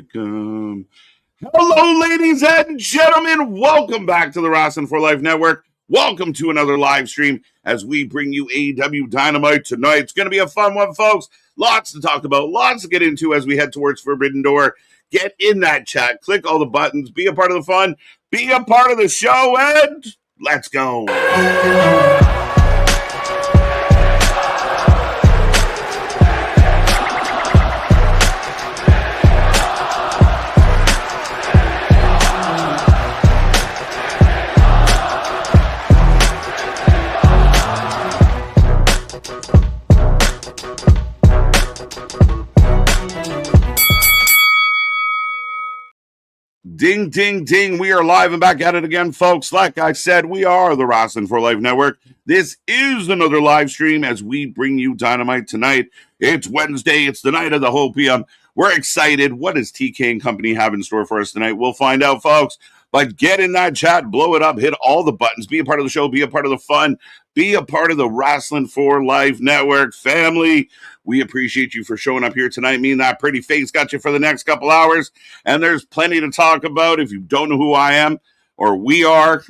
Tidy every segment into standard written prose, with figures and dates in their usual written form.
become. Hello, ladies and gentlemen. Welcome back to the Wrestling for Life Network. Welcome to another live stream as we bring you AEW Dynamite tonight. It's going to be a fun one, folks. Lots to talk about, lots to get into as we head towards Forbidden Door. Get in that chat, click all the buttons, be a part of the fun, be a part of the show, and let's go. Ding, ding, ding. We are live and back at it again, folks. Like I said, we are the Wrestling for Life Network. This is another live stream as we bring you Dynamite tonight. It's Wednesday. It's the night of the whole PM. We're excited. What does TK and company have in store for us tonight? We'll find out, folks. But get in that chat, blow it up, hit all the buttons, be a part of the show, be a part of the fun, be a part of the Wrestling for Life Network family. We appreciate you for showing up here tonight. Me and that pretty face got you for the next couple hours, and there's plenty to talk about. If you don't know who I am, or we are,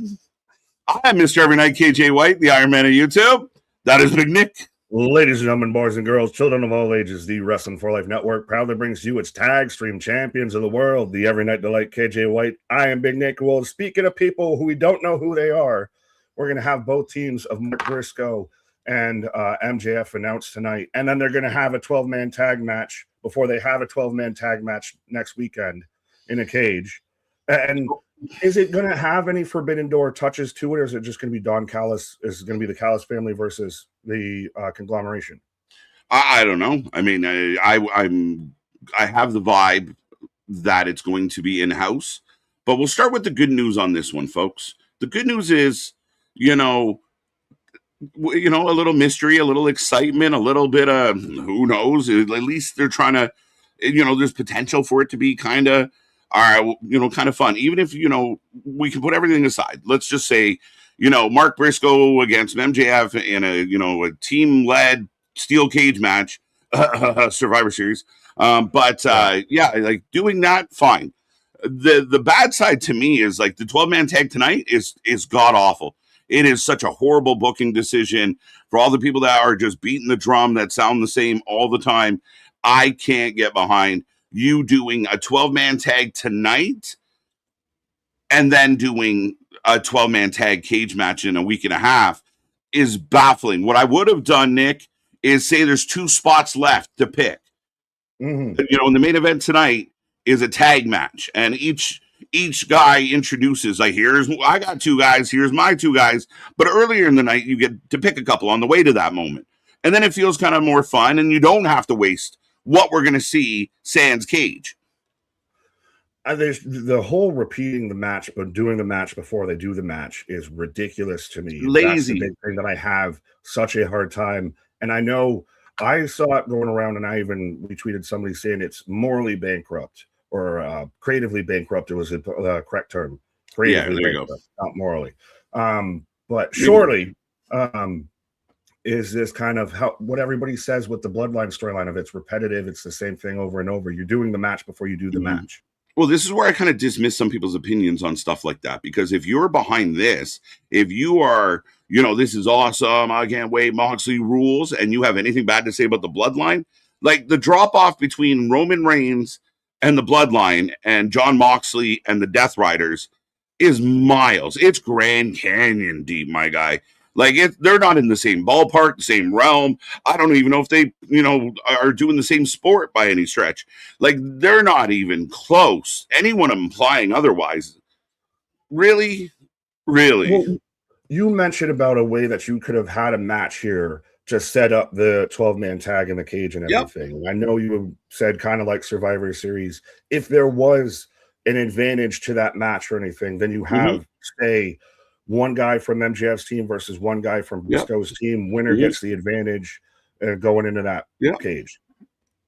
I am Mr. Every Night KJ White, the Iron Man of YouTube. That is Big Nick. Ladies and gentlemen, boys and girls, children of all ages, the Wrestling for Life Network proudly brings you its tag stream champions of the world, the Every Night Delight KJ White. I am Big Nick. Well, speaking of people who we don't know who they are, we're going to have both teams of Mark Briscoe and MJF announced tonight. And then they're going to have a 12-man tag match before they have a 12-man tag match next weekend in a cage. And is it going to have any Forbidden Door touches to it, or is it just going to be Don Callis? Is it going to be the Callis family versus the conglomeration? I don't know. I mean, I have the vibe that it's going to be in-house. But we'll start with the good news on this one, folks. The good news is, a little mystery, a little excitement, a little bit of who knows. At least they're trying to, there's potential for it to be kind of, kind of fun. Even if, we can put everything aside. Let's just say, Mark Briscoe against MJF in a team-led steel cage match, Survivor Series. Like doing that, fine. The bad side to me is like the 12-man tag tonight is god awful. It is such a horrible booking decision for all the people that are just beating the drum that sound the same all the time. I can't get behind you doing a 12-man tag tonight and then doing a 12-man tag cage match in a week and a half is baffling. What I would have done, Nick, is say there's 2 spots left to pick. Mm-hmm. In the main event tonight is a tag match, and each guy introduces, I got 2 guys, here's my 2 guys. But earlier in the night, you get to pick a couple on the way to that moment. And then it feels kind of more fun, and you don't have to waste what we're going to see sans cage. There's the whole repeating the match, but doing the match before they do the match is ridiculous to me. Lazy. That's the big thing that I have such a hard time. And I know I saw it going around, and I even retweeted somebody saying it's morally bankrupt or creatively bankrupt. It was the correct term. Creatively bankrupt, not morally. But surely, is this kind of what everybody says with the Bloodline storyline of it's repetitive, it's the same thing over and over. You're doing the match before you do the match. Well, this is where I kind of dismiss some people's opinions on stuff like that, because if you're behind this, if you are, this is awesome, I can't wait, Moxley rules, and you have anything bad to say about the Bloodline, like the drop off between Roman Reigns and the Bloodline and John Moxley and the Death Riders is miles. It's Grand Canyon deep, my guy. Like, they're not in the same ballpark, the same realm. I don't even know if they, are doing the same sport by any stretch. Like, they're not even close. Anyone implying otherwise, really? Well, you mentioned about a way that you could have had a match here to set up the 12-man tag in the cage and everything. Yep. I know you said kind of like Survivor Series. If there was an advantage to that match or anything, then you have, say, one guy from MJF's team versus one guy from Briscoe's team. Winner gets the advantage going into that cage.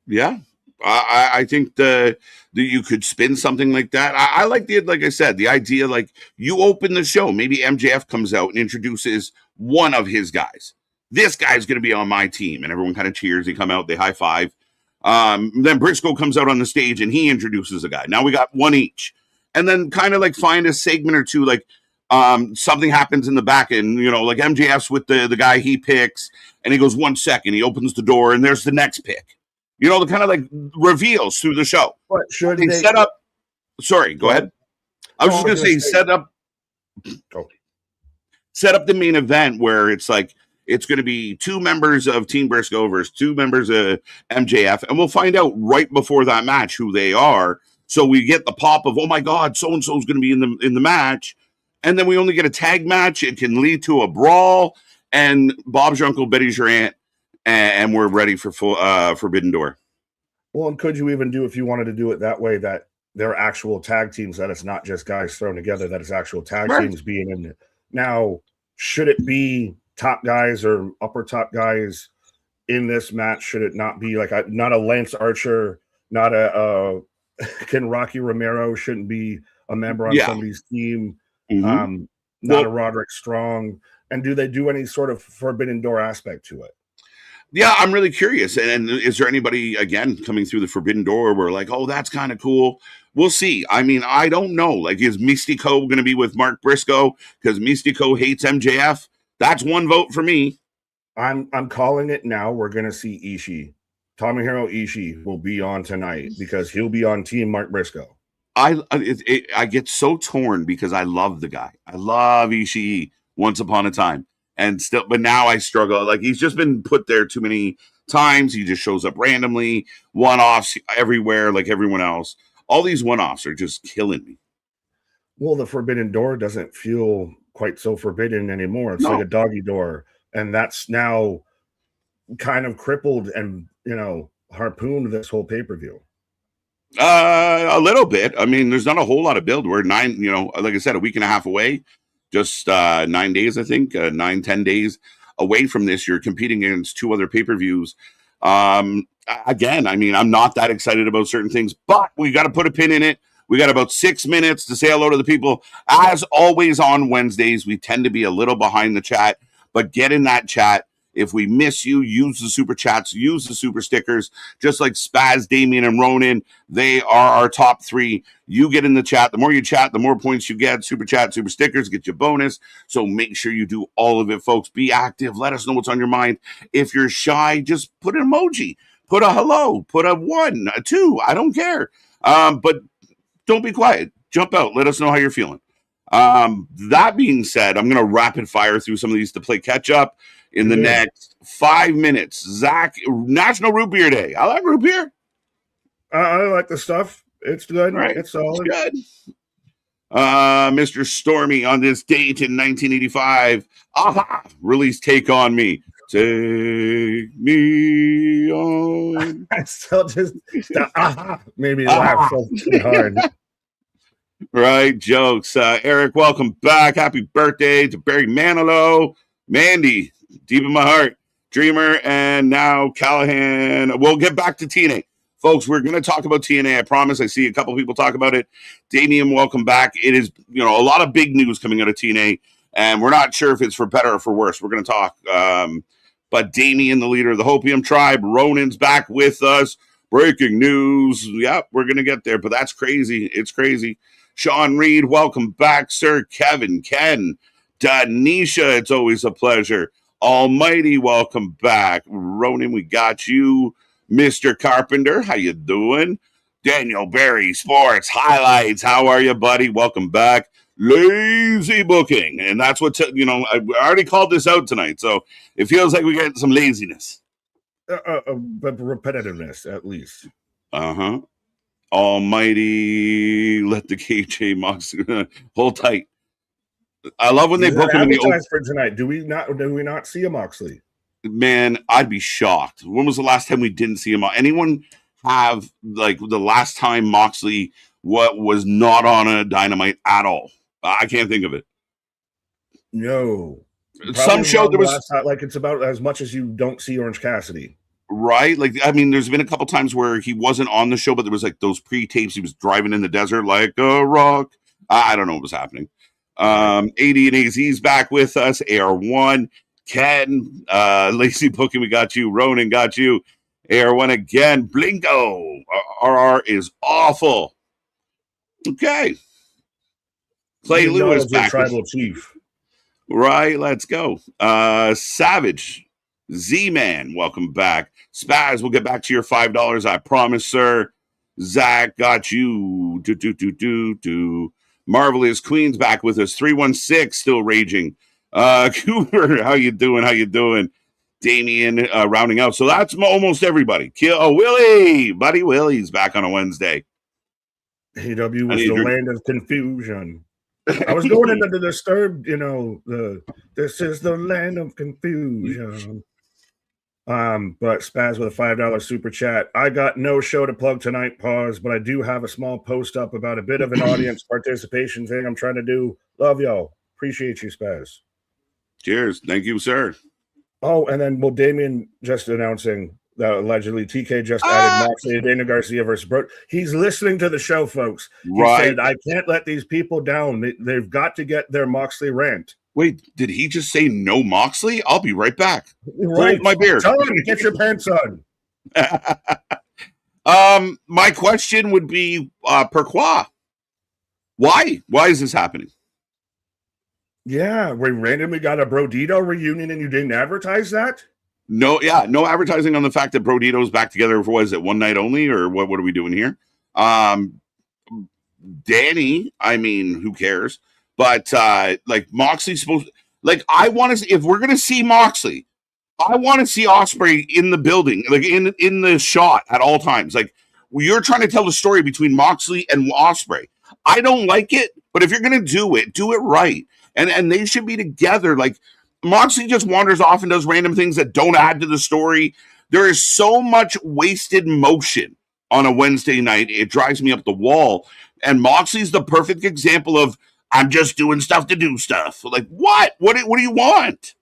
Yeah. I think that you could spin something like that. I like like I said, the idea, like you open the show, maybe MJF comes out and introduces one of his guys. This guy's going to be on my team, and everyone kind of cheers. They come out, they high five. Then Briscoe comes out on the stage and he introduces a guy. Now we got one each. And then kind of like find a segment or two, like something happens in the back and, like MJF's with the guy he picks and he goes 1 second, he opens the door and there's the next pick. The kind of like reveals through the show. But should they set up? Sorry, go ahead. I was just going to say set up the main event where it's like it's going to be 2 members of Team Briscoe versus 2 members of MJF, and we'll find out right before that match who they are. So we get the pop of, oh my God, so and so is going to be in the match, and then we only get a tag match. It can lead to a brawl, and Bob's your uncle, Betty's your aunt, and we're ready for full Forbidden Door. Well, and could you even do, if you wanted to do it that way, that they're actual tag teams, that it's not just guys thrown together, that it's actual tag teams being in it. Now, should it be top guys or upper top guys in this match? Should it not be like not a Lance Archer, not a Ken Rocky Romero shouldn't be a member on somebody's team, not a Roderick Strong? And do they do any sort of Forbidden Door aspect to it? Yeah, I'm really curious. And is there anybody, again, coming through the Forbidden Door where like, oh, that's kind of cool? We'll see. I mean, I don't know. Like, is Mystico going to be with Mark Briscoe because Mystico hates MJF? That's 1 vote for me. I'm calling it now. We're going to see Ishii. Tomohiro Ishii will be on tonight because he'll be on Team Mark Briscoe. I get so torn because I love the guy. I love Ishii once upon a time. But now I struggle. Like, he's just been put there too many times. He just shows up randomly, one-offs everywhere like everyone else. All these one-offs are just killing me. Well, the Forbidden Door doesn't feel quite so forbidden anymore. It's like a doggy door. And that's now kind of crippled and, harpooned this whole pay-per-view. A little bit. I mean, there's not a whole lot of build. We're 9, like I said, a week and a half away. Just 9 days, I think, 9-10 days away from this. You're competing against 2 other pay-per-views. Again, I mean, I'm not that excited about certain things, but we got to put a pin in it. We got about 6 minutes to say hello to the people. As always on Wednesdays, we tend to be a little behind the chat, but get in that chat. If we miss you, use the super chats, use the super stickers, just like Spaz, Damien, and Ronan. They are our top 3. You get in the chat. The more you chat, the more points you get. Super chat, super stickers, get you bonus. So make sure you do all of it, folks. Be active. Let us know what's on your mind. If you're shy, just put an emoji. Put a hello. Put a 1, a 2. I don't care. But don't be quiet. Jump out. Let us know how you're feeling. That being said, I'm going to rapid fire through some of these to play catch up in the next 5 minutes. Zach, National Root Beer Day. I like root beer. I like the stuff. It's good. Right. It's solid. It's good. Mr. Stormy on this date in 1985. Aha! Released Take On Me. Take me on. I still just made me laugh so hard. Right, jokes. Eric, welcome back. Happy birthday to Barry Manilow. Mandy, deep in my heart. Dreamer, and now Callahan. We'll get back to TNA. Folks, we're going to talk about TNA. I promise. I see a couple people talk about it. Damien, welcome back. It is, a lot of big news coming out of TNA, and we're not sure if it's for better or for worse. We're going to talk. But Damien, the leader of the Hopium tribe, Ronan's back with us. Breaking news. Yep, we're going to get there, but that's crazy. It's crazy. Sean Reed, welcome back, sir. Kevin, Ken, Danisha, it's always a pleasure. Almighty, welcome back. Ronan, we got you. Mr. Carpenter, how you doing? Daniel Berry, Sports Highlights, how are you, buddy? Welcome back. Lazy booking, and that's what, I already called this out tonight, so it feels like we're getting some laziness. But repetitiveness, at least. Uh-huh. Almighty, let the KJ Mox hold tight. I love when they book him in the for tonight. Do we not see a Moxley? Man, I'd be shocked. When was the last time we didn't see him? Anyone have like the last time Moxley was not on a Dynamite at all? I can't think of it. No. Some show there was like it's about as much as you don't see Orange Cassidy. Right? Like, I mean, there's been a couple times where he wasn't on the show, but there was like those pre-tapes. He was driving in the desert like a rock. I don't know what was happening. AD and AZ's back with us. AR1, Ken, Lacey Booking, we got you. Ronan got you. AR1 again. Blingo. RR is awful. Okay. Clay Lewis your back with tribal chief. right. Let's go. Savage. Z-Man, welcome back. Spaz, we'll get back to your $5. I promise, sir. Zach got you. Marvelous Queen's back with us. 316 still raging. Cooper, how you doing? How you doing? Damien rounding out. So that's almost everybody. Willie. Buddy Willie's back on a Wednesday. AEW was the land of confusion. I was going into the Disturbed, this is the land of confusion. But Spaz with a $5 super chat. I got no show to plug tonight, pause, but I do have a small post up about a bit of an audience participation thing I'm trying to do. Love y'all. Appreciate you, Spaz. Cheers. Thank you, sir. Oh, and then, Damien just announcing that allegedly TK just added Moxley and Dana Garcia versus Brooke. He's listening to the show, folks. He said, I can't let these people down. They've got to get their Moxley rant. Wait, did he just say no Moxley? I'll be right back. Right. Hold my beer. Tell him to get your pants on. My question would be, pourquoi? Why? Why is this happening? Yeah, we randomly got a Brodito reunion and you didn't advertise that? No advertising on the fact that Brodito's back together for, what is it, one night only, or what are we doing here? Danny, I mean, who cares? But Moxley's supposed to, I want to, if we're gonna see Moxley, I want to see Ospreay in the building, in the shot at all times. You're trying to tell the story between Moxley and Ospreay. I don't like it, but if you're gonna do it right. And they should be together. Moxley just wanders off and does random things that don't add to the story. There is so much wasted motion on a Wednesday night. It drives me up the wall. And Moxley's the perfect example of, I'm just doing stuff to do stuff. What? What do you want?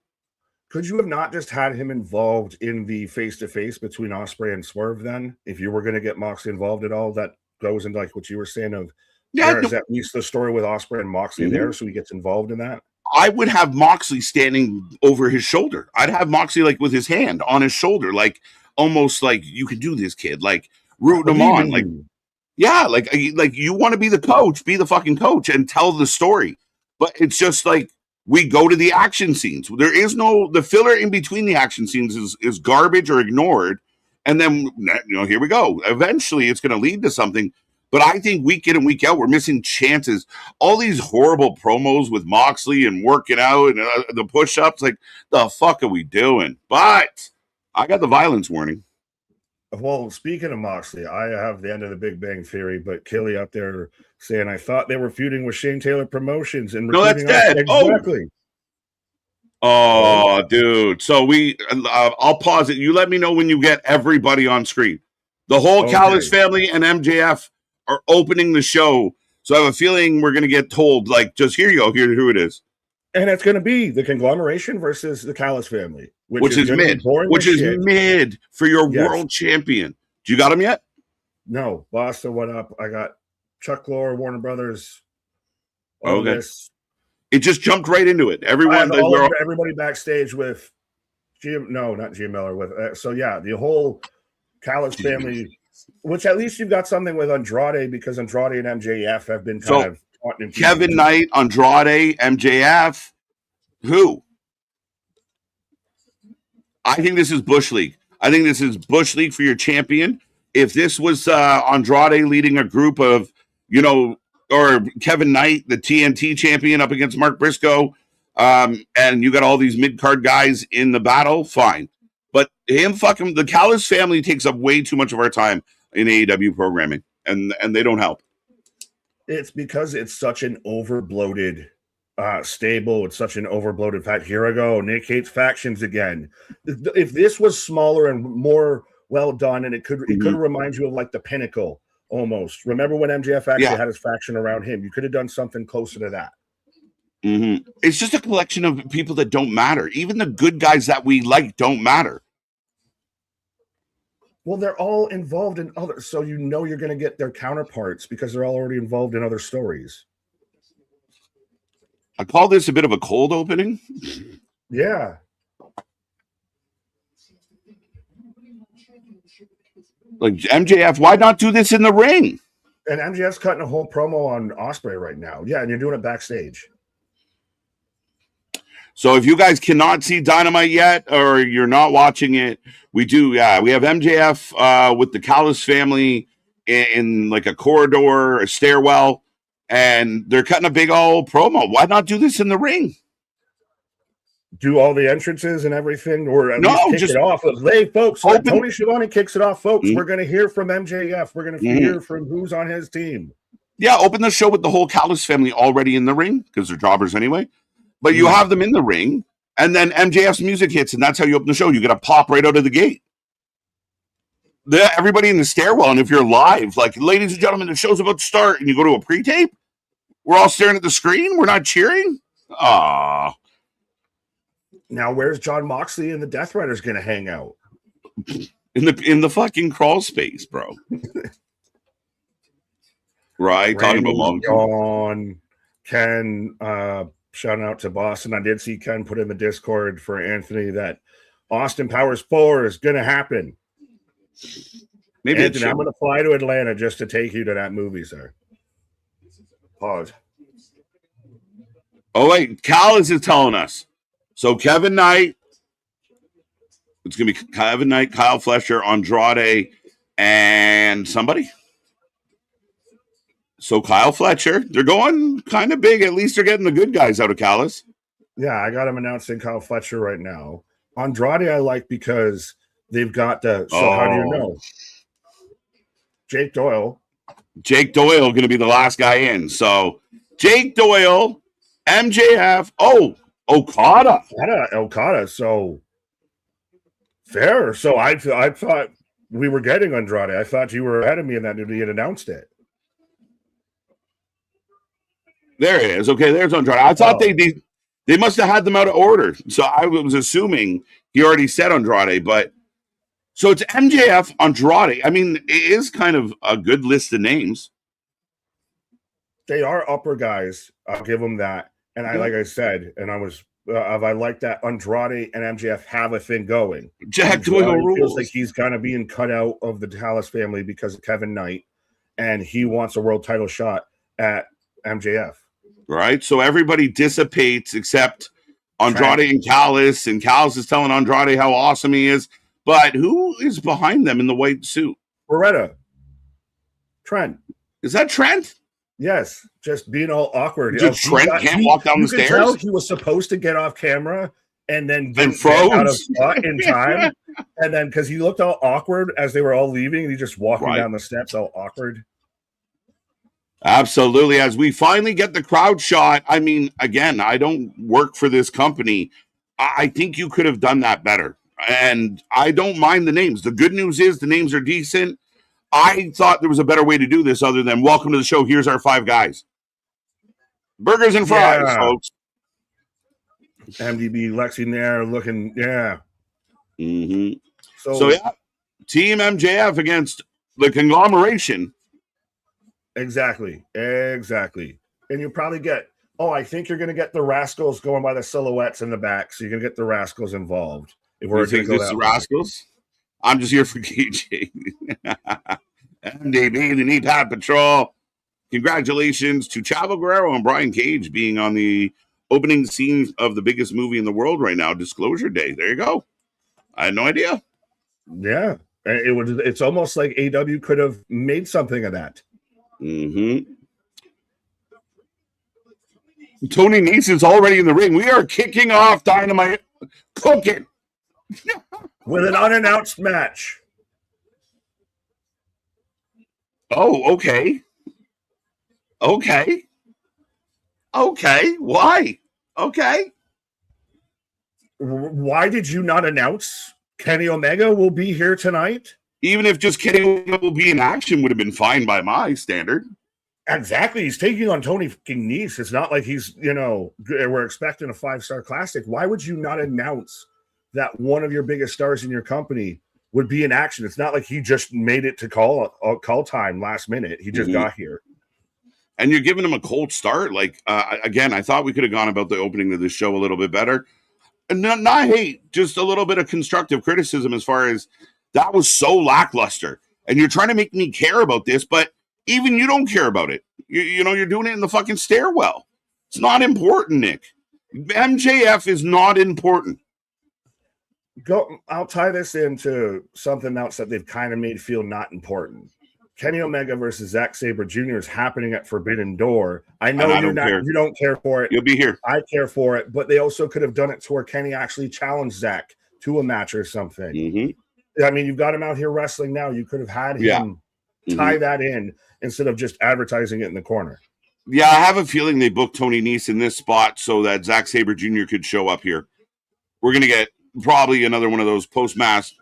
Could you have not just had him involved in the face-to-face between Ospreay and Swerve then? If you were going to get Moxley involved at all, that goes into what you were saying of, there's at least the story with Ospreay and Moxley there, so he gets involved in that. I would have Moxley standing over his shoulder. I'd have Moxley with his hand on his shoulder, almost you can do this, kid, rooting him on. You want to be the coach, be the fucking coach and tell the story. But it's just we go to the action scenes. There is the filler in between the action scenes is garbage or ignored. And then, here we go. Eventually it's going to lead to something. But I think week in and week out, we're missing chances. All these horrible promos with Moxley and working out and the push-ups, the fuck are we doing? But I got the violence warning. Well, speaking of Moxley, I have the end of the Big Bang Theory, but Kelly out there saying, I thought they were feuding with Shane Taylor Promotions. And no, that's dead. Exactly. Oh, dude. So I'll pause it. You let me know when you get everybody on screen. The whole Callis family and MJF are opening the show. So I have a feeling we're going to get told, just here you go, here's who it is. And it's going to be the conglomeration versus the Callis family, which is mid. Which is mid for your world champion. Do you got him yet? No. Boston, what up? I got Chuck Lorre, Warner Brothers. Okay. It just jumped right into it. Everybody backstage with not GM Miller. The whole Callis family. Which at least you've got something with Andrade, because Andrade and MJF have been kind of Kevin Knight, Andrade, MJF. Who? I think this is Bush League. I think this is Bush League for your champion. If this was Andrade leading a group of, or Kevin Knight, the TNT champion, up against Mark Briscoe, and you got all these mid-card guys in the battle, fine. But the Callis family takes up way too much of our time in AEW programming, and they don't help. It's because it's such an overbloated stable. It's such an overbloated fact. Here I go. Nick hates factions again. If this was smaller and more well done, and it could remind you of the Pinnacle almost. Remember when MJF actually had his faction around him? You could have done something closer to that. Mm-hmm. It's just a collection of people that don't matter. Even the good guys that we like don't matter. Well, they're all involved in other, so you're going to get their counterparts because they're all already involved in other stories. I call this a bit of a cold opening. Yeah. Like MJF, why not do this in the ring? And MJF's cutting a whole promo on Ospreay right now. Yeah, and you're doing it backstage. So if you guys cannot see Dynamite yet, or you're not watching it, we do. Yeah, we have MJF with the Callis family in like a corridor, a stairwell, and they're cutting a big old promo. Why not do this in the ring? Do all the entrances and everything, or at No, least kick just it off. Hey, folks, open. Tony Schiavone kicks it off, folks. Mhm. We're going to hear from MJF. We're going to hear from who's on his team. Yeah, open the show with the whole Callis family already in the ring because they're jobbers anyway. But you have them in the ring, and then MJF's music hits, and that's how you open the show. You get a pop right out of the gate. Everybody in the stairwell, and if you're live, like, ladies and gentlemen, the show's about to start, and you go to a pre-tape, we're all staring at the screen. We're not cheering. Ah. Now, where's John Moxley and the Death Riders going to hang out? In the fucking crawl space, bro. Right, talking about Moxley. John, Ken, shouting out to Boston. I did see Ken put in the Discord for Anthony that Austin Powers 4 is going to happen. Maybe Anthony, I'm going to fly to Atlanta just to take you to that movie, sir. Pause. Oh, wait. Callis is telling us. So Kevin Knight, it's going to be Kevin Knight, Kyle Fletcher, Andrade, and somebody. So Kyle Fletcher, they're going kind of big. At least they're getting the good guys out of Callis. Yeah, I got him announcing Kyle Fletcher right now. Andrade I like because they've got the... So how do you know? Jake Doyle. Jake Doyle going to be the last guy in. So Jake Doyle, MJF. Oh, Okada. So fair. So I thought we were getting Andrade. I thought you were ahead of me in that he had announced it. There it is. Okay, there's Andrade. I thought they must have had them out of order. So I was assuming he already said Andrade, but so it's MJF, Andrade. I mean, it is kind of a good list of names. They are upper guys. I'll give them that. And I like that Andrade and MJF have a thing going. Jack Doyle rules. Feels like he's kind of being cut out of the Dallas family because of Kevin Knight, and he wants a world title shot at MJF. Right, so everybody dissipates except Andrade and Callis is telling Andrade how awesome he is. But who is behind them in the white suit? Beretta. Trent. Is that Trent? Yes, just being all awkward. Just Trent can't walk down the stairs? Tell he was supposed to get off camera and then froze get out of spot in time. And then because he looked all awkward as they were all leaving, and he just walking down the steps all awkward. Absolutely. As we finally get the crowd shot, I mean, again, I don't work for this company. I think you could have done that better. And I don't mind the names. The good news is the names are decent. I thought there was a better way to do this other than welcome to the show. Here's our 5 guys. Burgers and fries, folks. MDB Lexi there looking, Mm-hmm. So, Team MJF against the conglomeration. Exactly. And you probably get, I think you're going to get the Rascals going by the silhouettes in the back. So you're going to get the Rascals involved. If we're going to go the Rascals? I'm just here for KJ. MDB, the Knee Pad Patrol. Congratulations to Chavo Guerrero and Brian Cage being on the opening scene of the biggest movie in the world right now, Disclosure Day. There you go. I had no idea. Yeah. It's almost like AEW could have made something of that. Mm-hmm. Tony Nese is already in the ring. We are kicking off Dynamite, cooking with an unannounced match. Oh, okay. Why? Okay. Why did you not announce Kenny Omega will be here tonight? Even if just Kenny Omega will be in action would have been fine by my standard. Exactly. He's taking on Tony fucking Nese. It's not like he's, we're expecting a 5-star classic. Why would you not announce that one of your biggest stars in your company would be in action? It's not like he just made it to call time last minute. He just got here. And you're giving him a cold start. Like, again, I thought we could have gone about the opening of the show a little bit better. And not hate, just a little bit of constructive criticism as far as that was so lackluster. and you're trying to make me care about this, but even you don't care about it. You're doing it in the fucking stairwell. It's not important, Nick. MJF is not important. I'll tie this into something else that they've kind of made feel not important. Kenny Omega versus Zack Sabre Jr. is happening at Forbidden Door. I know you don't care for it. You'll be here. I care for it, but they also could have done it to where Kenny actually challenged Zack to a match or something. Mm-hmm. I mean, you've got him out here wrestling now. You could have had him tie that in instead of just advertising it in the corner. Yeah, I have a feeling they booked Tony Nese in this spot so that Zack Sabre Jr. could show up here. We're going to get probably another one of those post-match.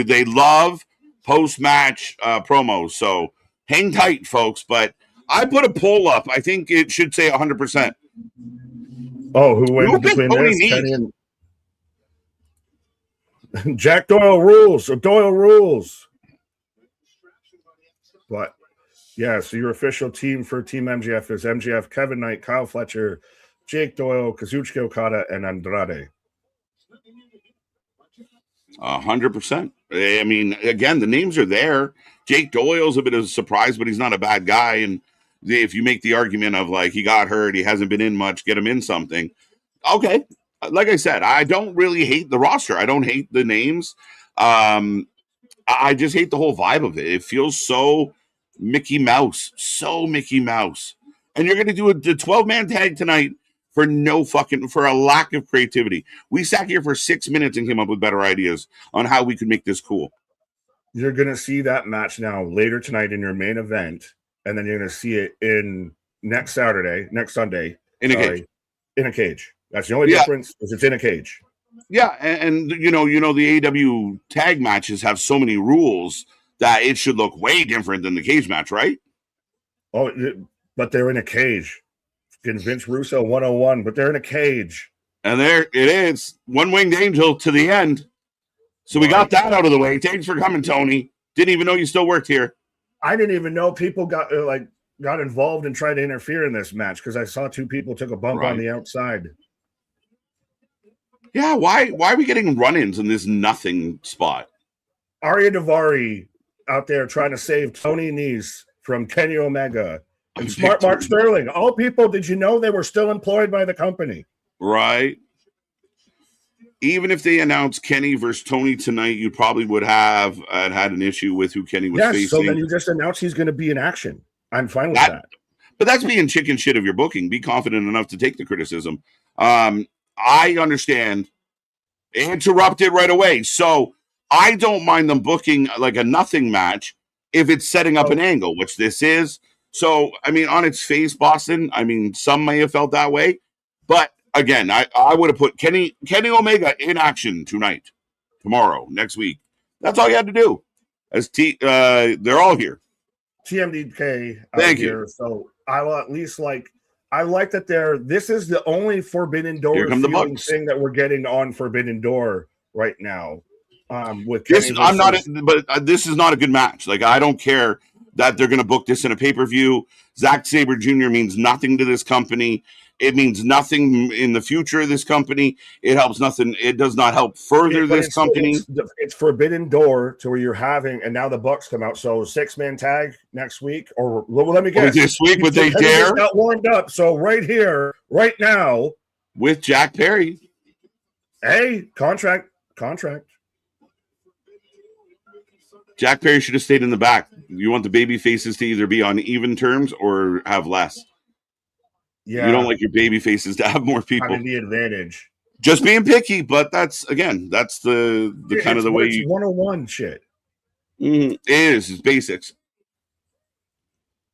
They love post-match promos, so hang tight, folks. But I put a poll up. I think it should say 100%. Oh, who wins between this? Kenny and Jack Doyle rules, or Doyle rules. But yeah, so your official team for Team MJF is MJF, Kevin Knight, Kyle Fletcher, Jake Doyle, Kazuchika Okada, and Andrade. 100%. I mean, again, the names are there. Jake Doyle's a bit of a surprise, but he's not a bad guy. And if you make the argument of like he got hurt, he hasn't been in much, get him in something. Okay. Like I said, I don't really hate the roster. I don't hate the names. I just hate the whole vibe of it. It feels so Mickey Mouse. And you're going to do a 12-man tag tonight for a lack of creativity. We sat here for 6 minutes and came up with better ideas on how we could make this cool. You're going to see that match now later tonight in your main event, and then you're going to see it next Sunday. In a cage. That's the only difference, is it's in a cage. Yeah, and the AEW tag matches have so many rules that it should look way different than the cage match, right? Oh, but they're in a cage. Vince Russo 101, but they're in a cage. And there it is. One-winged angel to the end. So we got that out of the way. Thanks for coming, Tony. Didn't even know you still worked here. I didn't even know people got involved and tried to interfere in this match because I saw two people took a bump on the outside. Yeah, why are we getting run-ins in this nothing spot? Arya Daivari out there trying to save Tony Nese from Kenny Omega. And Smart Mark Sterling. All people, did you know they were still employed by the company? Right. Even if they announced Kenny versus Tony tonight, you probably would have had an issue with who Kenny was facing. So then you just announce he's going to be in action. I'm fine with that. But that's being chicken shit of your booking. Be confident enough to take the criticism. I understand. Interrupted right away. So I don't mind them booking like a nothing match if it's setting up an angle, which this is. So, I mean, on its face, Boston, I mean, some may have felt that way. But again, I would have put Kenny Omega in action tomorrow, next week. That's all you had to do. They're all here. TMDK Thank you. Here, so I will at least I like that this is the only Forbidden Door thing that we're getting on Forbidden Door right now. With Kenny this is not a good match. Like, I don't care that they're going to book this in a pay-per-view. Zack Sabre Jr. means nothing to this company. It means nothing in the future of this company. It helps nothing. It does not help further this company. It's Forbidden Door to where you're having, and now the Bucks come out. So 6-man tag next week, or let me guess. This week, would they dare? Got warmed up. So right here, right now, with Jack Perry. Hey, contract. Jack Perry should have stayed in the back. You want the baby faces to either be on even terms or have less. Yeah. You don't like your baby faces to have more people. Having the advantage. Just being picky, but that's the kind of the way you 101 shit. It is. It's basics.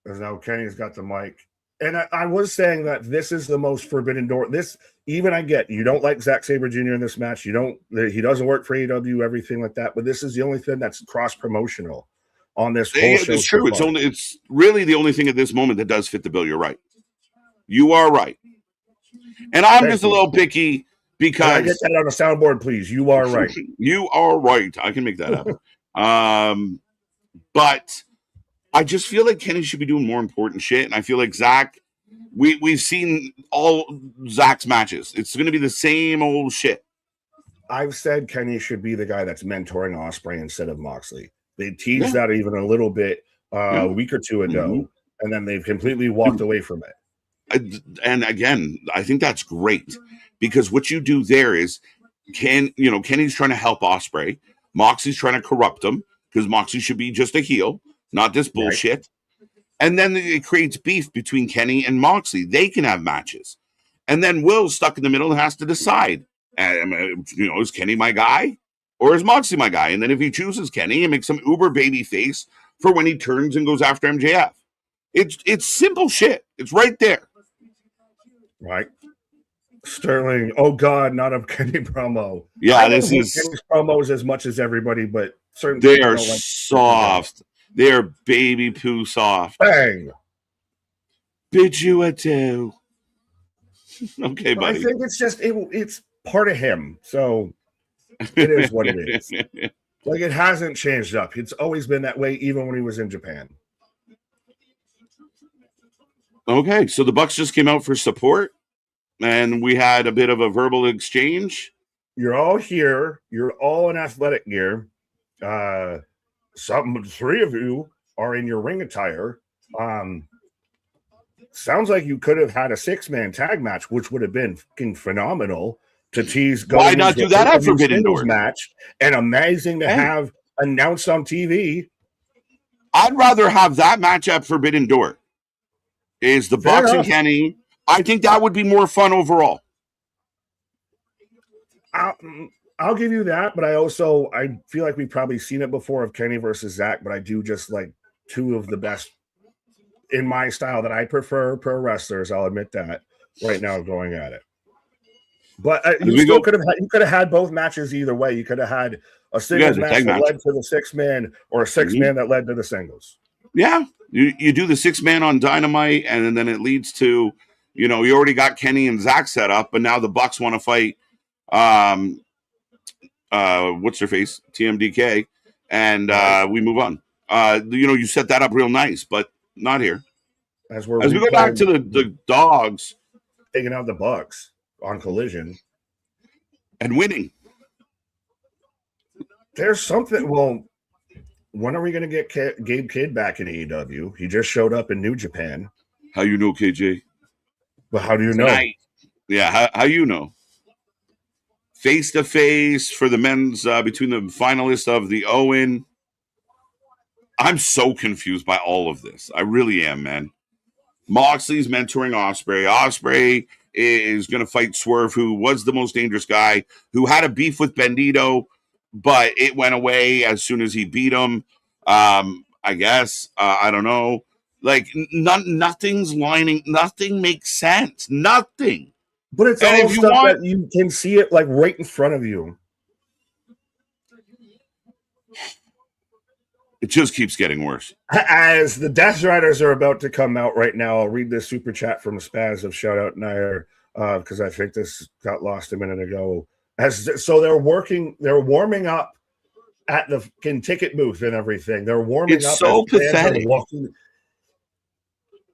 Because now Kenny's got the mic. And I was saying that this is the most Forbidden Door. I get you don't like Zack Sabre Jr. in this match. He doesn't work for AEW, everything like that. But this is the only thing that's cross promotional on this whole show. It's true. It's really the only thing at this moment that does fit the bill. You're right. You are right. And I'm just a little picky because can I get that on a soundboard, please. You are right. You are right. I can make that happen. But I just feel like Kenny should be doing more important shit. And I feel like Zach, we've seen all Zach's matches. It's going to be the same old shit. I've said Kenny should be the guy that's mentoring Ospreay instead of Moxley. They teased that even a little bit a week or two ago, and then they've completely walked away from it. And again, I think that's great because what you do there is Kenny's trying to help Ospreay. Moxie's trying to corrupt him because Moxie should be just a heel, not this bullshit. Right. And then it creates beef between Kenny and Moxley. They can have matches. And then Will's stuck in the middle and has to decide, is Kenny my guy or is Moxley my guy? And then if he chooses Kenny, it makes him uber baby face for when he turns and goes after MJF. It's simple shit. It's right there. Right. Sterling, oh God, not a Kenny promo. Yeah, this is Kenny's promos as much as everybody, but certainly they are soft. They're baby poo soft. Bang. Bid you adieu. Okay, buddy. I think it's just it's part of him, so it is what it is. Like it hasn't changed up. It's always been that way, even when he was in Japan. Okay, so the Bucks just came out for support, and we had a bit of a verbal exchange. You're all here. You're all in athletic gear. Three of you are in your ring attire. Sounds like you could have had a 6-man tag match, which would have been fucking phenomenal to tease. Why not do that at Forbidden Door match? And amazing to have announced on TV. I'd rather have that match at Forbidden Door. Is the Bucks and Kenny? I think that would be more fun overall. I'll give you that, but I feel like we've probably seen it before of Kenny versus Zach, but I do just like two of the best in my style that I prefer pro wrestlers. I'll admit that right now going at it. But you could have had both matches either way. You could have had a singles match that led to the 6-man or a 6-man that led to the singles. Yeah. You do the 6-man on Dynamite, and then it leads to, you already got Kenny and Zach set up, but now the Bucks want to fight what's their face? TMDK, and we move on. You set that up real nice, but not here. As we go back to the dogs, taking out the Bucks on Collision and winning. There's something. Well, when are we going to get Gabe Kidd back in AEW? He just showed up in New Japan. How you know, KJ? But how do you know? Tonight. Yeah, how you know? Face to face for the men's between the finalists of the Owen. I'm so confused by all of this. I really am, man. Moxley's mentoring Ospreay. Ospreay is going to fight Swerve, who was the most dangerous guy, who had a beef with Bandito, but it went away as soon as he beat him. I guess. I don't know. Like, nothing's lining. Nothing makes sense. Nothing. But it's all stuff that you can see it like right in front of you. It just keeps getting worse. As the Death Riders are about to come out right now, I'll read this super chat from Spaz of Shout Out Nair because I think this got lost a minute ago. So they're warming up at the ticket booth and everything. They're warming up. It's so pathetic.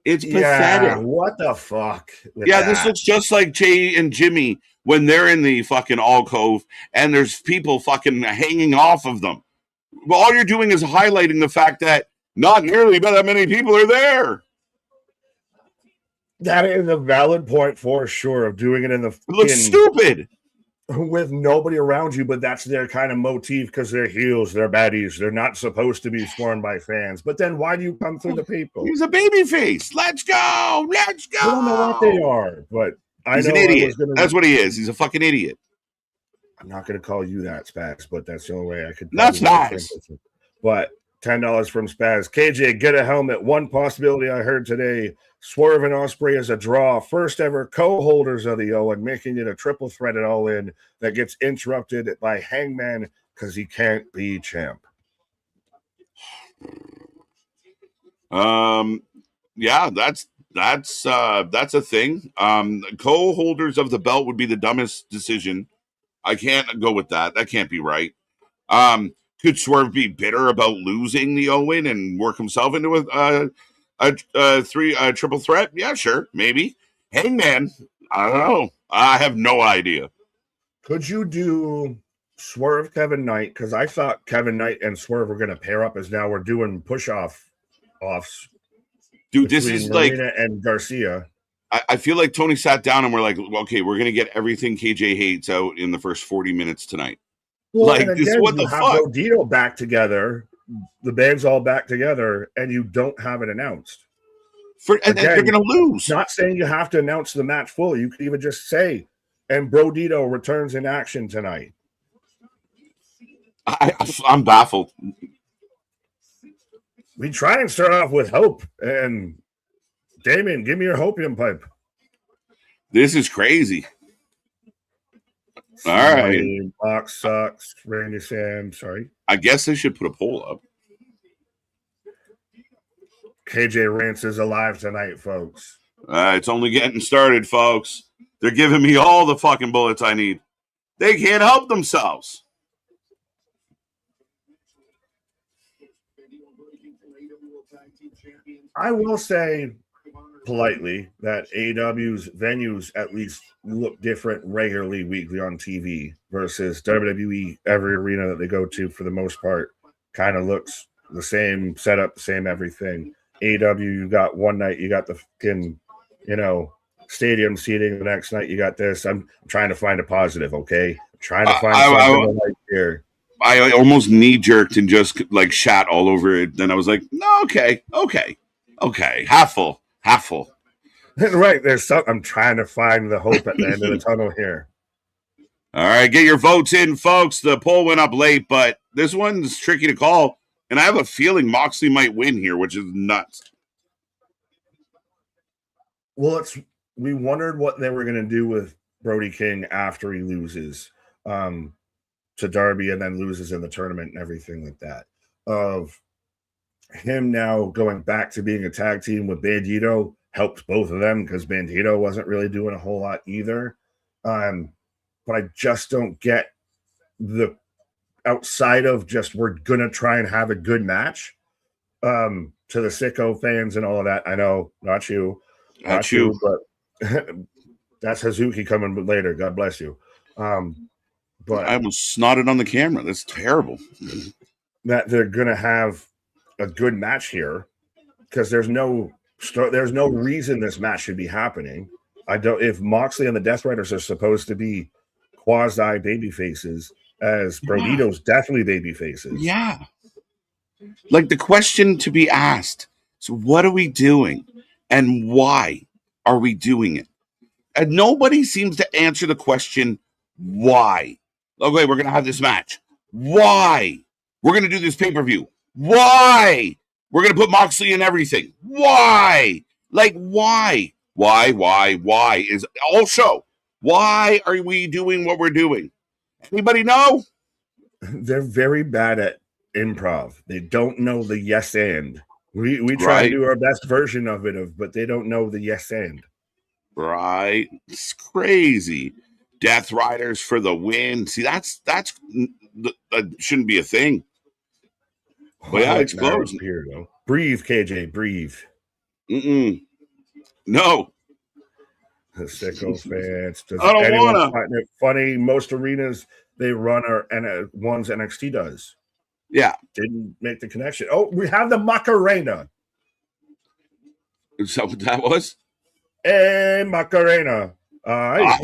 It's pathetic. What the fuck? This looks just like Jay and Jimmy when they're in the fucking alcove and there's people fucking hanging off of them. Well, all you're doing is highlighting the fact that not nearly that many people are there. That is a valid point for sure of doing it in the. It looks stupid. With nobody around you, but that's their kind of motif because they're heels, they're baddies, they're not supposed to be scorned by fans. But then why do you come through the people? He's a baby face. Let's go. Let's go. I don't know what they are, but he's an idiot. That's what he is. He's a fucking idiot. I'm not going to call you that, Spaz, but that's the only way I could. That's nice. But $10 from Spaz. KJ, get a helmet. One possibility I heard today. Swerve and Ospreay as a draw. First ever co-holders of the Owen, making it a triple threat at All In that gets interrupted by Hangman because he can't be champ. Yeah, that's a thing. Co-holders of the belt would be the dumbest decision. I can't go with that. That can't be right. Could Swerve be bitter about losing the Owen and work himself into a triple threat? Yeah, sure, maybe. Hangman, I don't know. I have no idea. Could you do Swerve Kevin Knight, because I thought Kevin Knight and Swerve were going to pair up as now we're doing push-offs Dude, this is Marina like, and Garcia. I feel like Tony sat down and we're like, okay, we're going to get everything KJ hates out in the first 40 minutes tonight. Well, like, and again, this, what you the have fuck? Rodito back together, the band's all back together, and you don't have it announced. And they're going to lose. Not saying you have to announce the match fully. You could even just say, and Brodito returns in action tonight. I'm baffled. We try and start off with hope. And Damien, give me your hopium pipe. This is crazy. All right. Box sucks. Randy Sam, sorry. I guess they should put a poll up. KJ Rance is alive tonight, folks. It's only getting started, folks. They're giving me all the fucking bullets I need. They can't help themselves. I will say politely that AEW's venues at least look different regularly, weekly on TV versus WWE. Every arena that they go to, for the most part, kind of looks the same setup, the same everything. AEW, you got one night, you got the fucking, stadium seating. The next night, you got this. I'm trying to find a positive, okay? I'm trying to find something to like here. I almost knee-jerked and just like shat all over it. Then I was like, no, okay. Half full. Right, there's something. I'm trying to find the hope at the end of the tunnel here. All right, get your votes in, folks. The poll went up late, but this one's tricky to call. And I have a feeling Moxley might win here, which is nuts. Well, we wondered what they were going to do with Brody King after he loses to Darby and then loses in the tournament and everything like that. Of him now going back to being a tag team with Bandito helped both of them because Bandito wasn't really doing a whole lot either. But I just don't get the outside of just we're going to try and have a good match to the sicko fans and all of that. I know, not you, but that's Hazuki coming later. God bless you. But I almost snotted on the camera. That's terrible. That they're going to have a good match here because there's no reason this match should be happening. If Moxley and the Death Riders are supposed to be quasi baby faces, as Brodito's definitely baby faces. Yeah. Like the question to be asked. So what are we doing? And why are we doing it? And nobody seems to answer the question, why? Okay, we're going to have this match. Why? We're going to do this pay-per-view. Why? We're going to put Moxley in everything. Why? Like, why? Why is all show. Why are we doing what we're doing? Anybody know? They're very bad at improv. They don't know the yes and. We try to do our best version of it, but they don't know the yes and. Right. It's crazy. Death Riders for the win. See, that shouldn't be a thing. But yeah, it's close. Here, though. Breathe, KJ, breathe. No. The sicko fans. I don't want to. Funny, most arenas they run ones NXT does. Yeah. Didn't make the connection. Oh, we have the Macarena. Is that what that was? Hey, Macarena. So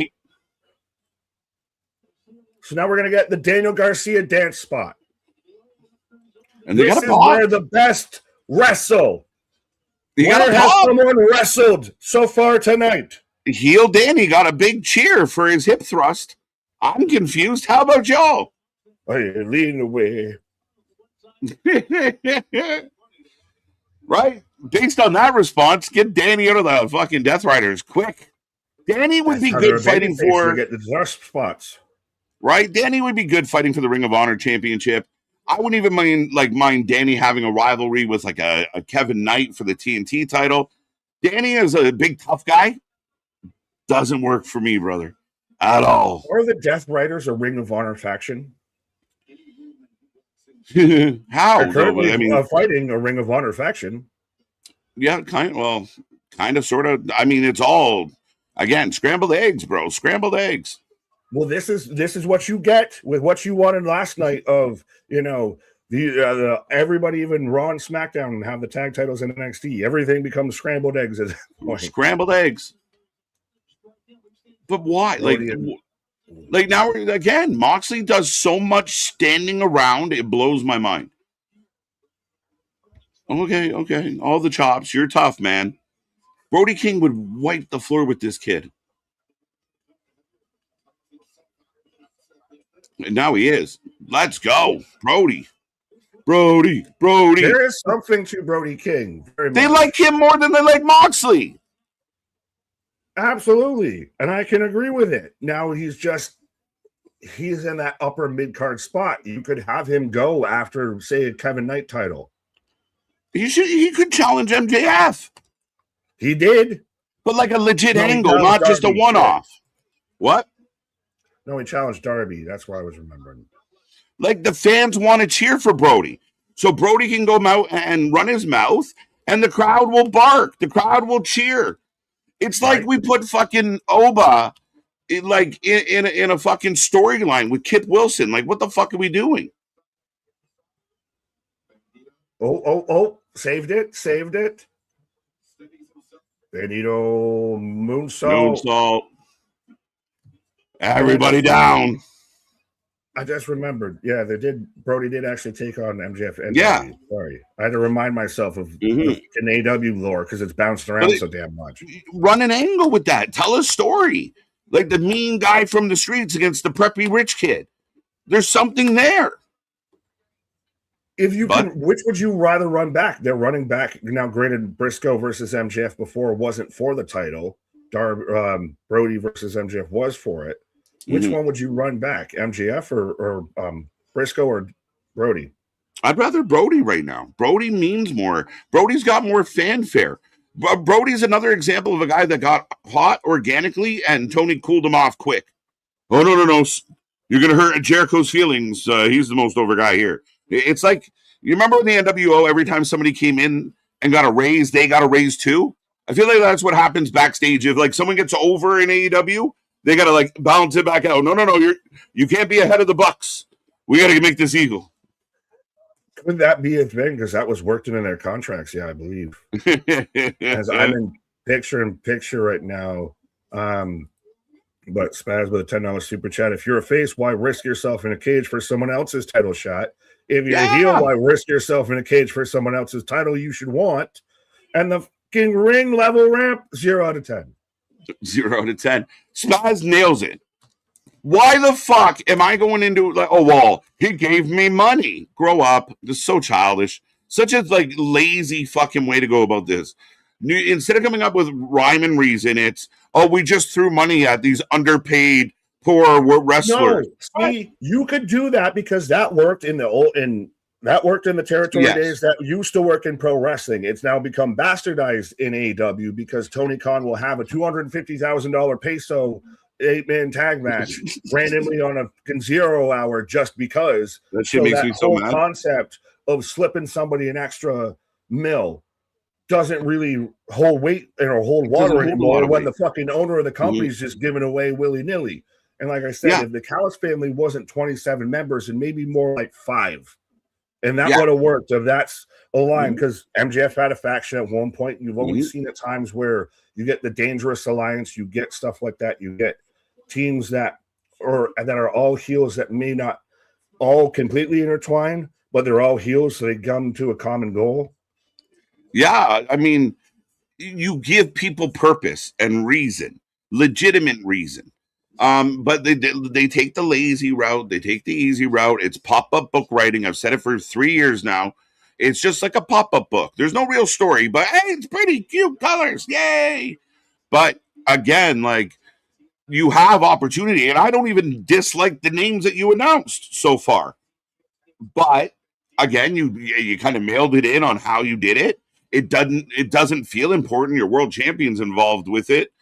now we're going to get the Daniel Garcia dance spot. And they this is where the best wrestle. Where has someone wrestled so far tonight? Heel Danny got a big cheer for his hip thrust. I'm confused. How about y'all? Hey, lean away. Right? Based on that response, get Danny out of the fucking Death Riders quick. Danny would be good fighting for get the Zust spots. Right? Danny would be good fighting for the Ring of Honor Championship. I wouldn't even mind Danny having a rivalry with like a Kevin Knight for the TNT title. Danny is a big tough guy. Doesn't work for me, brother, at all. Are the Death Riders a Ring of Honor faction? How? Currently, I mean, fighting a Ring of Honor faction. Yeah, kind of, sort of. I mean, it's all again scrambled eggs, bro. Scrambled eggs. Well, this is what you get with what you wanted last night of, the everybody, even Raw and SmackDown, have the tag titles in NXT. Everything becomes scrambled eggs at that point. Scrambled eggs. But why? Like now, again, Moxley does so much standing around, it blows my mind. Okay. All the chops. You're tough, man. Brody King would wipe the floor with this kid. And now he is. Let's go. Brody. There is something to Brody King. They like him more than they like Moxley. Absolutely. And I can agree with it. Now he's in that upper mid-card spot. You could have him go after, say, a Kevin Knight title. He could challenge MJF. He did. But like a legit angle, not Darby, just a one-off. What? No, he challenged Darby. That's what I was remembering. Like the fans want to cheer for Brody. So Brody can go out and run his mouth and the crowd will bark. The crowd will cheer. It's like we put fucking Oba in a fucking storyline with Kip Wilson. Like, what the fuck are we doing? Oh, saved it. Benito Moonsault. Everybody down. I just remembered. Yeah, Brody did actually take on MJF. Yeah. Sorry. I had to remind myself of the AEW lore because it's bounced around so damn much. Run an angle with that. Tell a story. Like the mean guy from the streets against the preppy rich kid. There's something there. Which would you rather run back? They're running back now. Granted, Briscoe versus MJF before wasn't for the title. Brody versus MJF was for it. Which one would you run back, MJF or Briscoe or Brody? I'd rather Brody right now. Brody means more. Brody's got more fanfare. Brody's another example of a guy that got hot organically and Tony cooled him off quick. Oh, no. You're going to hurt Jericho's feelings. He's the most over guy here. It's like, you remember in the NWO, every time somebody came in and got a raise, they got a raise too? I feel like that's what happens backstage. If like someone gets over in AEW, they got to like balance it back out. No, you can't be ahead of the Bucks. We got to make this eagle. Could that be a thing? Because that was worked in their contracts. Yeah, I believe. As I'm in picture right now. But Spaz with a $10 super chat. If you're a face, why risk yourself in a cage for someone else's title shot? If you're a heel, why risk yourself in a cage for someone else's title you should want? And the fucking ring level ramp, 0 out of 10. 0 out of 10. Spaz nails it. Why the fuck am I going into like, oh, well, he gave me money. Grow up. This is so childish. Such a like lazy fucking way to go about this. Instead of coming up with rhyme and reason, it's, oh, we just threw money at these underpaid poor wrestlers. No, see, you could do that because that worked in the territory days that used to work in pro wrestling. It's now become bastardized in AEW because Tony Khan will have a $250,000 peso 8-man tag match randomly on a 0 hour just because. That shit makes me so mad. Concept of slipping somebody an extra mil doesn't really hold weight or hold water anymore when the fucking owner of the company is just giving away willy-nilly. And like I said, if the Callis family wasn't 27 members and maybe more like 5, and that would have worked if that's a line, because MJF had a faction at one point. And you've always seen at times where you get the Dangerous Alliance, you get stuff like that. You get teams that are all heels that may not all completely intertwine, but they're all heels, so they come to a common goal. Yeah, I mean, you give people purpose and reason, legitimate reason. But they take the lazy route. They take the easy route. It's pop-up book writing. I've said it for 3 years now. It's just like a pop-up book. There's no real story, but hey, it's pretty cute colors. Yay. But again, like, you have opportunity, and I don't even dislike the names that you announced so far. But again, you kind of mailed it in on how you did it. It doesn't feel important. Your world champion's involved with it.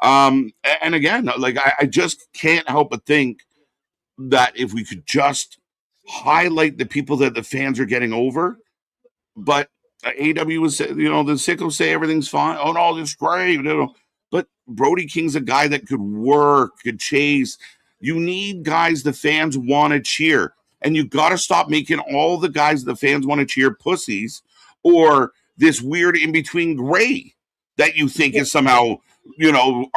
And again, like I just can't help but think that if we could just highlight the people that the fans are getting over, but AEW was, the sickos say everything's fine. Oh no, this is great. But Brody King's a guy that could work, could chase. You need guys the fans want to cheer. And you got to stop making all the guys the fans want to cheer pussies or this weird in between gray that you think is somehow,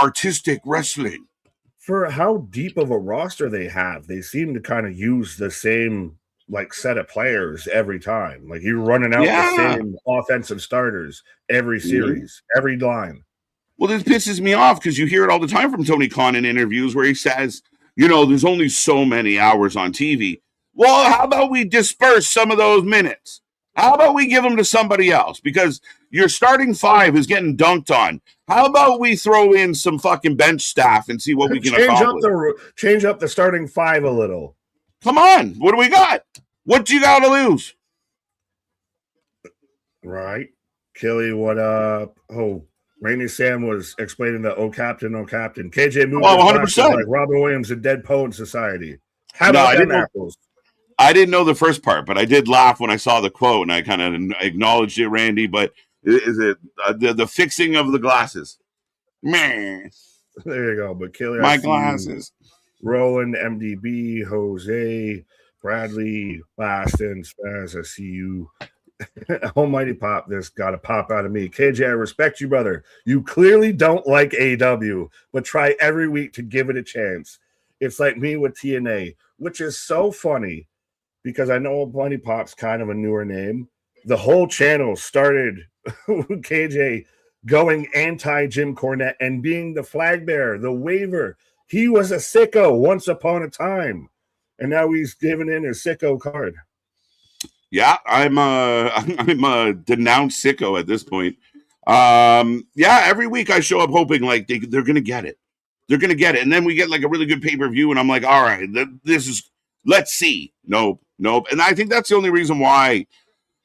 artistic wrestling. For how deep of a roster they have, they seem to kind of use the same set of players every time. Like you're running out the same offensive starters every series, every line. Well, this pisses me off because you hear it all the time from Tony Khan in interviews where he says, there's only so many hours on TV. Well, how about we disperse some of those minutes? How about we give them to somebody else? Because your starting five is getting dunked on. How about we throw in some fucking bench staff and see what we can accomplish? Change up the starting five a little. Come on. What do we got? What do you got to lose? Right. Killy, what up? Oh, Rainy Sam was explaining the oh captain. KJ moved 100%. Like Robin Williams in Dead Poet Society. How about them apples? I didn't know the first part, but I did laugh when I saw the quote, and I kind of acknowledged it, Randy. But is it the fixing of the glasses? Man, there you go. But Killy, my glasses. Roland, MDB, Jose, Bradley, Baston, Spaz. I see you. Almighty Pop, this got to pop out of me. KJ, I respect you, brother. You clearly don't like AEW, but try every week to give it a chance. It's like me with TNA, which is so funny because I know Almighty Pop's kind of a newer name. The whole channel started with KJ going anti-Jim Cornette and being the flag bearer, the waver. He was a sicko once upon a time, and now he's giving in his sicko card. Yeah, I'm a denounced sicko at this point. Every week I show up hoping like they're gonna get it. They're gonna get it, and then we get like a really good pay-per-view, and I'm like, all right, let's see. Nope. And I think that's the only reason why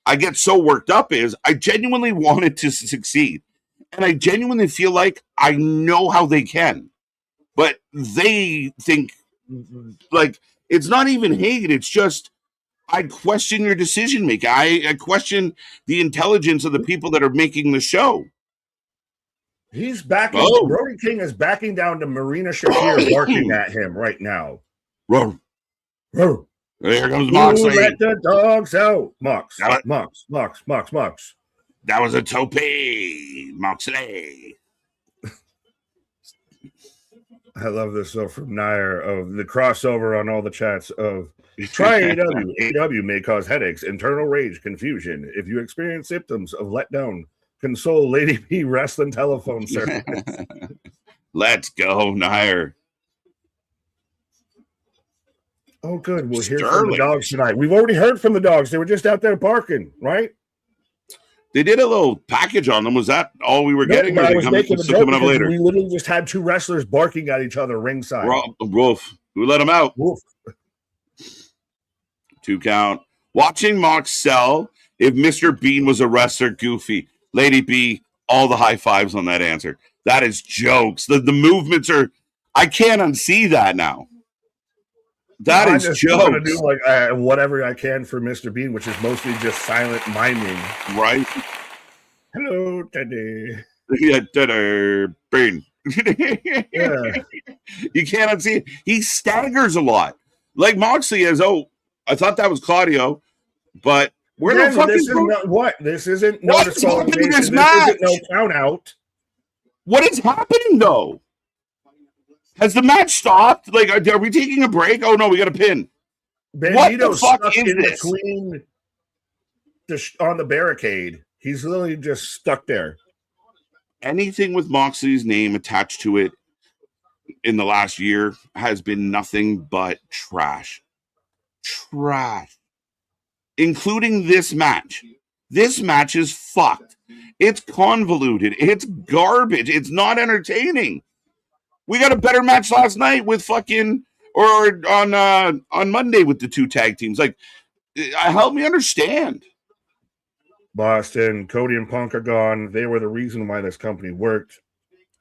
I get so worked up is I genuinely wanted to succeed, and I genuinely feel like I know how they can, but they think like it's not even hate. It's just I question your decision making. I question the intelligence of the people that are making the show. He's backing. Oh. Brody King is backing down to Marina Shafir barking at him right now. Roar. Roar. Here comes Moxley. Let the dogs out. Mox. That was a tope. Moxley. I love this though from Nair of the crossover on all the chats of try AEW. AEW may cause headaches, internal rage, confusion. If you experience symptoms of letdown, console Lady P wrestling telephone service. Let's go, Nair. Oh, good. We'll hear from the dogs tonight. We've already heard from the dogs. They were just out there barking, right? They did a little package on them. Was that all we were getting? Or I was making a joke later. We literally just had two wrestlers barking at each other ringside. Wolf. Who let them out? Wolf. 2 count. Watching Mox sell if Mr. Bean was a wrestler, goofy. Lady B, all the high fives on that answer. That is jokes. The movements are, I can't unsee that now. That is jokes. I'm going to do whatever I can for Mr. Bean, which is mostly just silent miming. Right. Hello, Teddy. Yeah, Teddy Bean. Yeah. You can't unsee it. He staggers a lot. Like Moxley is, I thought that was Claudio, but where the fuck is what? This isn't no disqualification. This isn't no count out. What is happening though? Has the match stopped? Like, are we taking a break? Oh no, we got a pin. What the fuck is this? Between on the barricade, he's literally just stuck there. Anything with Moxley's name attached to it in the last year has been nothing but trash. Trash. Including this match. This match is fucked. It's convoluted. It's garbage. It's not entertaining. We got a better match last night with on Monday with the 2 tag teams. Like, help me understand. Boston, Cody and Punk are gone. They were the reason why this company worked.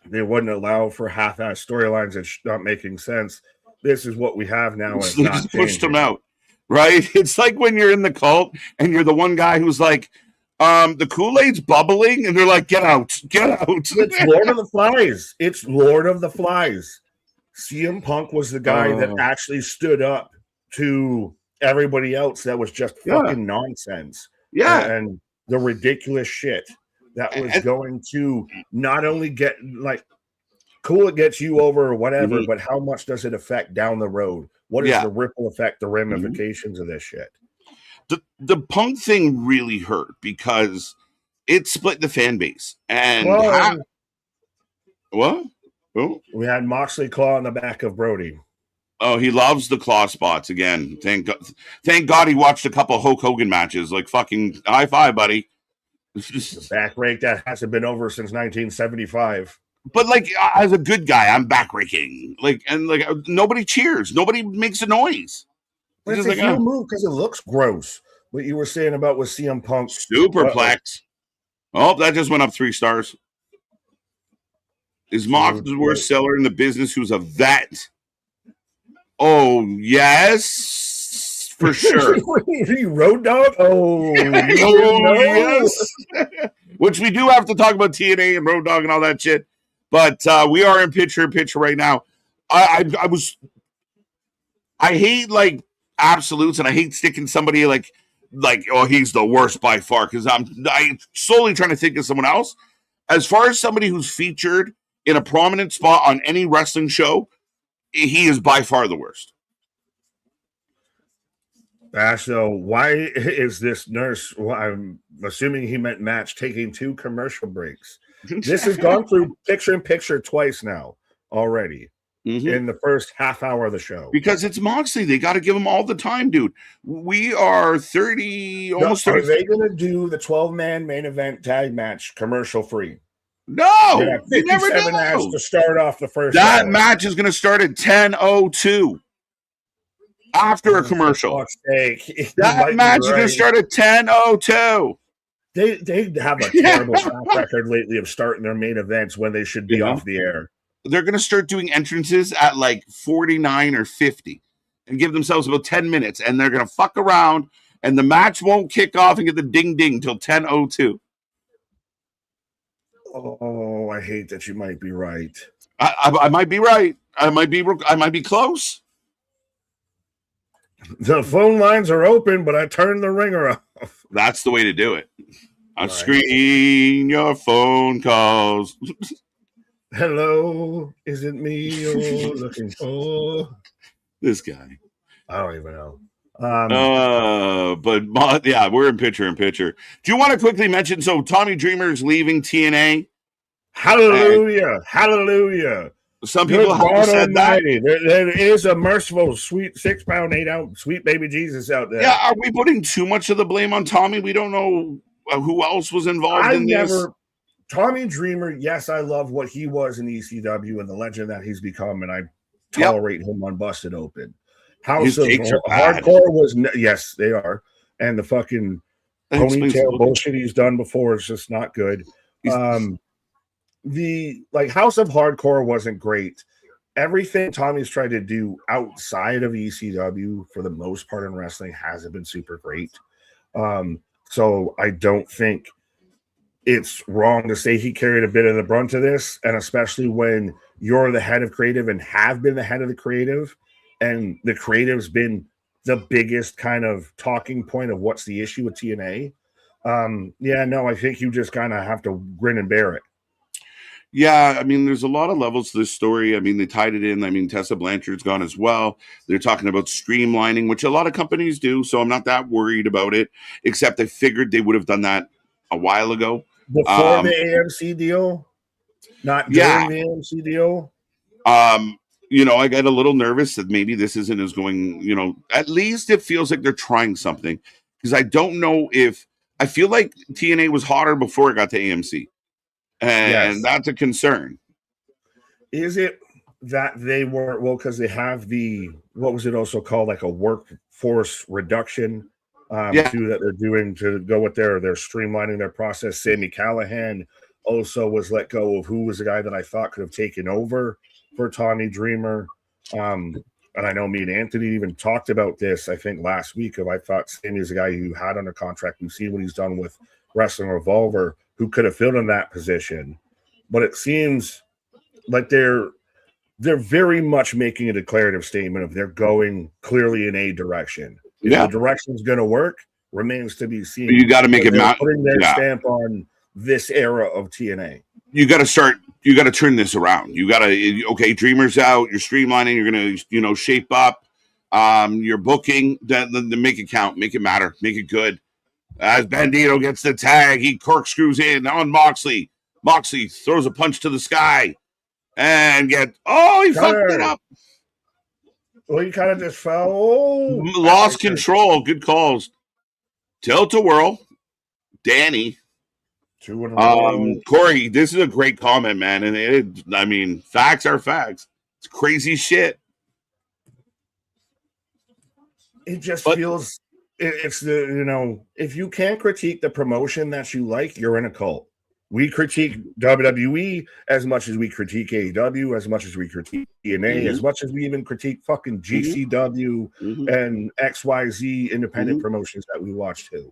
They wouldn't allow for half-ass storylines that's not making sense. This is what we have now. And they just pushed them out, right? It's like when you're in the cult and you're the one guy who's like, the Kool-Aid's bubbling, and they're like, get out. It's Lord of the Flies. It's Lord of the Flies. CM Punk was the guy that actually stood up to everybody else that was just fucking nonsense. Yeah. And the ridiculous shit that was going to not only get like cool, it gets you over or whatever, but how much does it affect down the road? What is the ripple effect, the ramifications of this shit? The Punk thing really hurt because it split the fan base. And what? Oh. We had Moxley claw on the back of Brody. Oh, he loves the claw spots again. Thank God he watched a couple Hulk Hogan matches. Like, fucking high five, buddy. The back rake that hasn't been over since 1975. But like, as a good guy, I'm back raking. Like, and like, nobody cheers. Nobody makes a noise. But it's a heel move because it looks gross. What you were saying about with CM Punk. Superplex. Oh, that just went up 3 stars. Is Mox the worst seller in the business who's a vet? Oh, yes, for sure. Road Dogg? Oh, yes. Which we do have to talk about TNA and Road Dogg and all that shit. But we are in picture right now. I hate like absolutes, and I hate sticking somebody like oh, he's the worst by far, because I'm solely trying to think of someone else. As far as somebody who's featured in a prominent spot on any wrestling show, he is by far the worst. So why is this nurse, well, I'm assuming he meant match, taking 2 commercial breaks? This has gone through picture-in-picture twice now already in the first half hour of the show. Because it's Moxley. They got to give him all the time, dude. We are 30, almost 30. Are they going to do the 12-man main event tag match commercial-free? No, you never know. To start off the first that match is going to start at 10:02 after a commercial. That match is going to start at 10:02. They have a terrible track record lately of starting their main events when they should be off the air. They're going to start doing entrances at like 49 or 50 and give themselves about 10 minutes, and they're going to fuck around, and the match won't kick off and get the ding-ding till 10:02. Oh, I hate that you might be right. I might be right. I might be close. The phone lines are open, but I turned the ringer off. That's the way to do it. I screen your phone calls. Hello, is it me you're looking for? This guy. I don't even know. But yeah, we're in picture. Do you want to quickly mention? So Tommy Dreamer is leaving TNA. Hallelujah! Hallelujah! Some people have said that. There is a merciful, sweet 6 pound, 8 ounce, sweet baby Jesus out there. Yeah, are we putting too much of the blame on Tommy? We don't know who else was involved in this. Tommy Dreamer. Yes, I love what he was in ECW and the legend that he's become, and I tolerate him on Busted Open. House of Hardcore was yes, they are, and the fucking ponytail bullshit he's done before is just not good. The House of Hardcore wasn't great. Everything Tommy's tried to do outside of ECW for the most part in wrestling hasn't been super great. So I don't think it's wrong to say he carried a bit of the brunt of this, and especially when you're the head of creative and have been the head of the creative. And the creative's been the biggest kind of talking point of what's the issue with TNA. I think you just kind of have to grin and bear it. Yeah, I mean, there's a lot of levels to this story. I mean, they tied it in. I mean, Tessa Blanchard's gone as well. They're talking about streamlining, which a lot of companies do, so I'm not that worried about it, except I figured they would have done that a while ago. Before the AMC deal? Not during the AMC deal? I get a little nervous that maybe this isn't as going, at least it feels like they're trying something, because I don't know if I feel like TNA was hotter before it got to AMC, and that's a concern. Is it that they weren't, because they have what was it also called, like a workforce reduction too, that they're doing to go with they're streamlining their process. Sami Callihan also was let go of, who was the guy that I thought could have taken over for Tommy Dreamer. And I know me and Anthony even talked about this, I think last week, I thought Sammy is a guy who had under contract. We've seen what he's done with Wrestling Revolver, who could have filled in that position. But it seems like they're they're very much making a declarative statement of they're going clearly in a direction. If the direction's going to work remains to be seen. You got to make it putting their stamp on this era of TNA. You got to turn this around. You got to, okay, Dreamer's out, you're streamlining, you're going to, shape up your booking, then make it count, make it matter, make it good. As Bandito gets the tag, he corkscrews in on Moxley. Moxley throws a punch to the sky and he fucked it up. Well, he kind of just fell. Oh, lost control. Good calls. Tilt-a-whirl. Danny. Corey, this is a great comment, man. And facts are facts. It's crazy shit. It just feels it's the, if you can't critique the promotion that you like, you're in a cult. We critique WWE as much as we critique AEW, as much as we critique TNA, as much as we even critique fucking GCW and XYZ independent promotions that we watch too.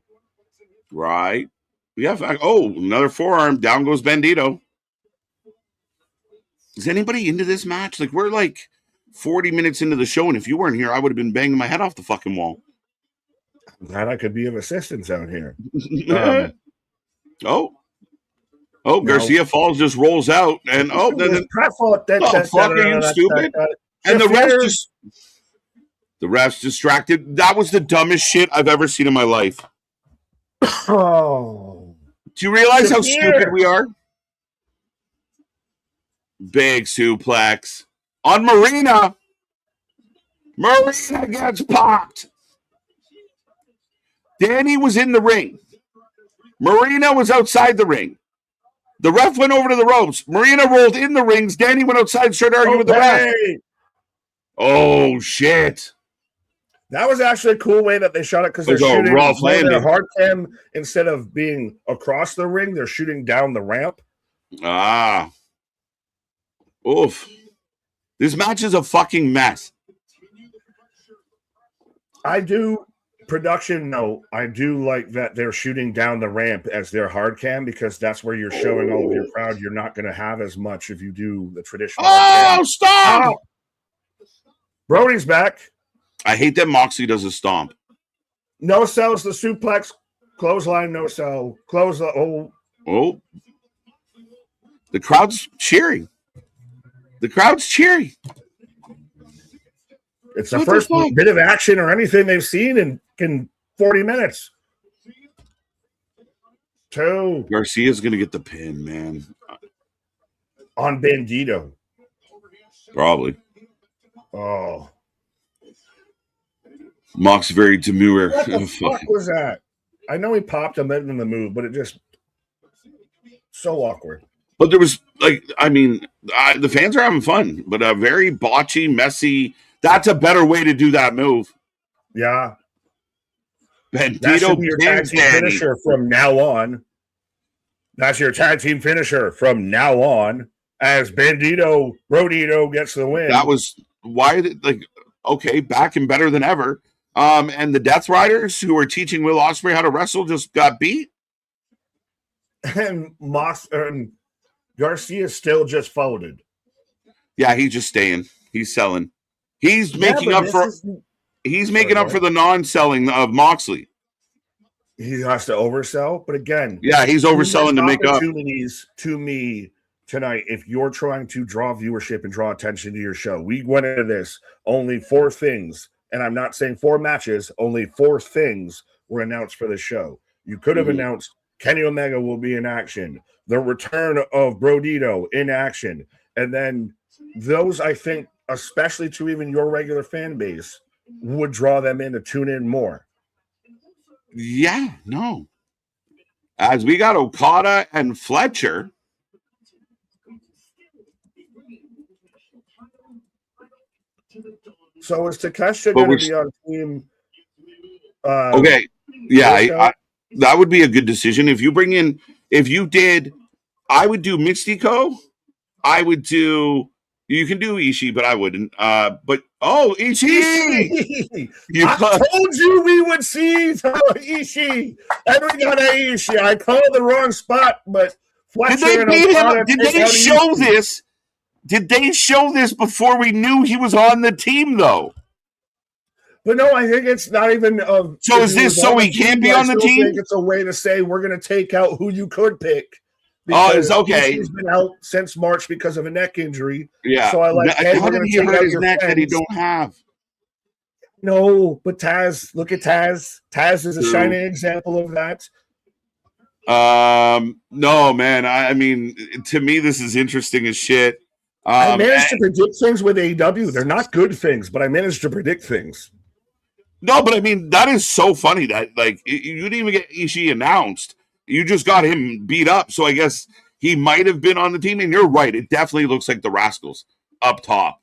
Right. Yeah. Another forearm. Down goes Bandito. Is anybody into this match? Like, we're like 40 minutes into the show, and if you weren't here, I would have been banging my head off the fucking wall. I'm glad I could be of assistance out here. Garcia Falls just rolls out, and then fuck, are you stupid? And the ref's distracted. That was the dumbest shit I've ever seen in my life. Oh, do you realize how stupid we are? Big suplex on Marina. Marina gets popped. Danny was in the ring. Marina was outside the ring. The ref went over to the ropes. Marina rolled in the rings. Danny went outside and started arguing with the ref. Oh, shit. That was actually a cool way that they shot it because they're shooting their hard cam instead of being across the ring. They're shooting down the ramp. Oof. This match is a fucking mess. I do like that they're shooting down the ramp as their hard cam because that's where you're showing all of your crowd. You're not going to have as much if you do the traditional. Oh, stop! Brody's back. I hate that Moxley does a stomp. No sells the suplex. Clothesline, no sell. Oh. The crowd's cheering. It's the first bit of action or anything they've seen in 40 minutes. 2. Garcia's going to get the pin, man. On Bandito. Probably. Oh. Mox very demure. What the fuck was that? I know he popped him in the move, but it just so awkward. But there was the fans are having fun, but a very botchy, messy. That's a better way to do that move. Yeah. Bandito that should be your tag team finisher from now on. That's your tag team finisher from now on. As Rodito gets the win. That was why, back and better than ever. And the Death Riders, who were teaching Will Ospreay how to wrestle, just got beat. And Garcia still just folded. Yeah, he's just staying. He's selling. He's making up for the non-selling of Moxley. He has to oversell, but again, yeah, he's overselling to make up. Opportunities to me tonight. If you're trying to draw viewership and draw attention to your show, we went into this only 4 things, and I'm not saying 4 matches. Only 4 things were announced for the show. You could have announced Kenny Omega will be in action, the return of Brodito in action, and then those, I think, especially to even your regular fan base, would draw them in to tune in more. Yeah, no. As we got Okada and Fletcher. So is Takeshita going to be on team? Okay. Yeah, that would be a good decision. If you did, I would do Mystico. You can do Ishii, but I wouldn't. Ishii! I told you we would see Ishii. And we got Ishii. I called the wrong spot, but Did they show this? Did they show this before we knew he was on the team, though? But no, I think it's not even. So is this so he can't be on the team? I think it's a way to say we're going to take out who you could pick. Oh, it's okay. He's been out since March because of a neck injury. Yeah. So I like. Hey, how did he hurt his neck that he don't have? No, but Taz, look at Taz. Taz is a shining example of that. No, man. I mean, to me, this is interesting as shit. I managed to predict things with AEW. They're not good things, but I managed to predict things. No, but I mean, that is so funny that, like, you didn't even get Ishii announced. You just got him beat up. So I guess he might have been on the team. And you're right. It definitely looks like the Rascals up top.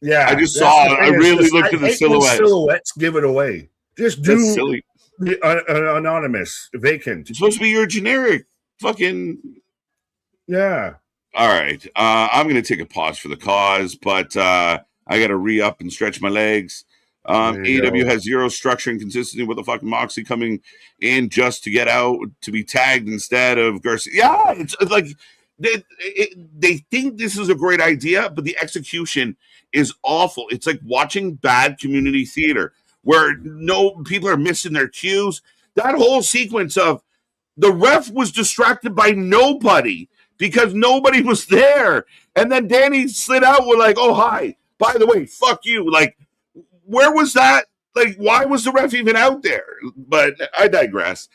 Yeah. I just saw it. I really looked at the silhouettes. Silhouettes give it away. Just do silly. Anonymous, vacant. It's supposed to be your generic fucking. Yeah. All right. I'm going to take a pause for the cause, but I got to re-up and stretch my legs. AEW has zero structure and consistency with the fucking Moxley coming in just to get out to be tagged instead of Garcia. Yeah, it's like they think this is a great idea, but the execution is awful. It's like watching bad community theater where no people are missing their cues. That whole sequence of the ref was distracted by nobody because nobody was there. And then Danny slid out with like, oh, hi, by the way, fuck you. Like, where was that? Like, why was the ref even out there? But I digress.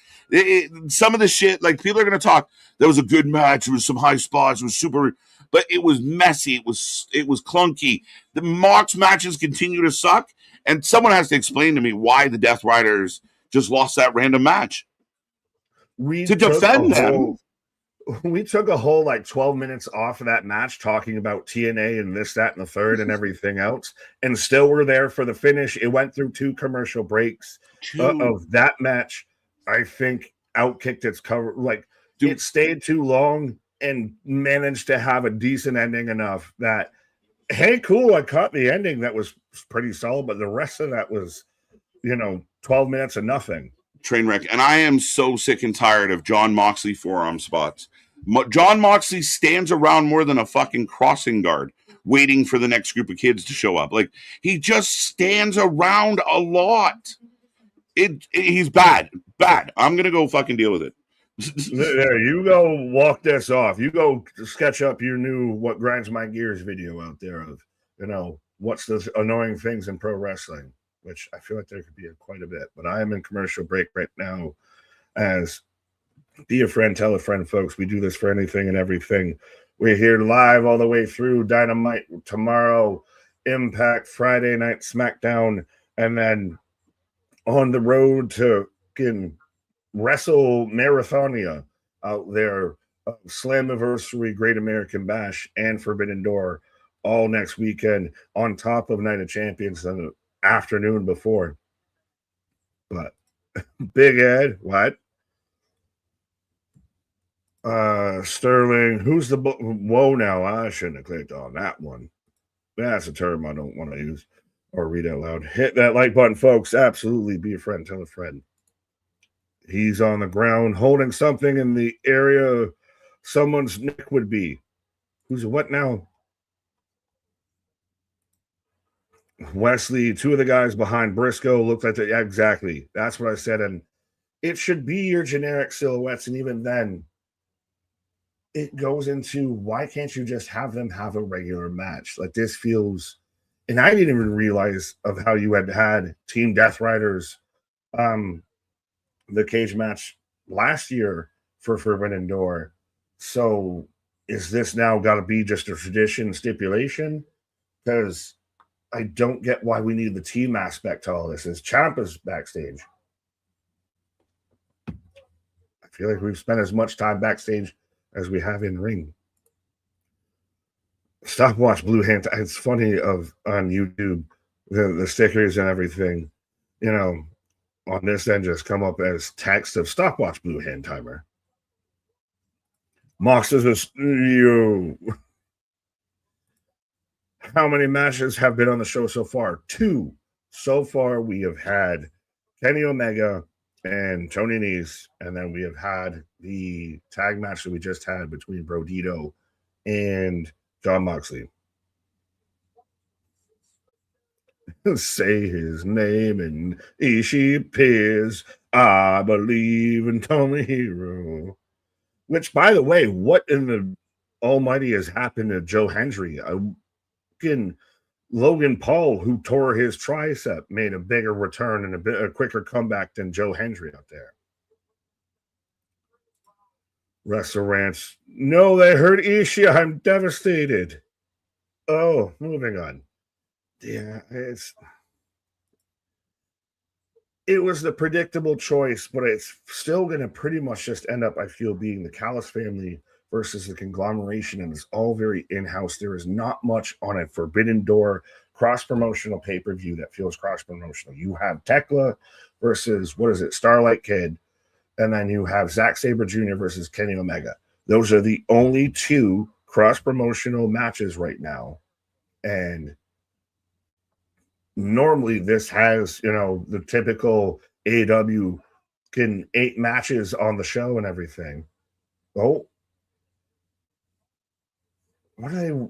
Some of the shit, like, people are going to talk. That was a good match. There was some high spots. It was super, but it was messy. It was clunky. The Mox matches continue to suck. And someone has to explain to me why the Death Riders just lost that random match. To defend them. We took a whole like 12 minutes off of that match talking about TNA and this, that, and the third and everything else. And still we're there for the finish. It went through 2 commercial breaks of that match. I think outkicked its cover. Like, it stayed too long and managed to have a decent ending enough that, hey, cool, I caught the ending. That was pretty solid. But the rest of that was, 12 minutes of nothing. Train wreck. And I am so sick and tired of John Moxley forearm spots. John Moxley stands around more than a fucking crossing guard waiting for the next group of kids to show up. Like, he just stands around a lot. He's bad. I'm going to go fucking deal with it. There, you go walk this off. You go sketch up your new What Grinds My Gears video out there of, what's the annoying things in pro wrestling, which I feel like there could be quite a bit. But I am in commercial break right now as be a friend, tell a friend, folks. We do this for anything and everything. We're here live all the way through Dynamite tomorrow, Impact Friday night, SmackDown, and then on the road to Wrestle Marathonia out there, Slammiversary, Great American Bash, and Forbidden Door all next weekend on top of Night of Champions on the afternoon before. But Big Ed, what? Sterling, who's the whoa now? I shouldn't have clicked on that one. That's a term I don't want to use or read out loud. Hit that like button, folks. Absolutely. Be a friend, tell a friend. He's on the ground holding something in the area someone's neck would be. Who's what now? Wesley, 2 of the guys behind Briscoe looked like yeah, exactly. That's what I said. And it should be your generic silhouettes. And even then, it goes into why can't you just have them have a regular match? Like, this feels, and I didn't even realize of how you had Team Death Riders, the cage match last year for Forbidden Door. So is this now got to be just a tradition stipulation? Because I don't get why we need the team aspect to all this. Is Ciampa's backstage? I feel like we've spent as much time backstage as we have in ring. Stopwatch Blue Hand. It's funny on YouTube, the stickers and everything, on this end just come up as text of Stopwatch Blue Hand Timer. Mox says, how many matches have been on the show so far? 2. So far, we have had Kenny Omega and Tony Nese, and then we have had the tag match that we just had between Brodito and John Moxley. Say his name and Ishii appears. I believe in Tomohiro. Which, by the way, what in the almighty has happened to Joe Hendry? Logan Paul, who tore his tricep, made a bigger return and a quicker comeback than Joe Hendry out there. Wrestle Rants. No, they hurt Ishii. I'm devastated. Oh, moving on. Yeah, it was the predictable choice, but it's still going to pretty much just end up, I feel, being the Callis family versus the conglomeration, and it's all very in-house. There is not much on a Forbidden Door cross-promotional pay-per-view that feels cross-promotional. You have Tekla versus, Starlight Kid, and then you have Zack Sabre Jr. versus Kenny Omega. Those are the only two cross-promotional matches right now, and normally this has, the typical AEW 8 matches on the show and everything. Oh, what are they?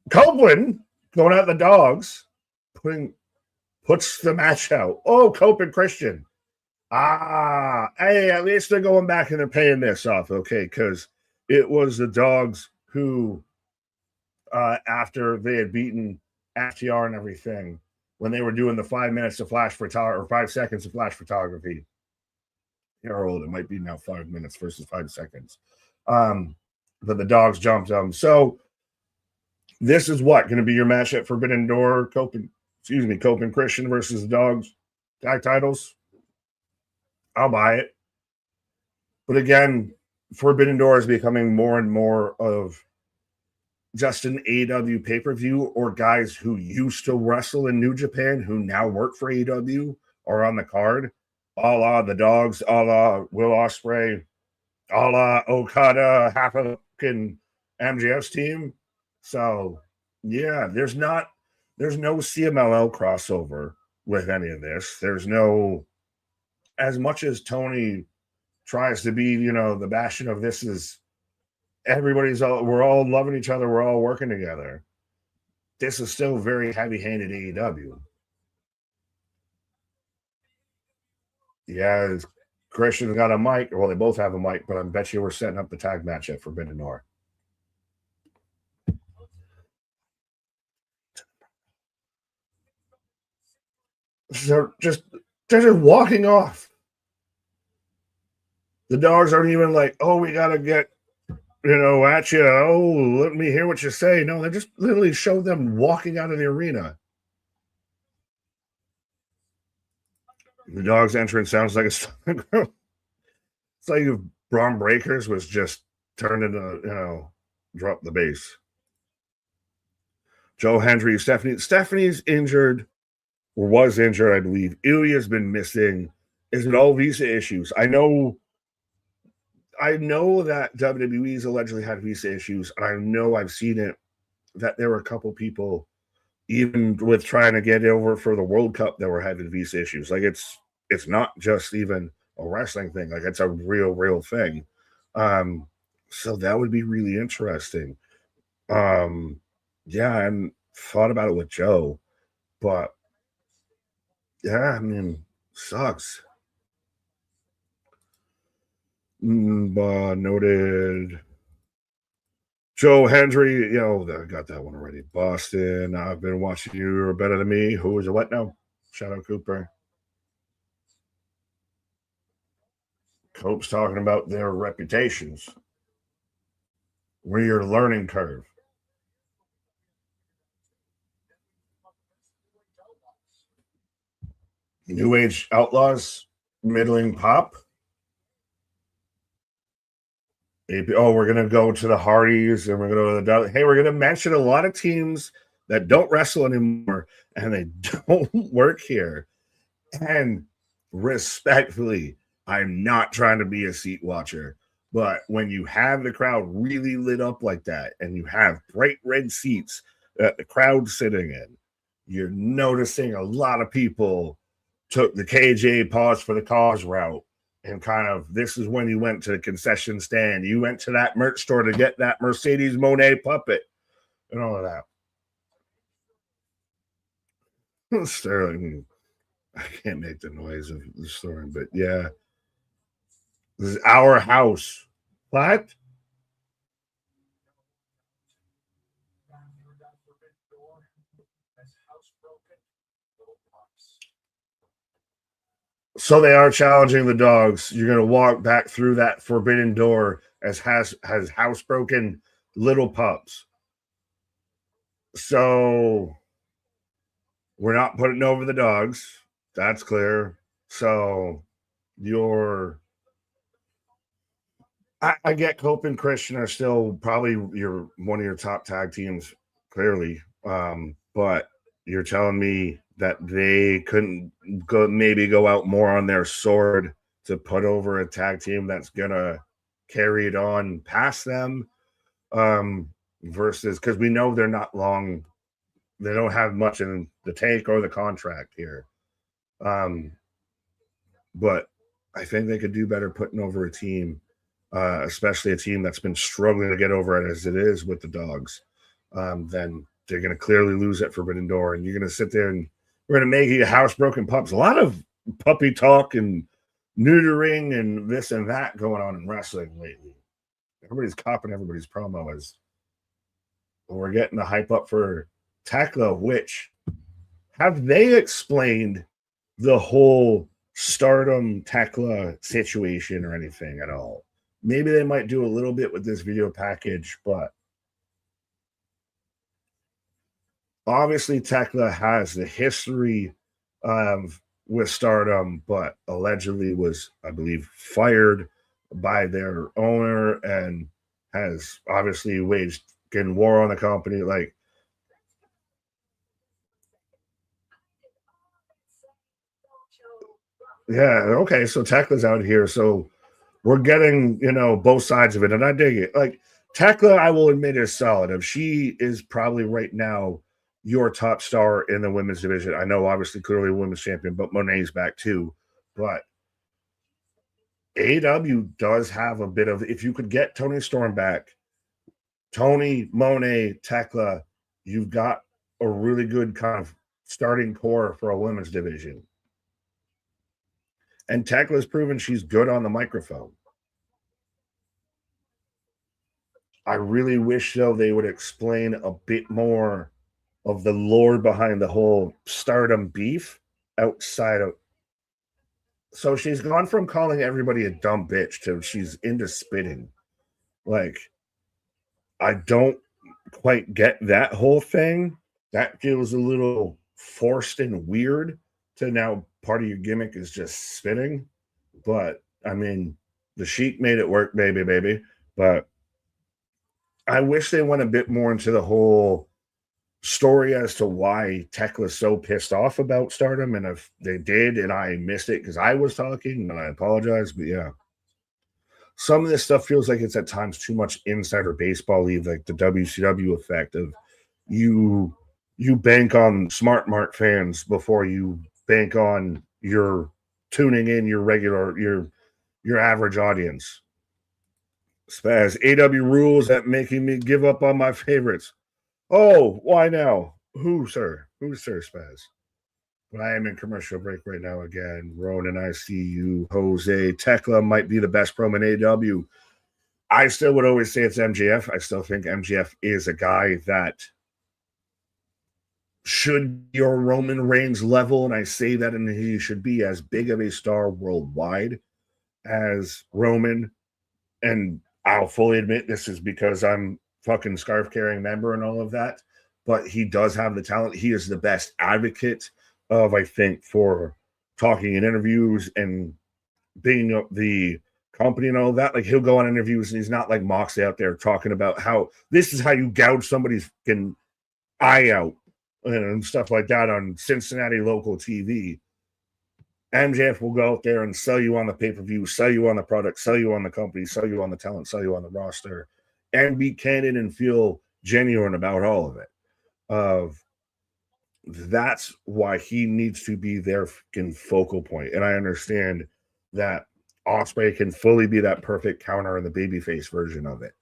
Copeland going at the dogs, puts the match out. Oh, Cope and Christian. Hey, at least they're going back and they're paying this off, okay? Because it was the dogs who, after they had beaten FTR and everything, when they were doing the 5 minutes of flash photography or 5 seconds of flash photography. Harold, it might be now 5 minutes versus 5 seconds. But the dogs jumped them. So this is what going to be your match at Forbidden Door, Cope and Christian versus the dogs tag titles. I'll buy it. But again, Forbidden Door is becoming more and more of just an AEW pay-per-view, or guys who used to wrestle in New Japan who now work for AEW are on the card, a la the dogs, a la Will Ospreay, a la Okada, half of MJF's team. So yeah, there's no CMLL crossover with any of this. There's no, as much as Tony tries to be, the bastion of this is we're all loving each other, we're all working together. This is still very heavy-handed AEW. Yeah, Christian's got a mic. Well, they both have a mic, but I bet you we're setting up the tag match at Forbidden Door. They're just walking off. The dogs aren't even like, oh, we got to get, at you. Oh, let me hear what you say. No, they just literally show them walking out of the arena. The dog's entrance sounds like a girl. It's like if Braun Breakers was just turned into, drop the bass. Joe Hendry, Stephanie's injured, or was injured, I believe. Ilya's been missing. Is it all visa issues? I know that WWE's allegedly had visa issues, and I know I've seen it, that there were a couple people, even with trying to get over for the World Cup, that were having visa issues. Like, it's not just even a wrestling thing. Like, it's a real thing. So that would be really interesting. Yeah, I hadn't thought about it with Joe, but yeah, I mean, sucks. Noted. Joe Hendry, I got that one already. Boston, I've been watching you. You're better than me. Who is it? What now? Shadow Cooper. Cope's talking about their reputations. We're your learning curve. New Age Outlaws, middling pop. Oh, we're going to go to the Hardys and we're going to go to the... Hey, we're going to mention a lot of teams that don't wrestle anymore and they don't work here. And respectfully, I'm not trying to be a seat watcher, but when you have the crowd really lit up like that and you have bright red seats that the crowd's sitting in, you're noticing a lot of people took the KJ Pause for the Cause route and kind of this is when you went to the concession stand. You went to that merch store to get that Mercedes Monet puppet and all of that. Sterling, I can't make the noise of the storm, but yeah. This is our house. What? So they are challenging the dogs. You're going to walk back through that forbidden door as has housebroken little pups. So we're not putting over the dogs. That's clear. So I get Cope and Christian are still probably one of your top tag teams, clearly. But you're telling me that they couldn't maybe go out more on their sword to put over a tag team that's gonna carry it on past them, versus because we know they're not long, they don't have much in the tank or the contract here. But I think they could do better putting over a team, especially a team that's been struggling to get over it as it is with the dogs. Then they're going to clearly lose at Forbidden Door, and you're going to sit there and we're going to make you housebroken pups. A lot of puppy talk and neutering and this and that going on in wrestling lately. Everybody's copping everybody's promo as we're getting the hype up for Tekla, which have they explained the whole Stardom Tekla situation or anything at all? Maybe they might do a little bit with this video package, but obviously Tekla has the history with Stardom, but allegedly was, I believe, fired by their owner and has obviously waged war on the company. Like, yeah, okay, so Tekla's out here, so we're getting, both sides of it, and I dig it. Like, Tekla, I will admit, is solid. If she is probably right now your top star in the women's division. I know, obviously, clearly women's champion, but Monet's back too. But AEW does have a bit of, if you could get Toni Storm back, Toni, Monet, Tekla, you've got a really good kind of starting core for a women's division. And Tekla's proven she's good on the microphone. I really wish, though, they would explain a bit more of the lore behind the whole Stardom beef outside of. So she's gone from calling everybody a dumb bitch to she's into spitting. Like, I don't quite get that whole thing. That feels a little forced and weird to now part of your gimmick is just spitting. But, I mean, the Sheik made it work, baby. But I wish they went a bit more into the whole story as to why Tekla's so pissed off about Stardom, and if they did and I missed it because I was talking, and I apologize, but yeah, some of this stuff feels like it's at times too much insider baseball leave, like the WCW effect of you bank on smart mark fans before you bank on your tuning in your regular your average audience. Spaz, AW rules at making me give up on my favorites. Oh, why now? Who, sir? Who's Sir Spaz? But I am in commercial break right now again. Ronan, I see you. Jose, Tekla might be the best promo in AEW. I still would always say it's MJF. I still think MJF is a guy that should your Roman Reigns level, and I say that, and he should be as big of a star worldwide as Roman. And I'll fully admit this is because I'm fucking scarf carrying member and all of that, but he does have the talent. He is the best advocate of, I think, for talking in interviews and being up the company and all that. Like, he'll go on interviews and he's not like Moxley out there talking about how this is how you gouge somebody's fucking eye out and stuff like that on Cincinnati local TV. MJF will go out there and sell you on the pay-per-view, sell you on the product, sell you on the company, sell you on the talent, sell you on the roster, and be candid and feel genuine about all of it. That's why he needs to be their fucking focal point. And I understand that Ospreay can fully be that perfect counter and the babyface version of it.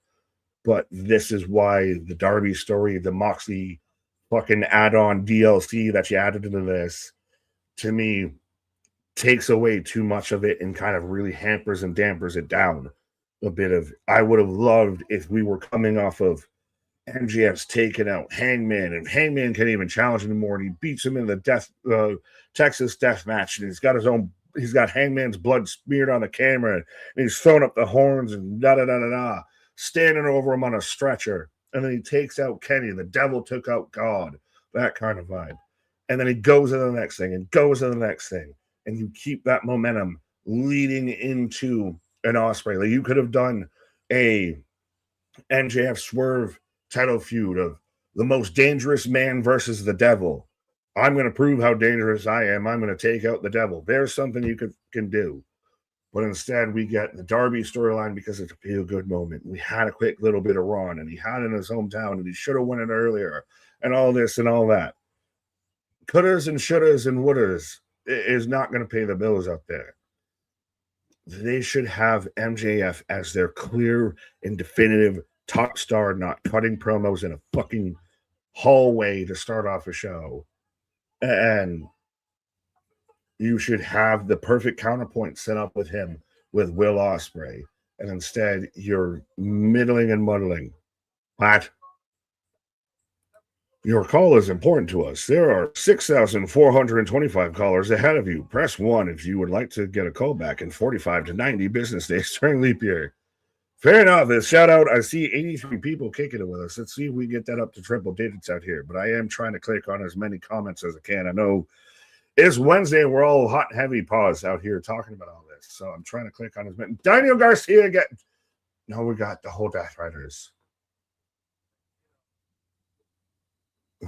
But this is why the Darby story, the Moxley fucking add-on DLC that you added into this, to me, takes away too much of it and kind of really hampers and dampers it down a bit. Of I would have loved if we were coming off of MJF's taking out Hangman, and Hangman can't even challenge anymore, and he beats him in the Texas death match, and he's got Hangman's blood smeared on the camera, and he's throwing up the horns and da-da-da-da-da, standing over him on a stretcher, and then he takes out Kenny, the devil took out God, that kind of vibe. And then he goes to the next thing, and goes to the next thing, and you keep that momentum leading into an Ospreay. Like, you could have done a MJF Swerve title feud of the most dangerous man versus the devil. I'm going to prove how dangerous I am. I'm going to take out the devil. There's something you can do. But instead, we get the Darby storyline because it's a feel-good moment. We had a quick little bit of run, and he had it in his hometown, and he should have won it earlier, and all this and all that. Couldas and shouldas and wouldas is not going to pay the bills up there. They should have MJF as their clear and definitive top star, not cutting promos in a fucking hallway to start off a show. And you should have the perfect counterpoint set up with him, with Will Ospreay. And instead, you're middling and muddling. What? Your call is important to us. There are 6,425 callers ahead of you. Press 1 if you would like to get a call back in 45 to 90 business days during leap year. Fair enough. This shout out. I see 83 people kicking it with us. Let's see if we get that up to triple digits out here. But I am trying to click on as many comments as I can. I know it's Wednesday. We're all hot and heavy paws out here talking about all this. So I'm trying to click on as many. Daniel Garcia again. No, we got the whole Death Riders.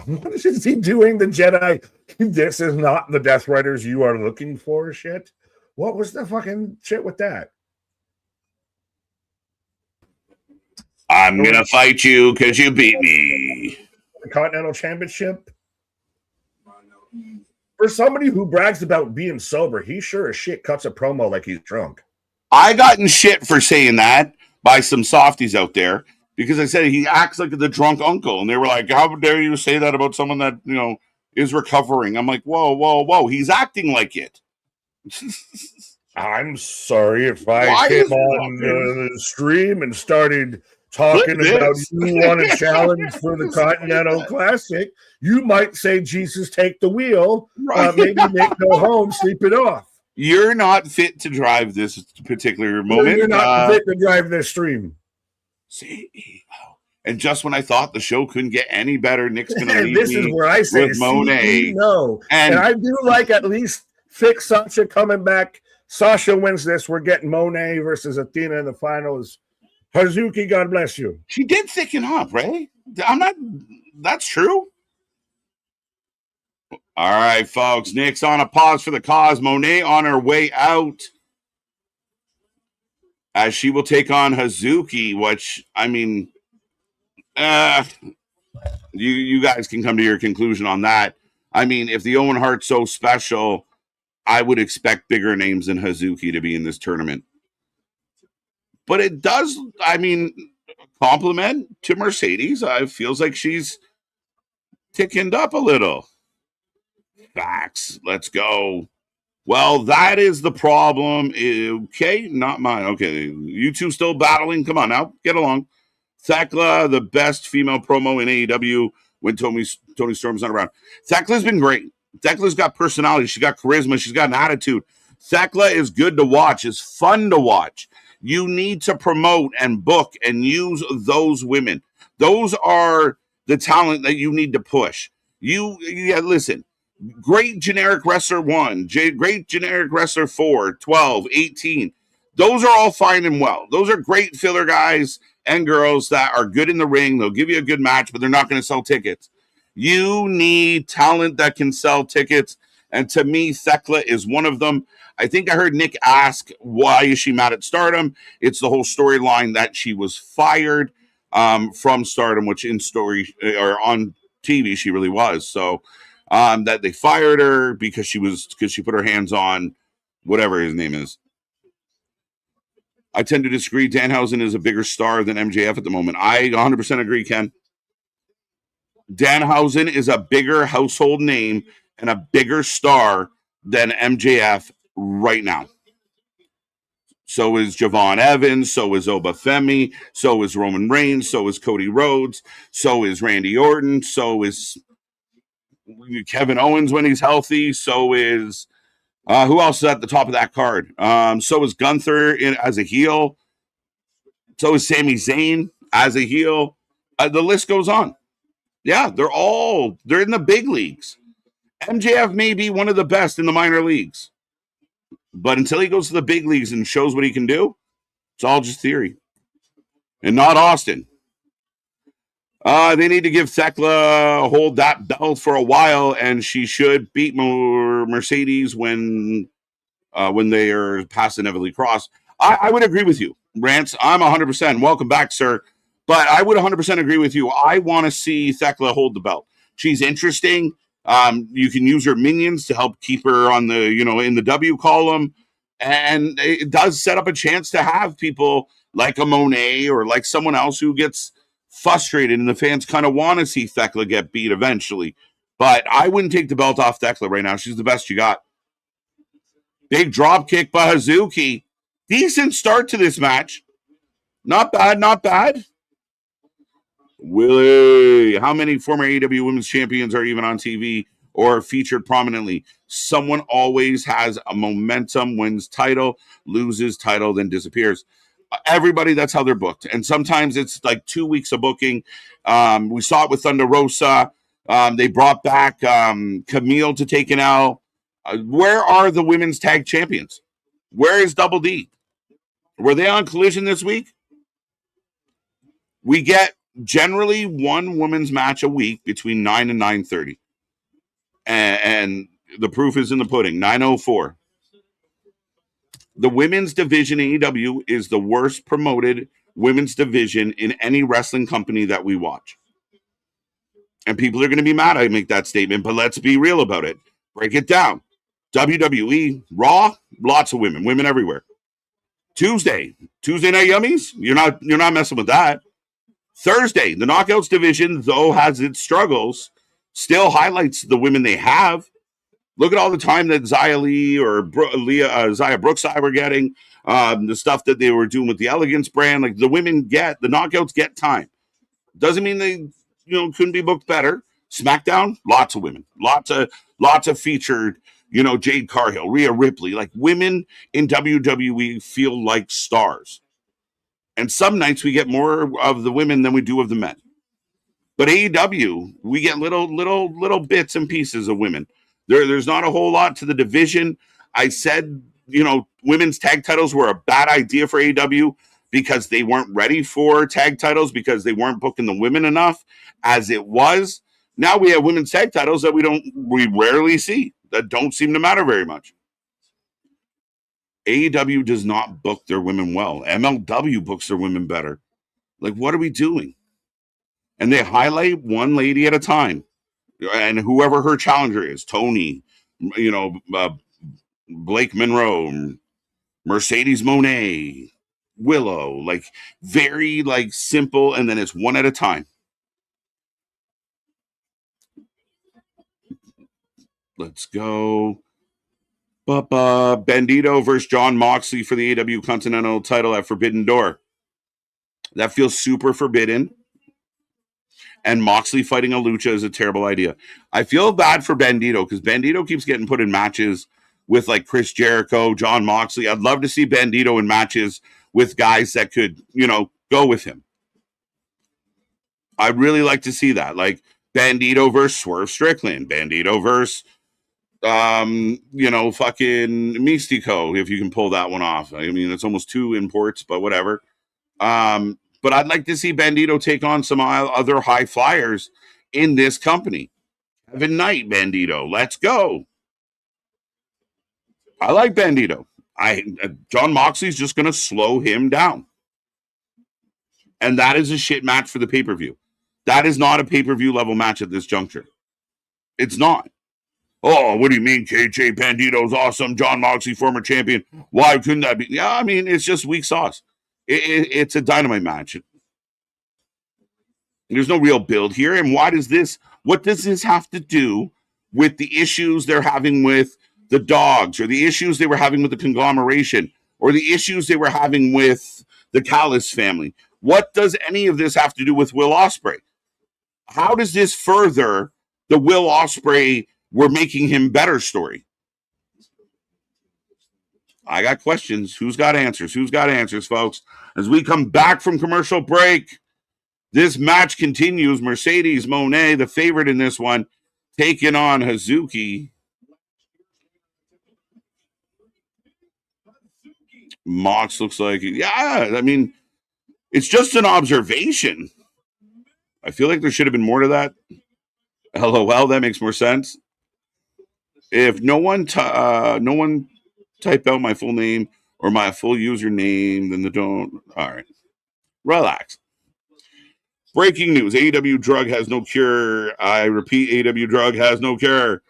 What is he doing? The Jedi. This is not the Death Riders you are looking for shit. What was the fucking shit with that? I'm going to fight you because you beat me. The Continental Championship? For somebody who brags about being sober, he sure as shit cuts a promo like he's drunk. I got in shit for saying that by some softies out there because I said he acts like the drunk uncle. And they were like, how dare you say that about someone that, is recovering? I'm like, whoa. He's acting like it. I'm sorry if I came on the stream and started talking about you want a challenge for the Continental Classic. You might say, Jesus, take the wheel. Right. Maybe Nick, go home, sleep it off. You're not fit to drive this particular moment. You're not fit to drive this stream. See? And just when I thought the show couldn't get any better, Nick's going to leave this is where I say, with Monet. No. And I do like at least fix Sasha coming back. Sasha wins this. We're getting Monet versus Athena in the finals. Hazuki, God bless you. She did thicken up, right? That's true. All right, folks. Nick's on a pause for the cause. Monet on her way out, as she will take on Hazuki, which, you guys can come to your conclusion on that. If the Owen Hart's so special, I would expect bigger names than Hazuki to be in this tournament. But it does, compliment to Mercedes. It feels like she's tickened up a little. Facts. Let's go. Well, that is the problem. Okay, not mine. Okay, you two still battling. Come on now, get along. Thekla, the best female promo in AEW when Tony Storm's not around. Thekla's been great. Thekla's got personality. She's got charisma. She's got an attitude. Thekla is good to watch. It's fun to watch. You need to promote and book and use those women. Those are the talent that you need to push. Listen. Great generic wrestler 1, great generic wrestler 4, 12, 18. Those are all fine and well. Those are great filler guys and girls that are good in the ring. They'll give you a good match, but they're not going to sell tickets. You need talent that can sell tickets. And to me, Thekla is one of them. I think I heard Nick ask, why is she mad at Stardom? It's the whole storyline that she was fired from Stardom, which in story or on TV, she really was. So that they fired her because she put her hands on whatever his name is. I tend to disagree. Danhausen is a bigger star than MJF at the moment. I 100% agree, Ken. Danhausen is a bigger household name and a bigger star than MJF right now. So is Javon Evans. So is Obafemi. So is Roman Reigns. So is Cody Rhodes. So is Randy Orton. So is Kevin Owens when he's healthy. So is who else is at the top of that card? So is Gunther as a heel. So is Sami Zayn as a heel. The list goes on. Yeah, they're in the big leagues. MJF may be one of the best in the minor leagues, but until he goes to the big leagues and shows what he can do, it's all just theory. And not Austin. They need to give Thekla hold that belt for a while, and she should beat Mercedes when they are past inevitably crossed. I would agree with you, Rance. I'm 100%. Welcome back, sir. But I would 100% agree with you. I want to see Thekla hold the belt. She's interesting. You can use her minions to help keep her on the, in the W column. And it does set up a chance to have people like a Monet or like someone else who gets frustrated, and the fans kind of want to see Thekla get beat eventually. But I wouldn't take the belt off Thekla right now. She's the best you got. Big drop kick by Hazuki. Decent start to this match. Not bad, not bad. Willie, how many former AEW Women's Champions are even on TV or featured prominently? Someone always has a momentum, wins title, loses title, then disappears. Everybody, that's how they're booked. And sometimes it's like 2 weeks of booking. We saw it with Thunder Rosa. They brought back Camille to take an L. Where are the women's tag champions? Where is Double D? Were they on Collision this week? We get generally one women's match a week between 9 and 9:30. And the proof is in the pudding. 9:04. The women's division in AEW is the worst promoted women's division in any wrestling company that we watch. And people are going to be mad I make that statement, but let's be real about it. Break it down. WWE, Raw, lots of women everywhere. Tuesday Night Yummies, you're not messing with that. Thursday, the Knockouts division, though has its struggles, still highlights the women they have. Look at all the time that Xia Li or Xia Brookside were getting, the stuff that they were doing with the Elegance brand. Like the Knockouts get time. Doesn't mean they couldn't be booked better. SmackDown, lots of women, lots of featured. Jade Cargill, Rhea Ripley, like women in WWE feel like stars. And some nights we get more of the women than we do of the men. But AEW, we get little bits and pieces of women. There's not a whole lot to the division. I said, women's tag titles were a bad idea for AEW because they weren't ready for tag titles because they weren't booking the women enough as it was. Now we have women's tag titles that we rarely see, that don't seem to matter very much. AEW does not book their women well. MLW books their women better. Like, what are we doing? And they highlight one lady at a time. And whoever her challenger is, Tony, Blake Monroe, Mercedes Monet, Willow, like very simple, and then it's one at a time. Let's go. Bandito versus John Moxley for the AEW Continental title at Forbidden Door. That feels super forbidden. And Moxley fighting a lucha is a terrible idea. I feel bad for Bandito because Bandito keeps getting put in matches with Chris Jericho, John Moxley. I'd love to see Bandito in matches with guys that could, go with him. I'd really like to see that. Like Bandito versus Swerve Strickland, Bandito versus fucking Mystico, if you can pull that one off. I mean, it's almost 2 imports, but whatever. But I'd like to see Bandito take on some other high flyers in this company. Kevin Knight, Bandito. Let's go. I like Bandito. John Moxley's just going to slow him down. And that is a shit match for the pay-per-view. That is not a pay-per-view level match at this juncture. It's not. Oh, what do you mean? KJ Bandito's awesome. John Moxley, former champion. Why couldn't that be? Yeah, I mean, it's just weak sauce. It's a dynamite match. There's no real build here. And what does this have to do with the issues they're having with the dogs, or the issues they were having with the conglomeration, or the issues they were having with the Callis family? What does any of this have to do with Will Ospreay? How does this further the Will Ospreay, we're making him better story? I got questions. Who's got answers? Who's got answers, folks? As we come back from commercial break, this match continues. Mercedes Moné, the favorite in this one, taking on Hazuki. Mox looks like, yeah, I mean, it's just an observation. I feel like there should have been more to that. LOL, that makes more sense. If no one type out my full name or my full username, then don't. All right. Relax. Breaking news. AEW drug has no cure. I repeat, AEW drug has no cure.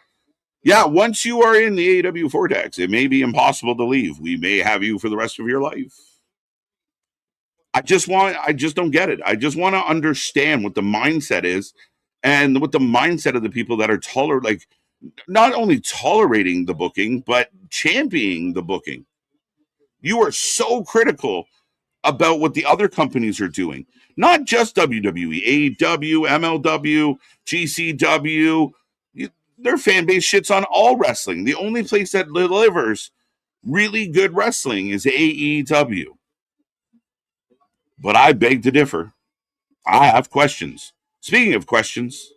Yeah, once you are in the AEW vortex, it may be impossible to leave. We may have you for the rest of your life. I just don't get it. I just want to understand what the mindset is, and what the mindset of the people that are not only tolerating the booking, but championing the booking. You are so critical about what the other companies are doing. Not just WWE, AEW, MLW, GCW. Their fan base shits on all wrestling. The only place that delivers really good wrestling is AEW. But I beg to differ. I have questions. Speaking of questions,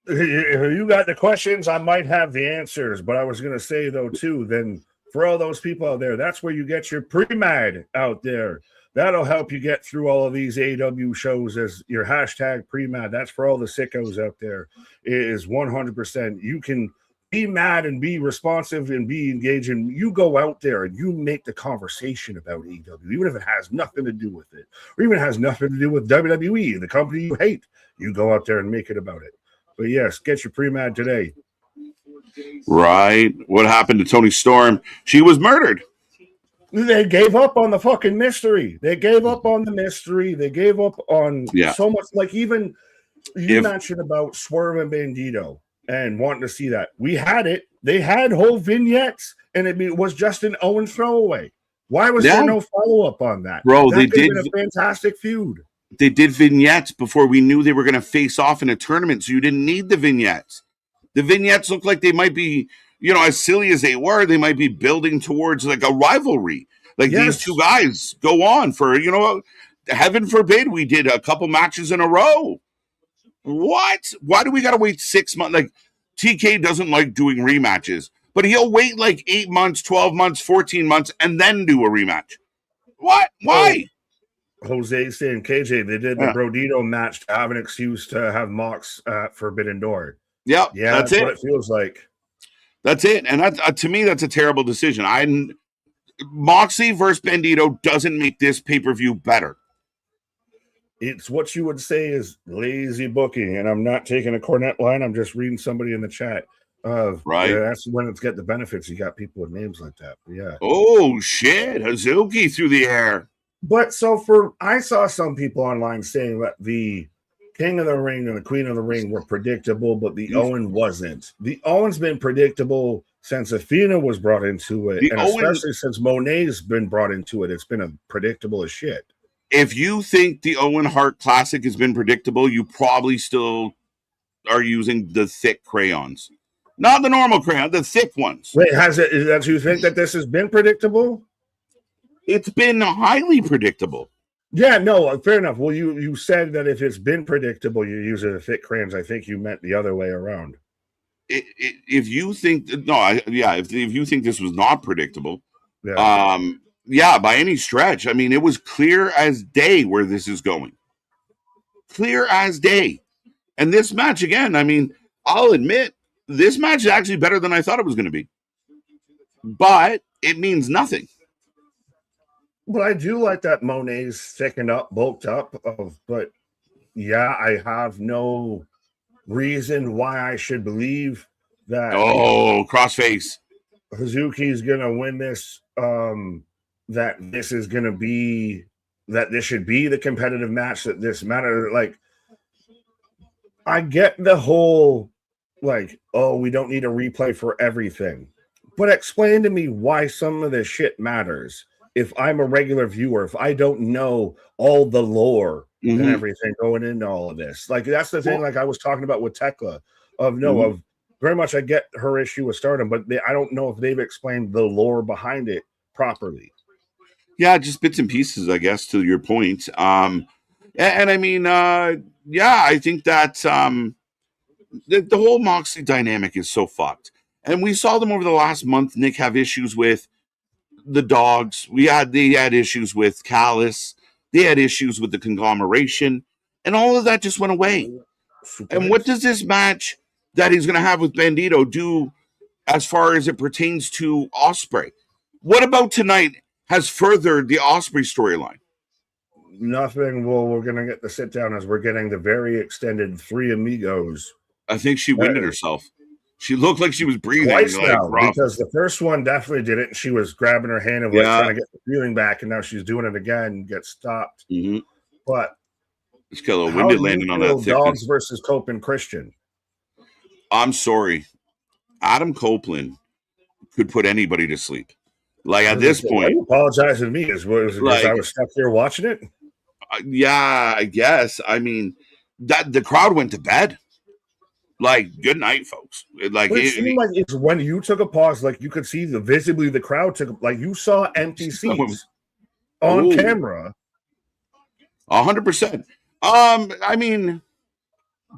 If you got the questions, I might have the answers. But I was going to say, though, too, then for all those people out there, that's where you get your pre-med out there. That'll help you get through all of these AEW shows as your hashtag pre-med. That's for all the sickos out there. It is 100%. You can be mad and be responsive and be engaging. You go out there and you make the conversation about AEW, even if it has nothing to do with it, or even has nothing to do with WWE, the company you hate. You go out there and make it about it. But yes, get your pre-med today. Right. What happened to Toni Storm? She was murdered. They gave up on the fucking mystery. They gave up on the mystery. They gave up on so much. Like, even you mentioned about Swerve and Bandito and wanting to see that. We had it. They had whole vignettes, and it was just an Owen throwaway. Why was there no follow-up on that? Bro, that they did been a fantastic feud. They did vignettes before we knew they were going to face off in a tournament, so you didn't need the vignettes. The vignettes look like they might be, as silly as they were, they might be building towards like a rivalry. Like these two guys go on for, heaven forbid we did a couple matches in a row. What? Why do we got to wait 6 months? Like, TK doesn't like doing rematches, but he'll wait like 8 months, 12 months, 14 months, and then do a rematch. What? Why? Jose saying, KJ, they did the Brodito match to have an excuse to have Mox at Forbidden Door. Yeah, that's what it feels like. That's it. And that, to me, that's a terrible decision. Moxley versus Bandito doesn't make this pay-per-view better. It's what you would say is lazy booking, and I'm not taking a Cornette line. I'm just reading somebody in the chat. Right. That's when it's got the benefits. You got people with names like that. But yeah. Oh, shit. Hazuki through the air. But I saw some people online saying that the King of the Ring and the Queen of the Ring were predictable, but the Owen wasn't. The Owen's been predictable since Athena was brought into it, especially since Monet's been brought into it. It's been a predictable as shit. If you think the Owen Hart Classic has been predictable, you probably still are using the thick crayons. Not the normal crayon, the thick ones. Wait, do you think that this has been predictable? It's been highly predictable. Yeah, no, fair enough. Well, you said that if it's been predictable, you're using the thick crayons. I think you meant the other way around. If you think if you think this was not predictable, by any stretch, I mean, it was clear as day where this is going. Clear as day. And this match, again, I mean, I'll admit, this match is actually better than I thought it was going to be. But it means nothing. But I do like that Monet's thickened up, bulked up. But yeah, I have no reason why I should believe that crossface. Hazuki's gonna win this. That this is gonna be that this should be the competitive match. That this matter. Like, I get the whole like, oh, we don't need a replay for everything, but explain to me why some of this shit matters. If I'm a regular viewer, if I don't know all the lore and everything going into all of this, like that's the thing. Like I was talking about with Tekla, of very much I get her issue with Stardom, but I don't know if they've explained the lore behind it properly. Yeah, just bits and pieces, I guess, to your point. And I mean, yeah, I think that the whole Moxley dynamic is so fucked. And we saw them over the last month, Nick, have issues with the dogs. They had issues with Callis. They had issues with the conglomeration. And all of that just went away. And what does this match that he's going to have with Bandito do as far as it pertains to Ospreay? What about tonight has furthered the Ospreay storyline? Nothing. Well, we're going to get the sit down as we're getting the very extended Three Amigos. I think she winded herself. She looked like she was breathing. Twice now, because the first one definitely did it. And she was grabbing her hand and trying to get the feeling back. And now she's doing it again and gets stopped. But it's got a little winded landing on that. Dogs versus Cope and Christian. I'm sorry. Adam Copeland could put anybody to sleep. Like at this point, you apologizing to me because I was stuck here watching it. Yeah, I guess. I mean, that the crowd went to bed. Like, good night, folks. Like it seemed like it's when you took a pause, like you could see visibly the crowd took, like you saw empty seats on camera. 100%. I mean,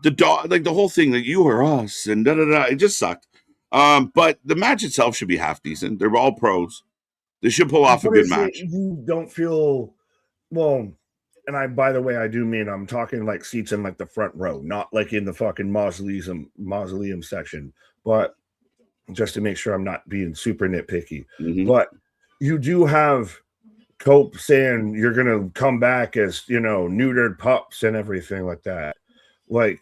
the dog, like the whole thing that you were us and it just sucked. But the match itself should be half decent. They're all pros. They should pull off a good match. You don't feel well. And by the way, I do mean I'm talking like seats in like the front row, not like in the fucking mausoleum section, but just to make sure I'm not being super nitpicky. But you do have Cope saying you're going to come back as, neutered pups and everything like that. Like,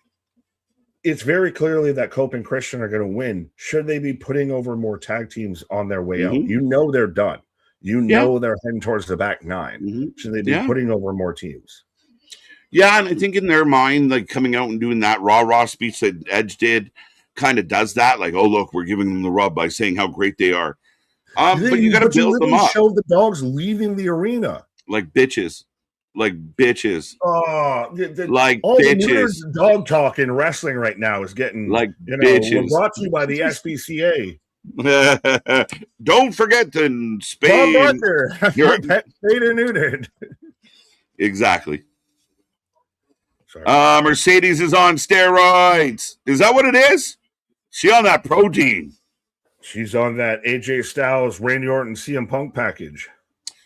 it's very clearly that Cope and Christian are going to win. Should they be putting over more tag teams on their way out? They're done. They're heading towards the back nine. Should they be putting over more teams? Yeah, and I think in their mind, like coming out and doing that raw speech that Edge did kind of does that. Like, oh, look, we're giving them the rub by saying how great they are. But you got to build them up. Show the dogs leaving the arena. Like bitches. Like bitches. Oh, like all bitches. The dog talk in wrestling right now is getting like bitches. We're brought to you by the SPCA. Don't forget to spay. Bob Barker, spayed and neutered. Exactly. Mercedes is on steroids. Is that what it is? She on that protein. She's on that AJ Styles, Randy Orton, CM Punk package.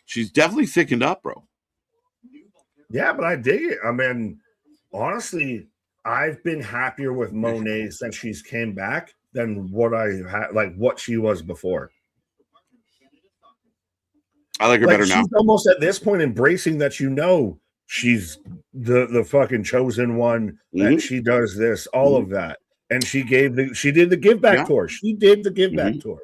She's definitely thickened up, bro. Yeah, but I dig it. I mean, honestly, I've been happier with Monet since she's came back than what I had, like what she was before. I like her better now. She's almost at this point embracing that she's the fucking chosen one, that she does this, all of that. And she did the give back tour. She did the give back tour.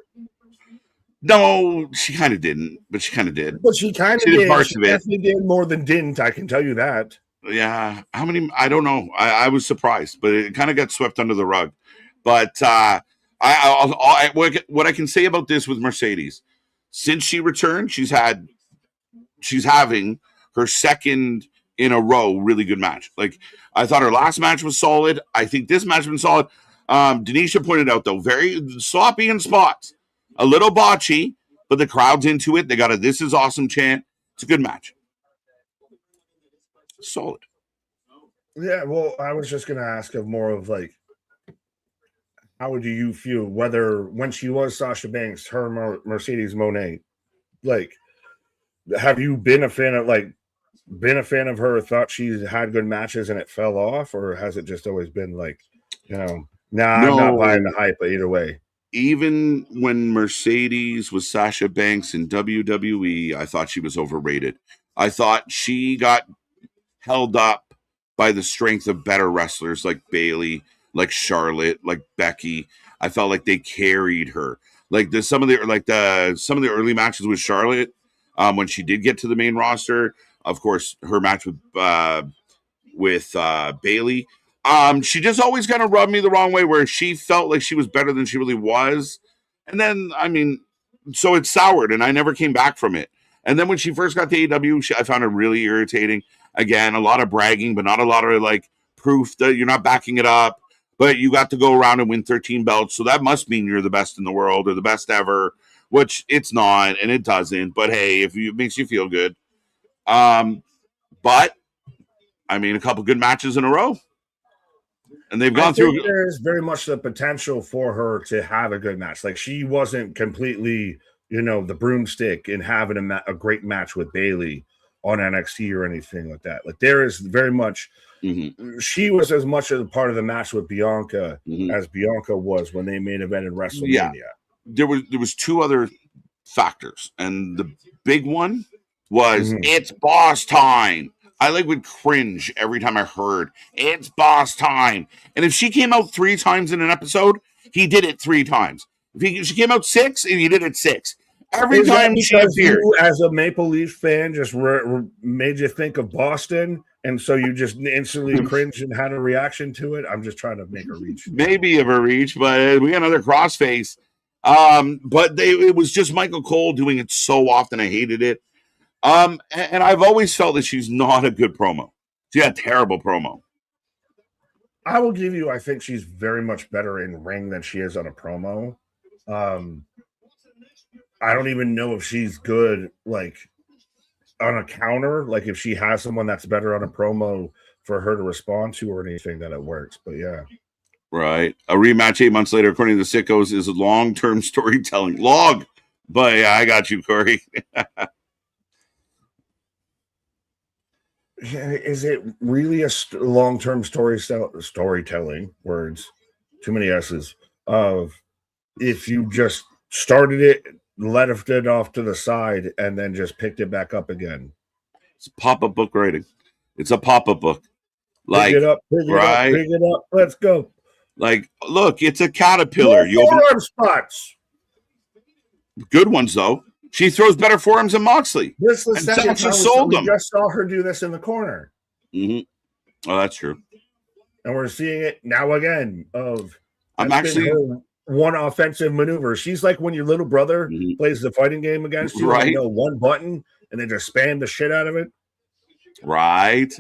No, she kind of didn't, but she kind of did. But she kind of did. Parts of it. Definitely did more than didn't. I can tell you that. Yeah. How many? I don't know. I was surprised, but it kind of got swept under the rug. But what I can say about this with Mercedes, since she returned, she's having her second in a row really good match. Like, I thought her last match was solid. I think this match has been solid. Denisha pointed out, though, very sloppy in spots. A little botchy, but the crowd's into it. They got a "This is awesome" chant. It's a good match. Solid. Yeah, well, I was just going to ask of more of like, how do you feel whether when she was Sasha Banks, her Mercedes Moné, like, have you been a fan of her, thought she had good matches and it fell off, or has it just always been like, I'm not buying the hype either way? Even when Mercedes was Sasha Banks in WWE, I thought she was overrated. I thought she got held up by the strength of better wrestlers like Bayley, like Charlotte, like Becky. I felt like they carried her. Like some of the early matches with Charlotte, when she did get to the main roster. Of course, her match with Bailey. She just always kind of rubbed me the wrong way, where she felt like she was better than she really was. And then, I mean, so it soured, and I never came back from it. And then when she first got to AEW, I found her really irritating. Again, a lot of bragging, but not a lot of like proof that you're not backing it up. But you got to go around and win 13 belts, so that must mean you're the best in the world or the best ever, which it's not, and it doesn't. But hey, if it makes you feel good. But I mean, a couple good matches in a row, and they've gone through. There's very much the potential for her to have a good match. Like, she wasn't completely, the broomstick in having a great match with Bailey on NXT or anything like that. Like, there is very much. Mm-hmm. She was as much as a part of the match with Bianca as Bianca was when they main evented WrestleMania. Yeah. There was two other factors, and the big one was it's boss time. I would cringe every time I heard it's boss time. And if she came out 3 times in an episode, he did it 3 times. If she came out 6, and he did it 6. Every time she appeared. You, as a Maple Leaf fan, just made you think of Boston, and so you just instantly cringed and had a reaction to it? I'm just trying to make a reach. Maybe of a reach, but we got another crossface. But it was just Michael Cole doing it so often. I hated it. And I've always felt that she's not a good promo. She had a terrible promo. I will give you, I think she's very much better in ring than she is on a promo. I don't even know if she's good, like, on a counter. Like, if she has someone that's better on a promo for her to respond to or anything, that it works. But yeah. Right. A rematch 8 months later, according to the Sickos, is long-term storytelling. But yeah, I got you, Corey. Is it really a long-term storytelling, words, too many S's, of if you just started it, let it off to the side, and then just picked it back up again? It's pop-up book writing. It's a pop-up book. Like, pick it up, let's go. Like, look, it's a caterpillar. You forearm spots. Good ones, though. She throws better forearms than Moxley. This is the second time we just saw her do this in the corner. Mm-hmm. Oh, that's true. And we're seeing it now again. I'm actually one offensive maneuver. She's like when your little brother plays the fighting game against you. Right. And one button, and they just spam the shit out of it. Right.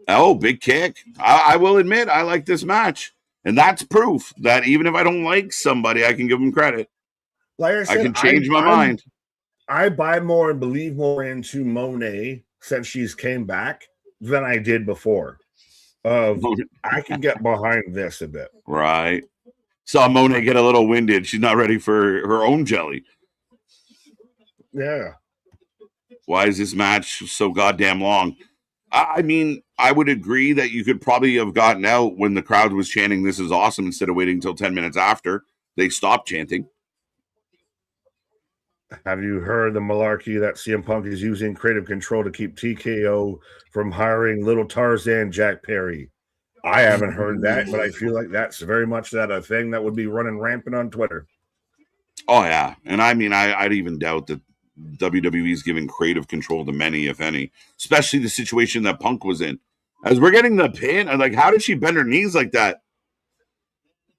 Oh, big kick. I will admit, I like this match. And that's proof that even if I don't like somebody, I can give them credit. Like I said, I can change my mind. I buy more and believe more into Monet since she's came back than I did before. I can get behind this a bit. Right. Saw Monet get a little winded. She's not ready for her own jelly. Yeah. Why is this match so goddamn long? I mean, I would agree that you could probably have gotten out when the crowd was chanting, "This is awesome," instead of waiting until 10 minutes after they stopped chanting. Have you heard the malarkey that CM Punk is using creative control to keep TKO from hiring little Tarzan Jack Perry? I haven't heard that, but I feel like that's very much a thing that would be running rampant on Twitter. Oh, yeah. And I mean, I'd even doubt that WWE is giving creative control to many, if any, especially the situation that Punk was in. As we're getting the pin, I'm like, how did she bend her knees like that?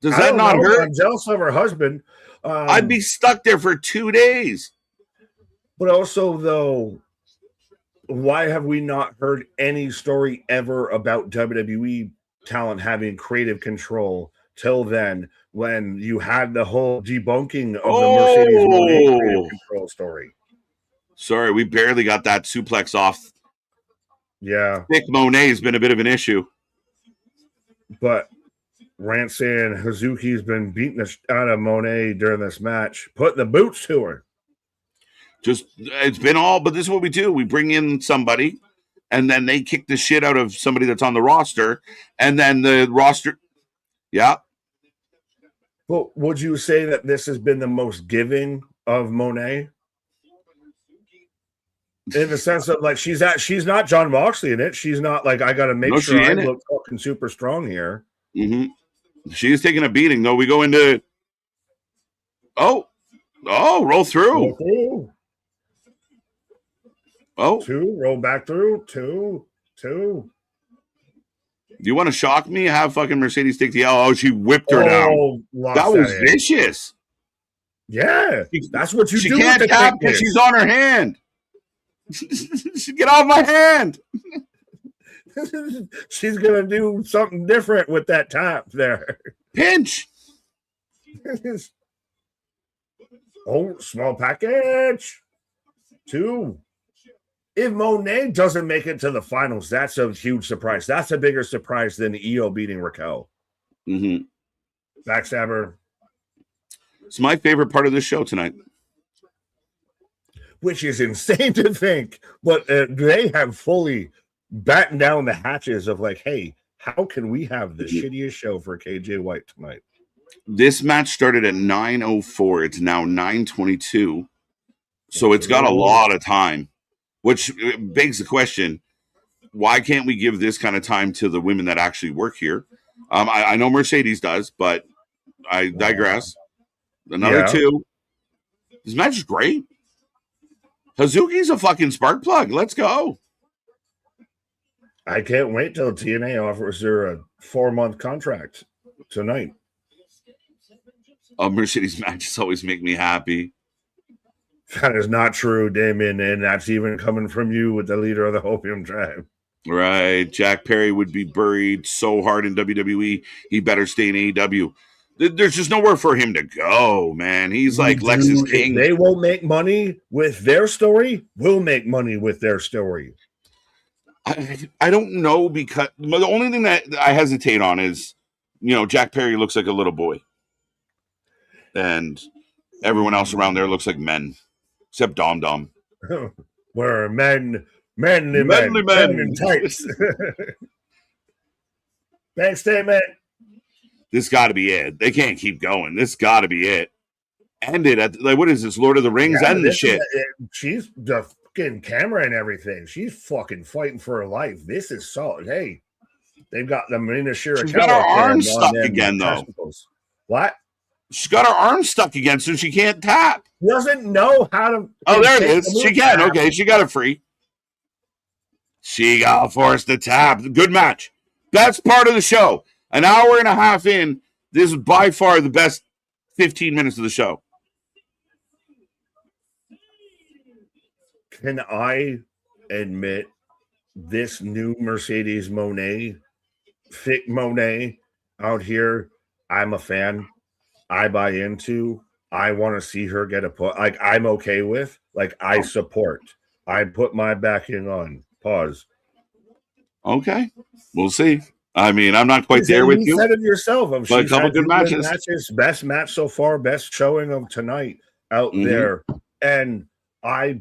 Does that not hurt? I'm jealous of her husband. I'd be stuck there for 2 days. But also, though, why have we not heard any story ever about WWE talent having creative control till then, when you had the whole debunking of the Mercedes Moné creative control story? Sorry, we barely got that suplex off. Yeah. Thick Monet has been a bit of an issue. But Rance saying Hazuki's been beating the out of Monet during this match, putting the boots to her. It's been all, but this is what we do. We bring in somebody, and then they kick the shit out of somebody that's on the roster, and then the roster, yeah. Well, would you say that this has been the most giving of Monet? In the sense of, like, she's not John Moxley in it. She's not like, I got to make sure I look fucking super strong here. She is taking a beating, though. We go into roll through. Roll through. Oh, 2, roll back through. 2. You want to shock me? Have fucking Mercedes take the L. Oh, she whipped her down. That was vicious. Yeah, that's what you do. She can't tap because she's on her hand. Get off my hand. She's gonna do something different with that tap there. Pinch. Oh, small package. 2. If Monet doesn't make it to the finals, that's a huge surprise. That's a bigger surprise than EO beating Raquel. Backstabber. It's my favorite part of this show tonight. Which is insane to think, but they have fully battened down the hatches of like, hey, how can we have the shittiest show for KJ White tonight? This match started at 9:04. It's now 9:22. So it's got a lot of time, which begs the question, why can't we give this kind of time to the women that actually work here? I know Mercedes does, but I digress. Another 2. This match is great. Hazuki's a fucking spark plug. Let's go. I can't wait till TNA offers her a 4-month contract tonight. Mercedes matches always make me happy. That is not true, Damon, and that's even coming from you with the leader of the Hopium tribe. Right. Jack Perry would be buried so hard in WWE, he better stay in AEW. There's just nowhere for him to go, man. He's like Lexus King. They won't make money with their story. We'll make money with their story. I don't know, because the only thing that I hesitate on is, Jack Perry looks like a little boy. And everyone else around there looks like men, except Dom. We're men in tights. Bank statement. This got to be it. They can't keep going. This got to be it. End it at, what is this, Lord of the Rings? End the shit. She's the fucking camera and everything. She's fucking fighting for her life. This is solid. Hey, they've got the Marina Shirakawa. She's got her arm stuck again, though. What? She's got her arm stuck again, so she can't tap. She doesn't know how to. Oh, there it is. She can. Okay, she got it free. She got forced to tap. Good match. Best part of the show. An hour and a half in, this is by far the best 15 minutes of the show. Can I admit this new Mercedes Monet, thick Monet out here, I'm a fan. I buy into. I want to see her get a put. Like, I'm okay with. Like, I support. I put my backing on. Pause. Okay. We'll see. I mean, I'm not quite there with you. You said it yourself. But a couple good matches. Best match so far. Best showing of tonight out there. And I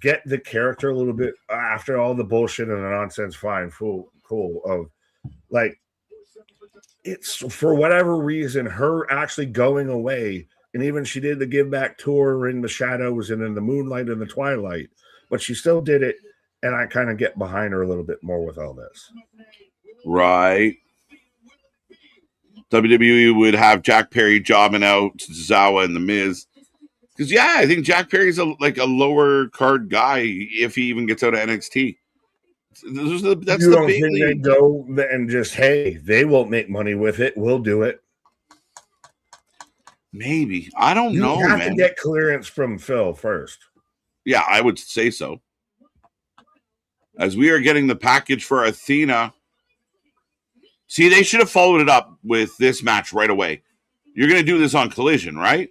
get the character a little bit after all the bullshit and the nonsense. Fine, cool. Of like, it's for whatever reason, her actually going away. And even she did the give back tour in the shadows and in the moonlight and the twilight, but she still did it. And I kind of get behind her a little bit more with all this. Right. WWE would have Jack Perry jobbing out Zawa and The Miz. Because, I think Jack Perry's a lower card guy if he even gets out of NXT. That's the big thing. They go and just, hey, they won't make money with it. We'll do it. Maybe. I don't know, man. You have to get clearance from Phil first. Yeah, I would say so. As we are getting the package for Athena. See, they should have followed it up with this match right away. You're going to do this on Collision, right?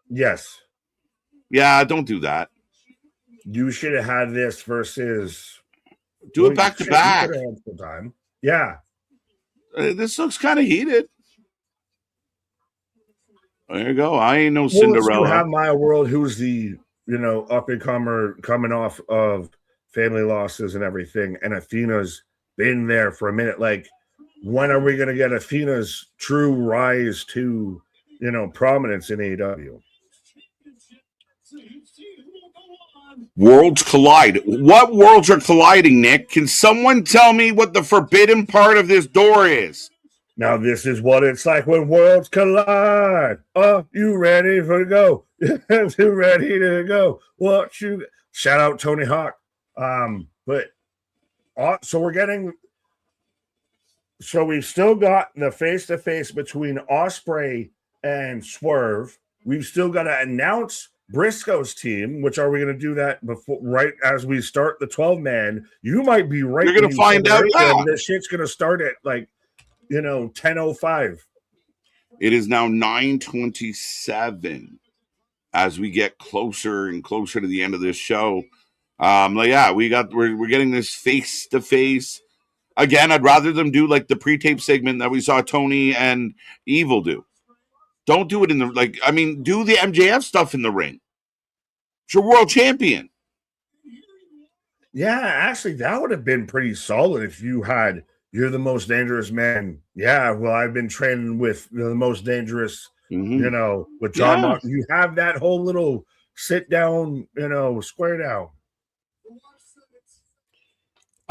Yes. Yeah, don't do that. You should have had this versus... Do it back to back. Yeah. This looks kind of heated. There you go. I ain't no Cinderella. You have Maya World, who's the, up-and-comer coming off of family losses and everything, and Athena's been there for a minute. Like, when are we going to get Athena's true rise to, prominence in AEW? Worlds collide. What worlds are colliding, Nick? Can someone tell me what the forbidden part of this door is? Now this is what it's like when worlds collide. Are you ready for go? You ready to go? What you shout out Tony Hawk. So we're getting. So we've still got the face-to-face between Ospreay and Swerve. We've still got to announce Briscoe's team. Which are we going to do that before, right as we start the 12-man? You might be right. You're going to find out. Yeah. This shit's going to start at 10:05. It is now 9:27 as we get closer and closer to the end of this show. We're getting this face-to-face. Again, I'd rather them do like the pre-tape segment that we saw Tony and Evil do. Don't do it in the do the MJF stuff in the ring. It's your world champion. Yeah, actually, that would have been pretty solid if you're the most dangerous man. Yeah, well, I've been training with the most dangerous, with John Martin. You have that whole little sit down, square down.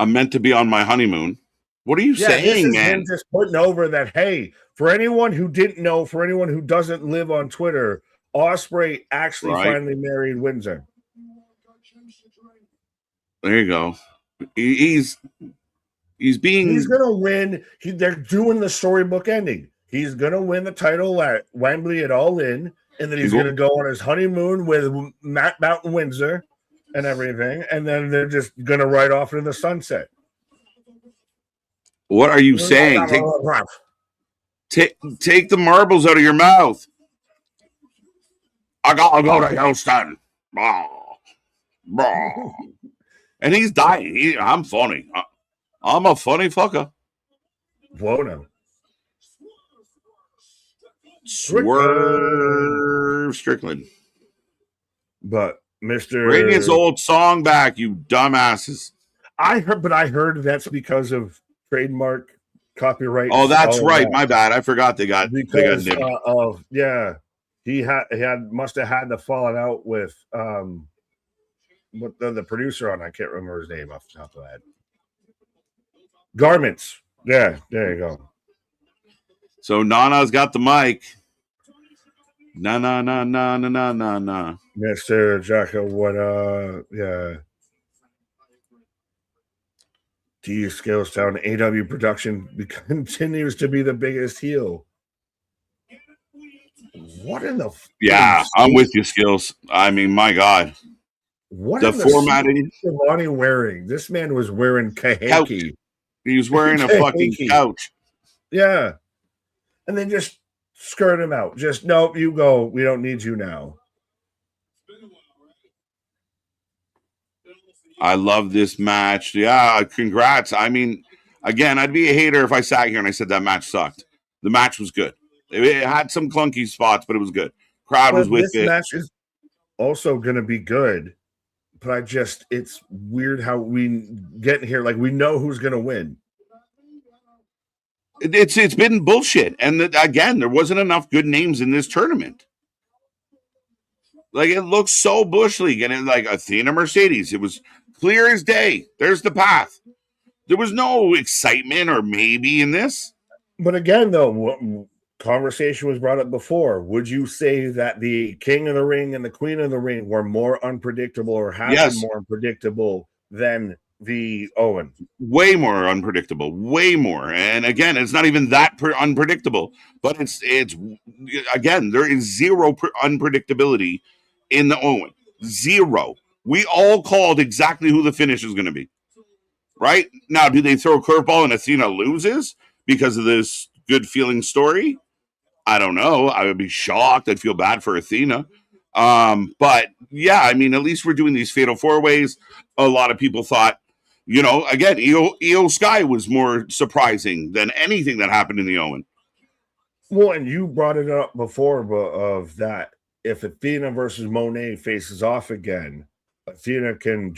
I'm meant to be on my honeymoon. What are you saying, man? Him just putting over that, hey, for anyone who didn't know, for anyone who doesn't live on Twitter, Ospreay actually finally married Windsor. There you go. He's gonna win. They're doing the storybook ending. He's gonna win the title at Wembley at All In, and then he's gonna go on his honeymoon with Matt Mountain Windsor and everything, and then they're just gonna ride off into the sunset. What are you saying? Take the marbles out of your mouth. I gotta go to Houston. And he's dying. I'm funny. I'm a funny fucker. Whoa, no. Swerve Strickland. But Mr. Bring his old song back, you dumbasses. I heard that's because of trademark copyright. Oh, that's right. My bad. I forgot they got He must have had the falling out with the producer on. I can't remember his name off the top of my head. Garments. Yeah, there you go. So Nana's got the mic. Na. Mr. Jacko, yeah. D Scalestown AW production continues to be the biggest heel. What in the I'm with you, Skills. I mean, my God. What the formatting Lonnie wearing? This man was wearing kahaki. He was wearing a fucking couch. Yeah. And then just skirt him out. Just nope, you go. We don't need you now. I love this match. Yeah, congrats. I mean, again, I'd be a hater if I sat here and I said that match sucked. The match was good. It had some clunky spots, but it was good. Crowd was with it. This match is also going to be good, but it's weird how we get here. Like, we know who's going to win. It's been bullshit. And again, there wasn't enough good names in this tournament. Like, it looks so bush league, and like Athena Mercedes, it was clear as day. There's the path. There was no excitement or maybe in this. But again, though, conversation was brought up before. Would you say that the King of the Ring and the Queen of the Ring were more unpredictable or have been more unpredictable than the Owen? Way more unpredictable. Way more. And again, it's not even that unpredictable. But it's again, there is zero unpredictability in the Owen. Zero. We all called exactly who the finish is going to be. Right? Now, do they throw a curveball and Athena loses because of this good feeling story? I don't know. I would be shocked. I'd feel bad for Athena. But yeah, I mean, at least we're doing these fatal four ways. A lot of people thought, again, Io Sky was more surprising than anything that happened in the Owen. Well, and you brought it up before of that. If Athena versus Monet faces off again, Athena can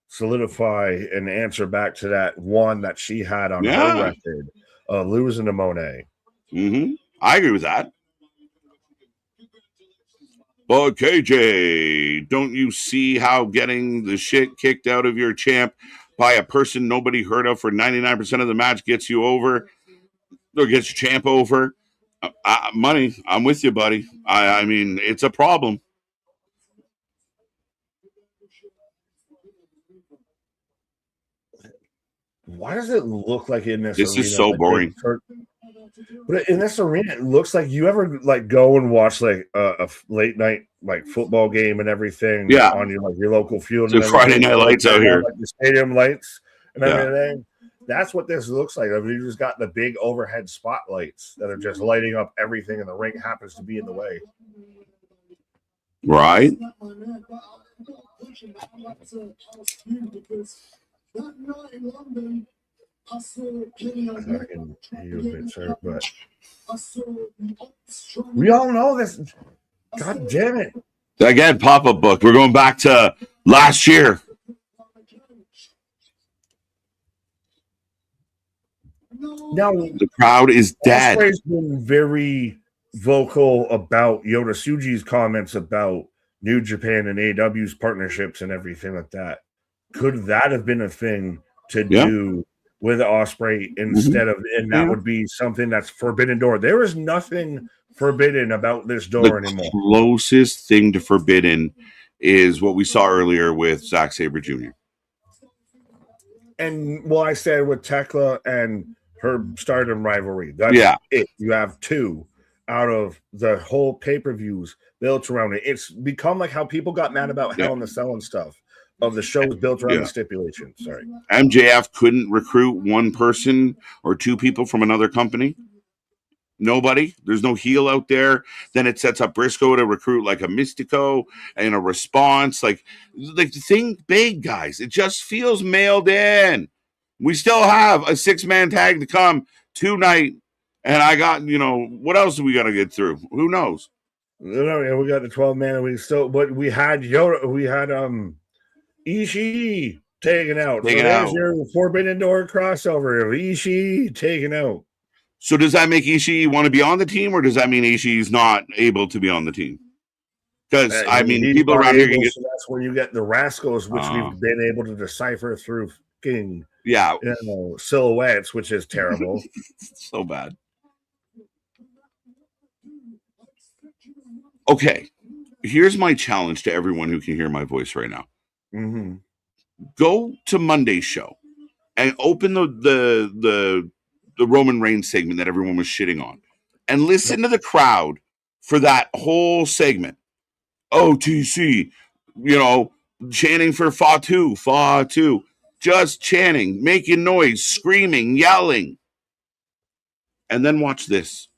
solidify and answer back to that one that she had on her record, losing to Monet. Mm-hmm. I agree with that. But KJ, don't you see how getting the shit kicked out of your champ by a person nobody heard of for 99% of the match gets you over? Or get your champ over. Money, I'm with you, buddy. I mean, it's a problem. Why does it look like in this This arena? is so like boring. But in this arena, it looks like you ever like go and watch like a late night like football game and everything Yeah. on your like your local field. It's Friday night lights out here. Like the stadium lights and Yeah. everything. That's what this looks like. I mean, you just got the big overhead spotlights that are just lighting up everything, and the ring happens to be in the way. Right. But we all know this. God damn it. Again, pop-up book. We're going back to last year. Now the crowd is dead. Ospreay's been very vocal about Yota Tsuji's comments about New Japan and AEW's partnerships and everything like that. Could that have been a thing to do with Ospreay instead of, and that would be something that's forbidden door? There is nothing forbidden about this door anymore. The closest thing to forbidden is what we saw earlier with Zack Sabre Jr. And well, I said with Tekla and her Stardom rivalry. That's it. You have two out of the whole pay-per-views built around it. It's become like how people got mad about Hell in the Cell and stuff of the shows built around the stipulation. Sorry. MJF couldn't recruit one person or two people from another company. Nobody. There's no heel out there. Then it sets up Briscoe to recruit like a Mystico and a Response. Like think big, guys. It just feels mailed in. We still have a 6-man tag to come tonight. And I got, what else do we got to get through? Who knows? No, we got the 12-man and but we had Yoda, we had Ishii taken out. There's your Forbidden Door crossover of Ishii taken out. So does that make Ishii want to be on the team, or does that mean Ishii's not able to be on the team? Because people around here can get. So that's where you get the Rascals, which we've been able to decipher through fucking silhouettes, which is terrible. So bad. Okay, here's my challenge to everyone who can hear my voice right now. Mm-hmm. Go to Monday's show and open the Roman Reigns segment that everyone was shitting on, and listen to the crowd for that whole segment. OTC, chanting for Fatu, just chanting, making noise, screaming, yelling. And then watch this.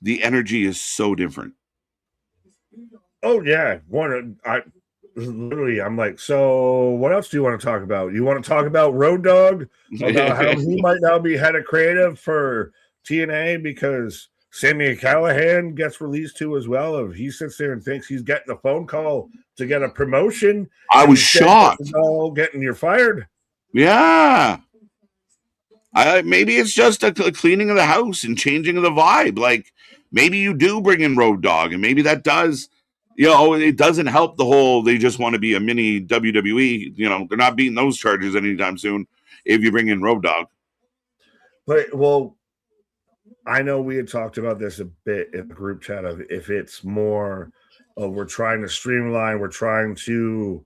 The energy is so different. Oh yeah, I'm like, so what else do you want to talk about? You want to talk about Road Dogg, about how he might now be head of creative for TNA because Sami Callihan gets released too as well. If he sits there and thinks he's getting a phone call to get a promotion, I was shocked. Getting you fired. Yeah. Maybe it's just a cleaning of the house and changing of the vibe. Like maybe you do bring in Road Dogg, and maybe that does. It doesn't help the whole they just want to be a mini WWE. They're not beating those charges anytime soon if you bring in Road Dogg. But, I know we had talked about this a bit in the group chat of if it's more of we're trying to streamline, we're trying to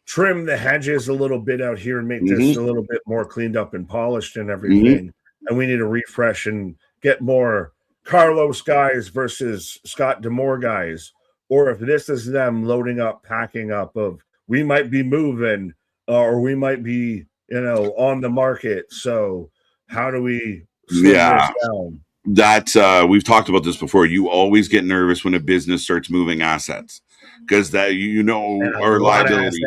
trim the hedges a little bit out here and make this a little bit more cleaned up and polished and everything. And we need to refresh and get more Carlos guys versus Scott D'Amore guys. Or if this is them loading up, packing up of we might be moving or we might be, on the market. So how do we slim this down? That we've talked about this before. You always get nervous when a business starts moving assets because that or liability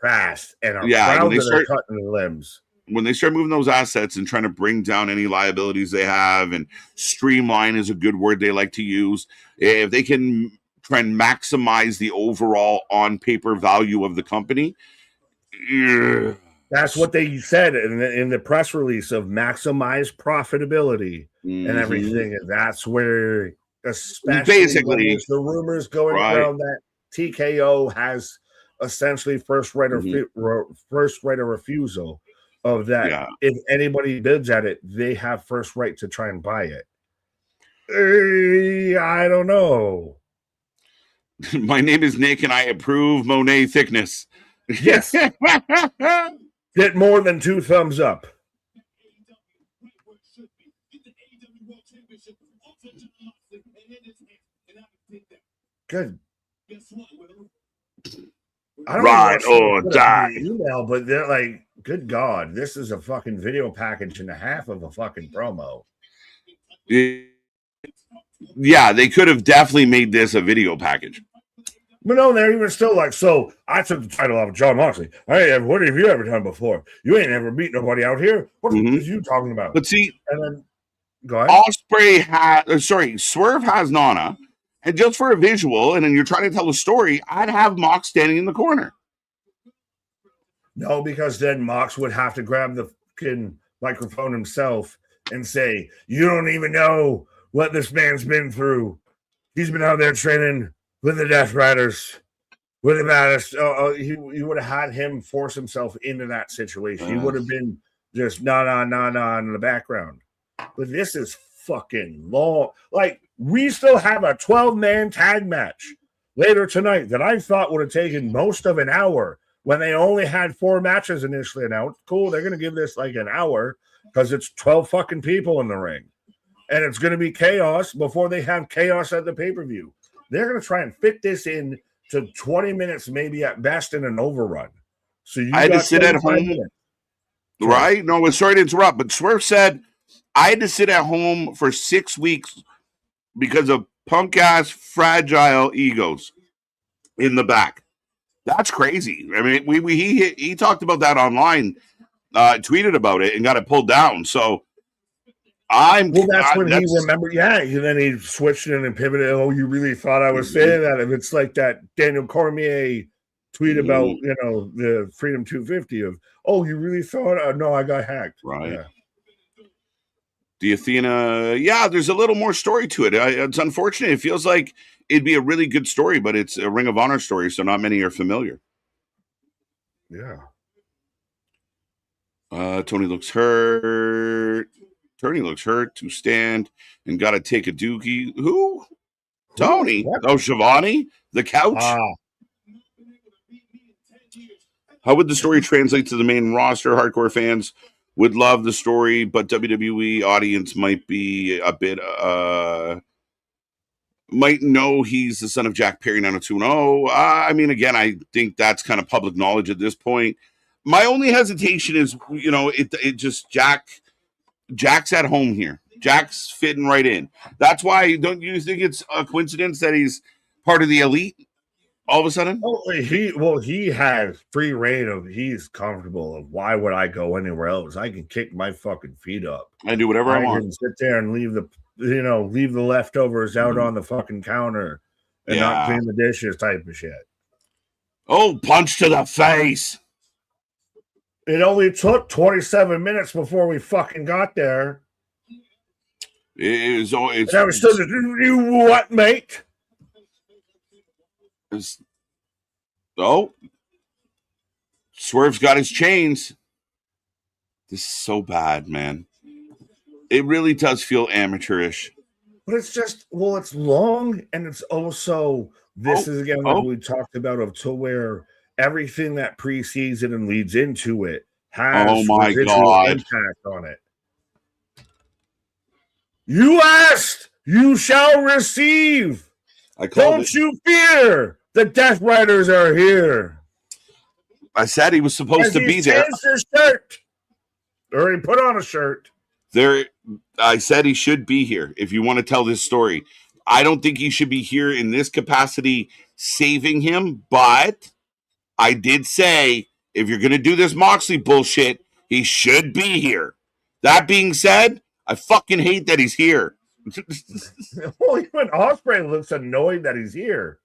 fast and when they start cutting the limbs. When they start moving those assets and trying to bring down any liabilities they have, and streamline is a good word they like to use. If they can try and maximize the overall on paper value of the company. That's what they said in the press release of maximize profitability and everything. And that's where, especially basically, when the rumors going around that TKO has essentially first right of refusal of that. Yeah. If anybody bids at it, they have first right to try and buy it. I don't know. My name is Nick, and I approve Monet thickness. Yes. Get more than 2 thumbs up. Good. I don't Ride or put die. it in the email, but they're like, good God, this is a fucking video package and a half of a fucking promo. Yeah, they could have definitely made this a video package. But no, they're even still like, so I took the title off of John Moxley. Hey, what have you ever done before? You ain't ever beat nobody out here. What are you talking about? But see, and then go ahead. Swerve has Nana, and just for a visual, and then you're trying to tell a story, I'd have Mox standing in the corner. No, because then Mox would have to grab the fucking microphone himself and say, you don't even know what this man's been through. He's been out there training with the Death Riders, with the baddest. You would have had him force himself into that situation. He would have been just nah in the background. But this is fucking long. Like, we still have a 12-man tag match later tonight that I thought would have taken most of an hour when they only had 4 matches initially announced. Cool, they're going to give this like an hour because it's 12 fucking people in the ring. And it's going to be chaos before they have chaos at the pay-per-view. They're going to try and fit this in to 20 minutes, maybe at best, in an overrun. So I had to sit at home, right? No, sorry to interrupt, but Swerve said I had to sit at home for 6 weeks because of punk-ass fragile egos in the back. That's crazy. I mean, he talked about that online, tweeted about it, and got it pulled down. So that's when he remembered. Yeah, and then he switched it and pivoted. Oh, you really thought I was saying that? If it's like that Daniel Cormier tweet about the Freedom 250 of, oh, you really thought? No, I got hacked. Right. Yeah. The Athena, there's a little more story to it. It's unfortunate. It feels like it'd be a really good story, but it's a Ring of Honor story, so not many are familiar. Yeah. Tony looks hurt. Tony looks hurt to stand and got to take a dookie. Who? Tony. What? Oh, Shivani? The couch? How would the story translate to the main roster? Hardcore fans would love the story, but WWE audience might be a bit might know he's the son of Jack Perry 90210. I mean, again, I think that's kind of public knowledge at this point. My only hesitation is, it just Jack's at home here. Jack's fitting right in. That's why, don't you think it's a coincidence that he's part of the elite all of a sudden? He has free reign of, he's comfortable of, why would I go anywhere else? I can kick my fucking feet up. I do whatever I want. Can sit there and leave the leftovers out on the fucking counter and not clean the dishes type of shit. Oh, punch to the face. It only took 27 minutes before we fucking got there. I was still just, you what, mate? Swerve's got his chains. This is so bad, man. It really does feel amateurish. But it's just, it's long, and it's also, this is again what we talked about, to where everything that precedes it and leads into it has impact on it. You asked, you shall receive. Don't you fear. The Death Riders are here. I said he was supposed to be there. His shirt. Or he put on a shirt. I said he should be here if you want to tell this story. I don't think he should be here in this capacity saving him, but I did say if you're going to do this Moxley bullshit, he should be here. That being said, I fucking hate that he's here. Well, even Ospreay looks annoyed that he's here.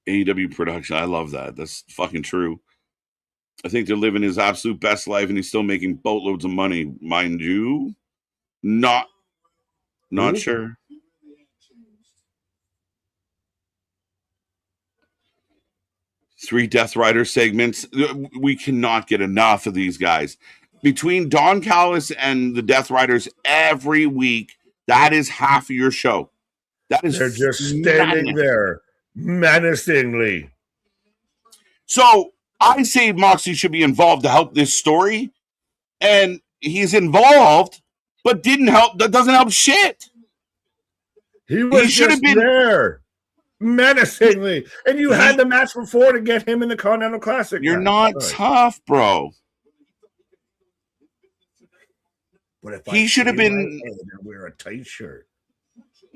AEW production. I love that. That's fucking true. I think they're living his absolute best life and he's still making boatloads of money. Mind you, not sure. 3 Death Rider segments. We cannot get enough of these guys. Between Don Callis and the Death Riders every week, that is half of your show. That is They're just standing there menacingly. So I say Moxley should be involved to help this story, and he's involved, but didn't help. That doesn't help shit. He should have been there menacingly, and you had the match before to get him in the Continental Classic. You're not tough, bro. But if he should have been wear a tight shirt.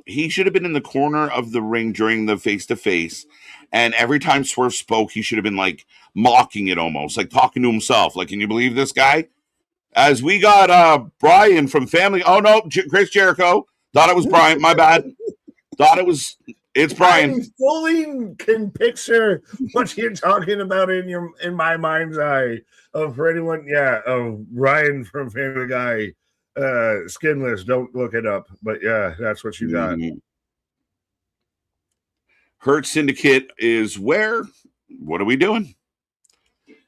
He should have been in the corner of the ring during the face-to-face, and every time Swerve spoke, he should have been like mocking it, almost like talking to himself. Like, can you believe this guy? As we got Brian from Family. Oh no, Chris Jericho. Thought it was Brian. My bad. It's Brian. I fully can picture what you're talking about in my mind's eye. For anyone, of Brian from Family Guy. Skinless, don't look it up, but yeah, that's what you got. Hurt Syndicate is where? What are we doing?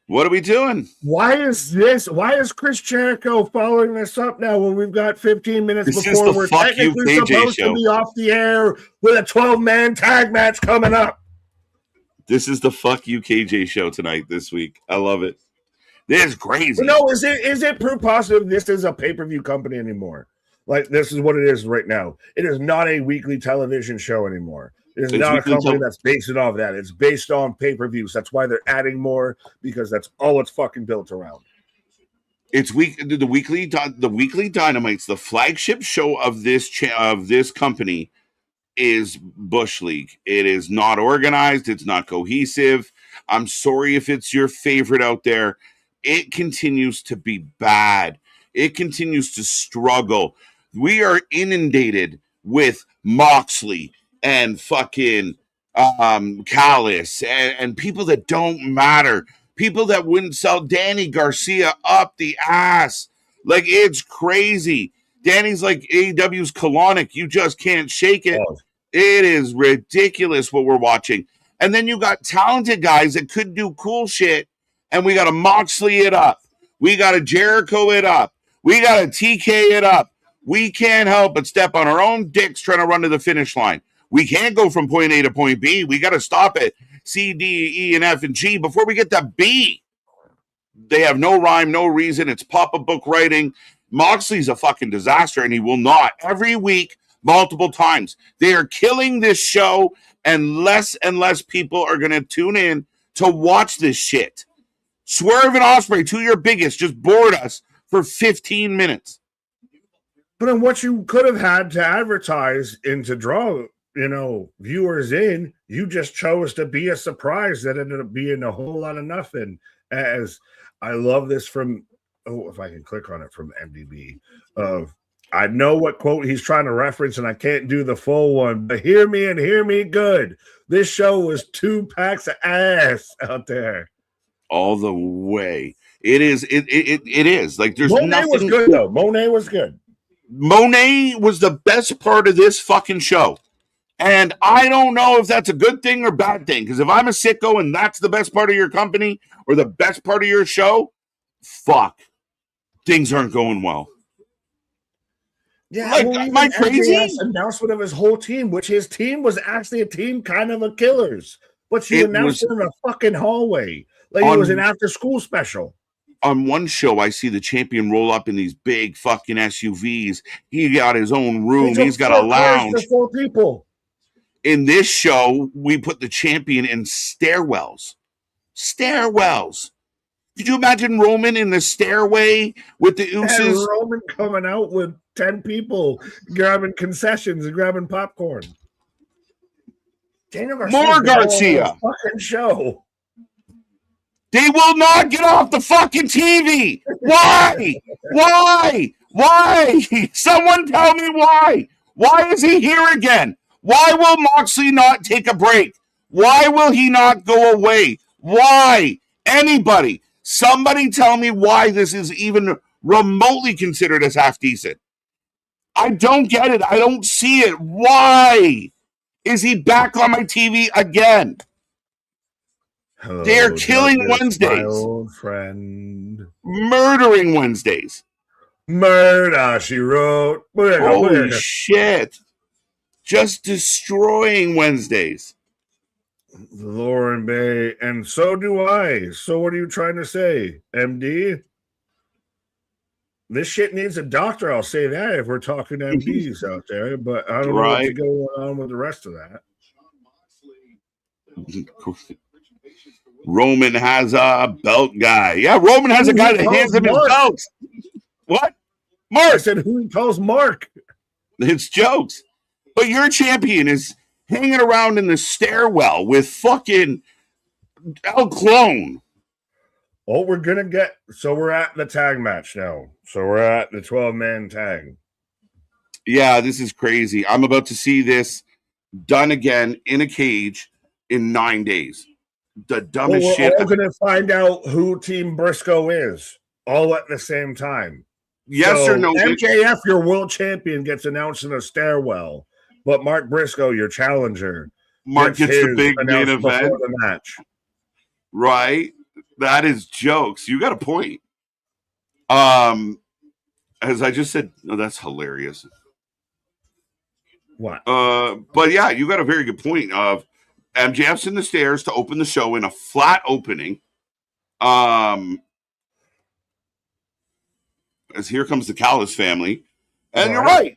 Why is Chris Jericho following this up now when we've got 15 minutes before we're technically supposed to be off the air with a 12-man tag match coming up? This is the Fuck You KJ show tonight this week. I love it. This is crazy. But no, is it proof positive this is a pay-per-view company anymore? Like, this is what it is right now. It is not a weekly television show anymore. It is not a company that's based it off that. It's based on pay-per-views. That's why they're adding more, because that's all it's fucking built around. It's the weekly Dynamites, the flagship show of this company is Bush League. It is not organized. It's not cohesive. I'm sorry if it's your favorite out there. It continues to be bad. It continues to struggle. We are inundated with Moxley and fucking Callis and people that don't matter. People that wouldn't sell Danny Garcia up the ass. Like, it's crazy. Danny's like AEW's colonic. You just can't shake it. Oh. It is ridiculous what we're watching. And then you got talented guys that could do cool shit. And we got to Moxley it up. We got to Jericho it up. We got to TK it up. We can't help but step on our own dicks trying to run to the finish line. We can't go from point A to point B. We got to stop at C, D, E, and F, and G before we get to B. They have no rhyme, no reason. It's Papa Book writing. Moxley's a fucking disaster, and he will not. Every week, multiple times. They are killing this show, and less people are going to tune in to watch this shit. Swerve and Ospreay, 2 your biggest, just bored us for 15 minutes. But then what you could have had to advertise and to draw, viewers in, you just chose to be a surprise that ended up being a whole lot of nothing. As I love this from, if I can click on it from MDB, I know what quote he's trying to reference, and I can't do the full one, but hear me and hear me good. This show was 2 packs of ass out there. All the way. It is. It is. Like, there's Monet nothing. Was good, though. Monet was good. Monet was the best part of this fucking show. And I don't know if that's a good thing or bad thing, because if I'm a sicko and that's the best part of your company or the best part of your show, fuck. Things aren't going well. Yeah, like, am I crazy? Announcement of his whole team, which his team was actually a team kind of a killers. But you announced it in a fucking hallway. Like it was an after-school special. On one show, I see the champion roll up in these big fucking SUVs. He got his own room. He's got a lounge. For 4 people. In this show, we put the champion in stairwells. Stairwells. Could you imagine Roman in the stairway with the Usos? And Roman coming out with 10 people grabbing concessions and grabbing popcorn. Daniel Garcia. More Garcia. Fucking show. They will not get off the fucking TV. Why? Why? Someone tell me why. Why is he here again? Why will Moxley not take a break? Why will he not go away? Why? Anybody. Somebody tell me why this is even remotely considered as half decent. I don't get it. I don't see it. Why is he back on my TV again? They're Hello, killing darkness, my Wednesdays, old friend. murdering Wednesdays. Murder, she wrote. Holy shit. Just destroying Wednesdays. Lauren Bay, and so do I. So what are you trying to say, MD? This shit needs a doctor, I'll say that, if we're talking MDs out there, but I don't know what's going on with the rest of that. Roman has a belt guy. Yeah, Roman has a guy that hands him his belt. What? Mark. I said who he calls Mark. It's jokes. But your champion is hanging around in the stairwell with fucking El Clone. Oh, we're going to get... So we're at the tag match now. So we're at the 12-man tag. Yeah, this is crazy. I'm about to see this done again in a cage in 9 days. The dumbest shit. We're all going to find out who Team Briscoe is all at the same time. Yes or no? MJF, your world champion, gets announced in a stairwell, but Mark Briscoe, your challenger, Mark gets the big main event before the match. Right? That is jokes. You got a point. As I just said, no, that's hilarious. What? But yeah, you got a very good point. Of MJF's in the stairs to open the show in a flat opening. As here comes the Callis family, and you're right.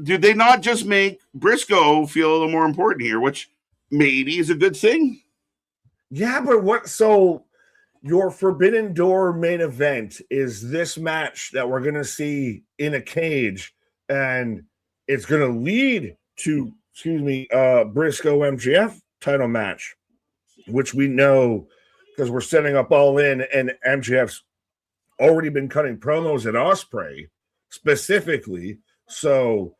Did they not just make Briscoe feel a little more important here, which maybe is a good thing? Yeah, but what? So your Forbidden Door main event is this match that we're going to see in a cage, and it's going to lead to, Briscoe MJF title match, which we know because we're setting up All In, and MJF's already been cutting promos at Ospreay specifically. So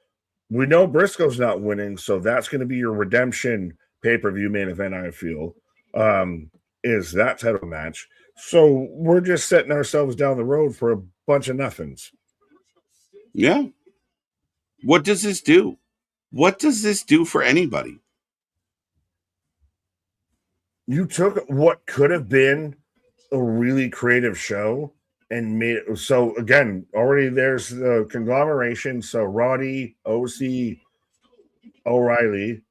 we know Briscoe's not winning. So that's going to be your redemption pay-per-view main event, I feel, is that title match. So we're just setting ourselves down the road for a bunch of nothings. Yeah. What does this do? What does this do for anybody? You took what could have been a really creative show and made it so, again, already there's the conglomeration. So Roddy, OC, O'Reilly.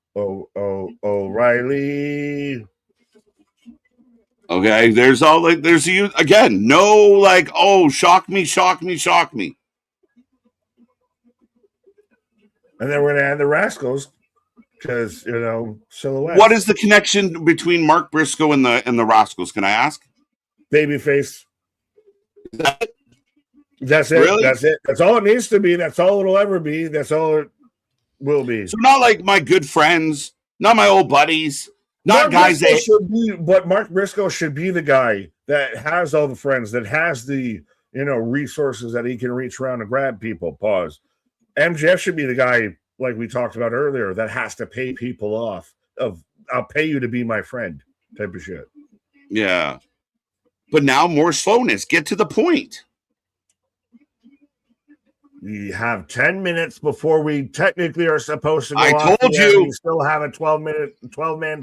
Okay, there's all like there's you again. No, like, oh, shock me. And then we're gonna add the Rascals because silhouette. What is the connection between Mark Briscoe and the Rascals? Can I ask? Babyface. That's it. Really? That's it. That's all it needs to be. That's all it'll ever be. That's all it will be. So not like my good friends, not my old buddies, not guys that should be. But Mark Briscoe should be the guy that has all the friends, that has the resources that he can reach around and grab people. Pause. MJF should be the guy, like we talked about earlier, that has to pay people off. I'll pay you to be my friend type of shit. Yeah. But now more slowness. Get to the point. We have 10 minutes before we technically are supposed to go. I told you. We still have a 12-man.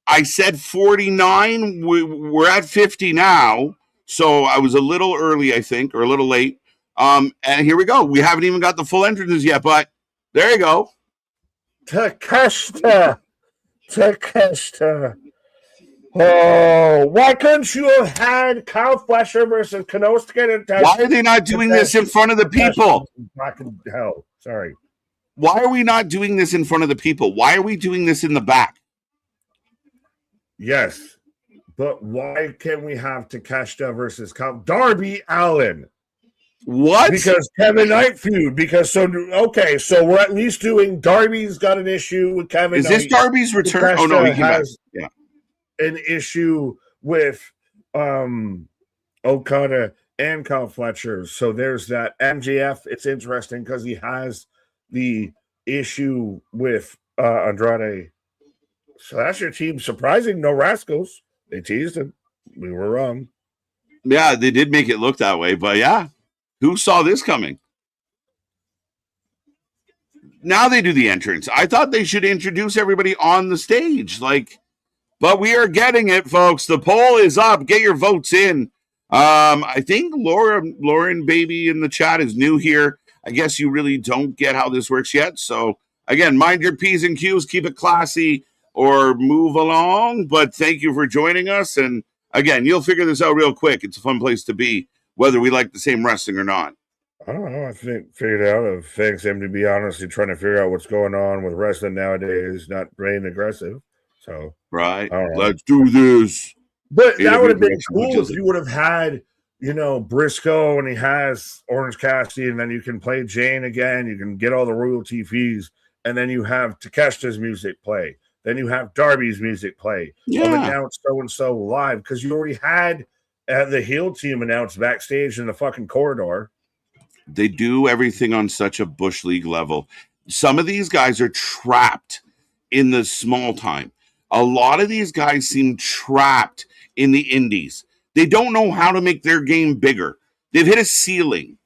I said 49. We're at 50 now. So I was a little early, I think, or a little late. And here we go. We haven't even got the full entrances yet, but there you go. Takeshita. Oh, why couldn't you have had Kyle Fletcher versus Konosuke? Why are they not doing this in front of the people? Fucking hell. Sorry. Why are we not doing this in front of the people? Why are we doing this in the back? Yes, but why can't we have Takeshita versus Darby Allin? What? Because Kevin Knight feud. So we're at least doing Darby's got an issue with Kevin Knight. Is this Darby's return? Takeshita No, he came back. Yeah. An issue with Okada and Kyle Fletcher. So there's that. MJF, it's interesting because he has the issue with Andrade. So that's your team. Surprising, no Rascals. They teased him. We were wrong. Yeah, they did make it look that way, but yeah. Who saw this coming? Now they do the entrance. I thought they should introduce everybody on the stage. Like, But we are getting it, folks. The poll is up. Get your votes in. I think Lauren Baby in the chat is new here. I guess you really don't get how this works yet. So again, mind your P's and Q's, keep it classy or move along. But thank you for joining us. And again, you'll figure this out real quick. It's a fun place to be, whether we like the same wrestling or not. I don't know. I think figured out. It thanks him to be honestly trying to figure out what's going on with wrestling nowadays, not being aggressive. So right, let's do this. But that would have been cool if you would have had, Briscoe and he has Orange Cassidy, and then you can play Jane again. You can get all the royalty fees, and then you have Takeshita's music play. Then you have Darby's music play. Yeah. Oh, now it's so-and-so live because you already had the heel team announced backstage in the fucking corridor. They do everything on such a Bush League level. Some of these guys are trapped in the small time. A lot of these guys seem trapped in the indies. They don't know how to make their game bigger. They've hit a ceiling.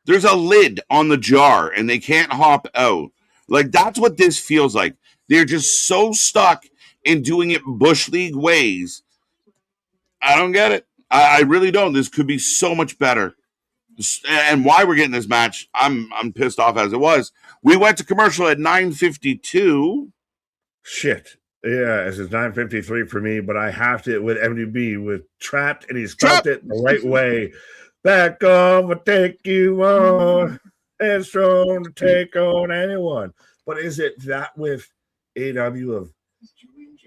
There's a lid on the jar and they can't hop out. Like, that's what this feels like. They're just so stuck in doing it Bush League ways. I don't get it. I really don't. This could be so much better. And why we're getting this match, I'm pissed off as it was. We went to commercial at 9:52. Shit. Yeah, it's 9:53 for me, but I have to with MDB with Trapped, and he's spelled it the right way. Back on, will take you on, and strong to take on anyone. But is it that with AEW of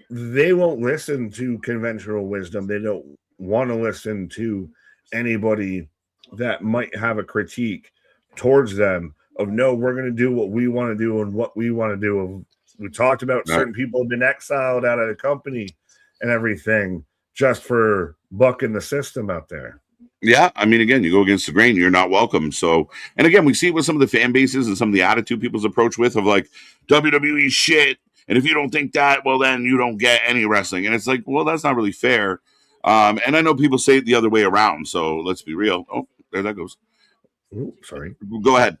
they won't listen to conventional wisdom? They don't want to listen to anybody that might have a critique towards them of, no, we're going to do what we want to do and what we want to do. We talked about certain people have been exiled out of the company and everything just for bucking the system out there. Yeah, I mean, again, you go against the grain, you're not welcome. So, and again, we see it with some of the fan bases and some of the attitude people's approach with of like WWE shit. And if you don't think that, well, then you don't get any wrestling. And it's like, well, that's not really fair. And I know people say it the other way around. So let's be real. Oh, there that goes. Ooh, sorry. Go ahead.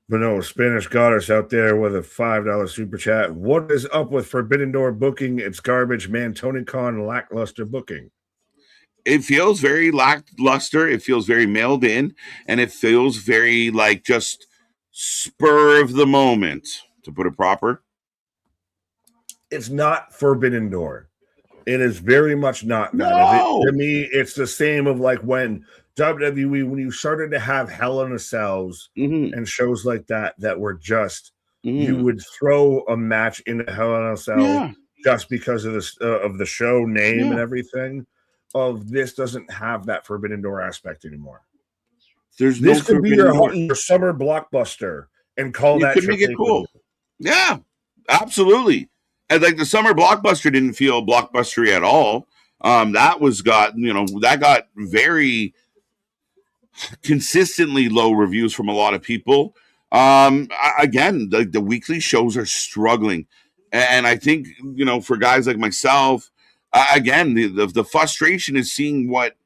But no, Spanish Goddess out there with a $5 super chat. What is up with Forbidden Door booking? It's garbage, man. Tony Khan lackluster booking. It feels very lackluster. It feels very mailed in, and it feels very like just spur of the moment, to put it proper. It's not Forbidden Door. It is very much not that. No. To me, it's the same of like when WWE, when you started to have Hell in a Cells and shows like that were just, you would throw a match into Hell in a Cell just because of the show name and everything. Of this doesn't have that Forbidden Door aspect anymore. This could be your summer blockbuster and call that. Could make it cool. Yeah, absolutely. And like the summer blockbuster didn't feel blockbustery at all. That got very consistently low reviews from a lot of people. Again, the weekly shows are struggling. And I think, for guys like myself, again, the frustration is seeing what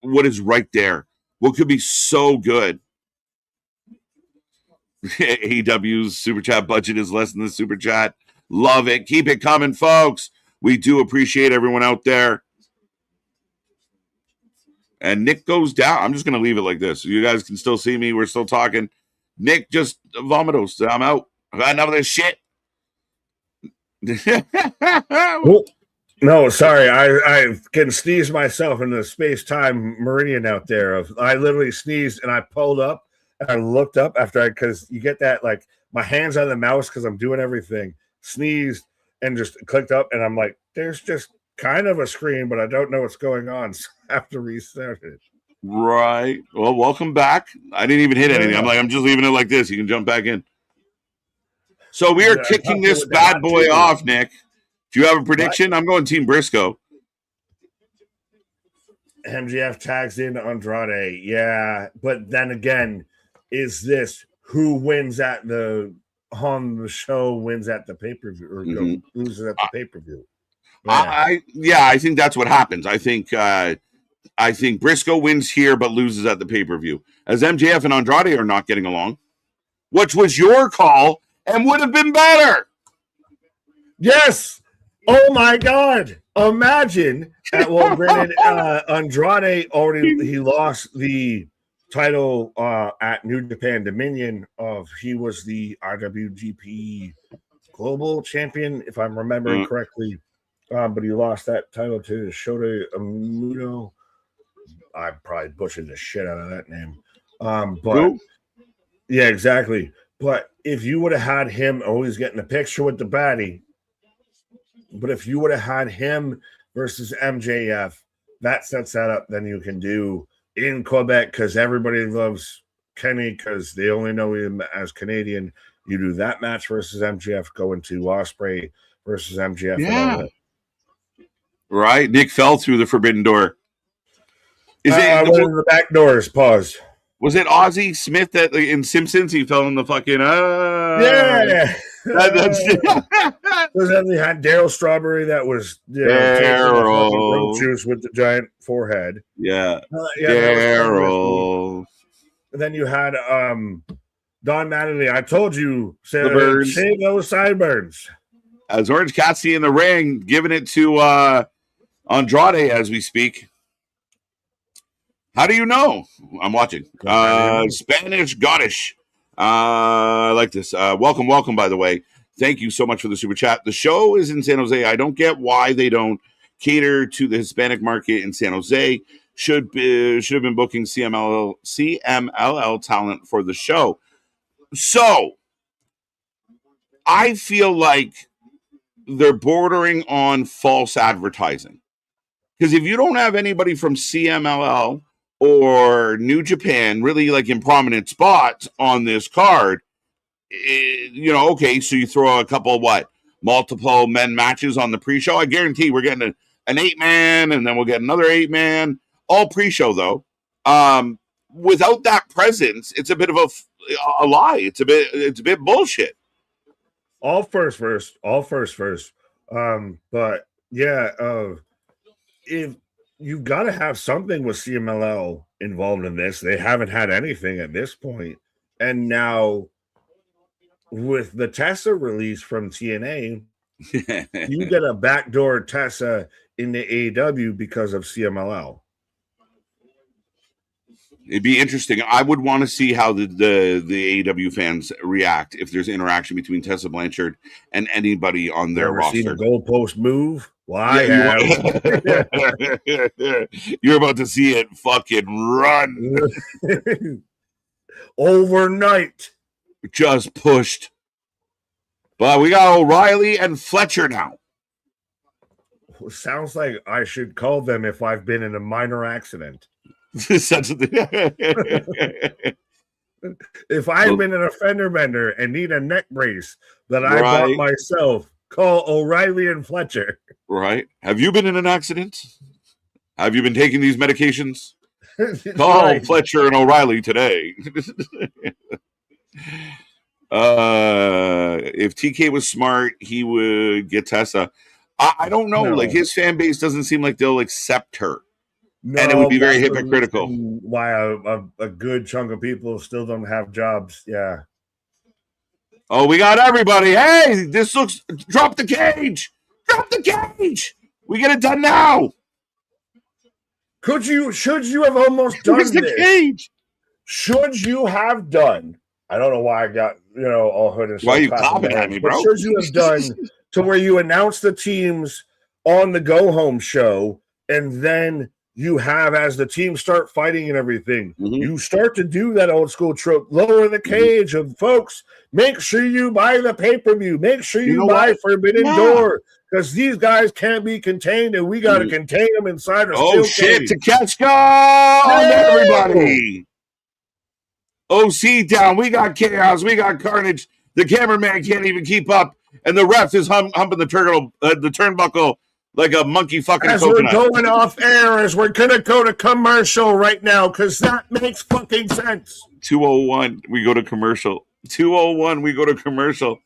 is right there. What could be so good. AEW's super chat budget is less than the super chat. Love it. Keep it coming, folks. We do appreciate everyone out there. And Nick goes down. I'm just going to leave it like this. You guys can still see me. We're still talking. Nick just vomitos. I'm out. I got enough of this shit. No, sorry. I can sneeze myself in the space-time meridian out there. I literally sneezed and I pulled up and I looked up because you get that, like, my hands on the mouse because I'm doing everything. Sneezed and just clicked up and I'm like, there's just kind of a screen, but I don't know what's going on. So I have to restart it. Right. Well, welcome back. I didn't even hit anything. I'm just leaving it like this. You can jump back in. So we are kicking this bad boy off, Nick. Do you have a prediction? I'm going Team Briscoe. MJF tags in Andrade. Yeah. But then again, is this who wins on the show wins at the pay-per-view or loses at the pay-per-view? Yeah. I think that's what happens. I think Briscoe wins here but loses at the pay-per-view. As MJF and Andrade are not getting along, which was your call and would have been better. Yes. Oh my God. Imagine that. Well, granted, Andrade he lost the title at New Japan Dominion. He was the IWGP Global Champion, if I'm remembering correctly. But he lost that title to Shota Umino. I probably butchered the shit out of that name. But yeah, exactly. But if you would have had him always getting a picture with the baddie, but if you would have had him versus MJF, that sets that up. Then you can do in Quebec because everybody loves Kenny because they only know him as Canadian. You do that match versus MJF, go into Ospreay versus MJF. Yeah. Right. Nick fell through the forbidden door. I went in the back doors. Pause. Was it Ozzie Smith that in Simpsons he fell in the fucking yeah. Because then they had Daryl Strawberry that was Daryl juice with the giant forehead. Yeah. Daryl. And then you had Don Mattingly. I told you, save those sideburns. As Orange Cassidy in the ring, giving it to Andrade as we speak. How do you know? I'm watching. Spanish Goddess. I like this. Welcome, by the way. Thank you so much for the super chat. The show is in San Jose. I don't get why they don't cater to the Hispanic market in San Jose. Should have been booking CMLL talent for the show. So, I feel like they're bordering on false advertising. Because if you don't have anybody from CMLL or New Japan really like in prominent spots on this card, okay, so you throw a couple multiple men matches on the pre-show. I guarantee we're getting an 8-man and then we'll get another 8-man, all pre-show though. Without that presence, it's a bit of a lie. It's a bit bullshit. All first. But yeah, if you've got to have something with CMLL involved in this. They haven't had anything at this point. And now with the Tessa release from TNA, you get a backdoor Tessa in the AEW because of CMLL. It'd be interesting. I would want to see how the AEW fans react if there's interaction between Tessa Blanchard and anybody on their roster. Seen a goalpost move? Well, You're about to see it fucking run. Overnight. Just pushed. But we got O'Reilly and Fletcher now. Sounds like I should call them if I've been in a minor accident. If I've been in a fender bender and need a neck brace that I bought myself, call O'Reilly and Fletcher. Right. Have you been in an accident? Have you been taking these medications? Call Fletcher and O'Reilly today. If TK was smart, he would get Tessa. I don't know. No. Like his fan base doesn't seem like they'll accept her. No, and it would be very hypocritical. Why a good chunk of people still don't have jobs. Yeah. Oh, we got everybody. Hey, this looks. Drop the cage. Drop the cage. We get it done now. Should you have almost done Where's the this? Cage? Should you have done? I don't know why I got all hood and stuff. Why are you coughing at me, bro? Should you have done to where you announce the teams on the go home show and then you have, as the teams start fighting and everything, you start to do that old school trope, lower the cage of folks, make sure you buy the pay-per-view, make sure you buy Forbidden Door, because these guys can't be contained and we got to contain them inside a steel cage. To catch on everybody. OC down, we got chaos, we got carnage, the cameraman can't even keep up, and the ref is humping the turnbuckle like a monkey fucking as coconut. We're going off air, as we're going to go to commercial right now, because that makes fucking sense. 2:01, we go to commercial. 2:01, we go to commercial.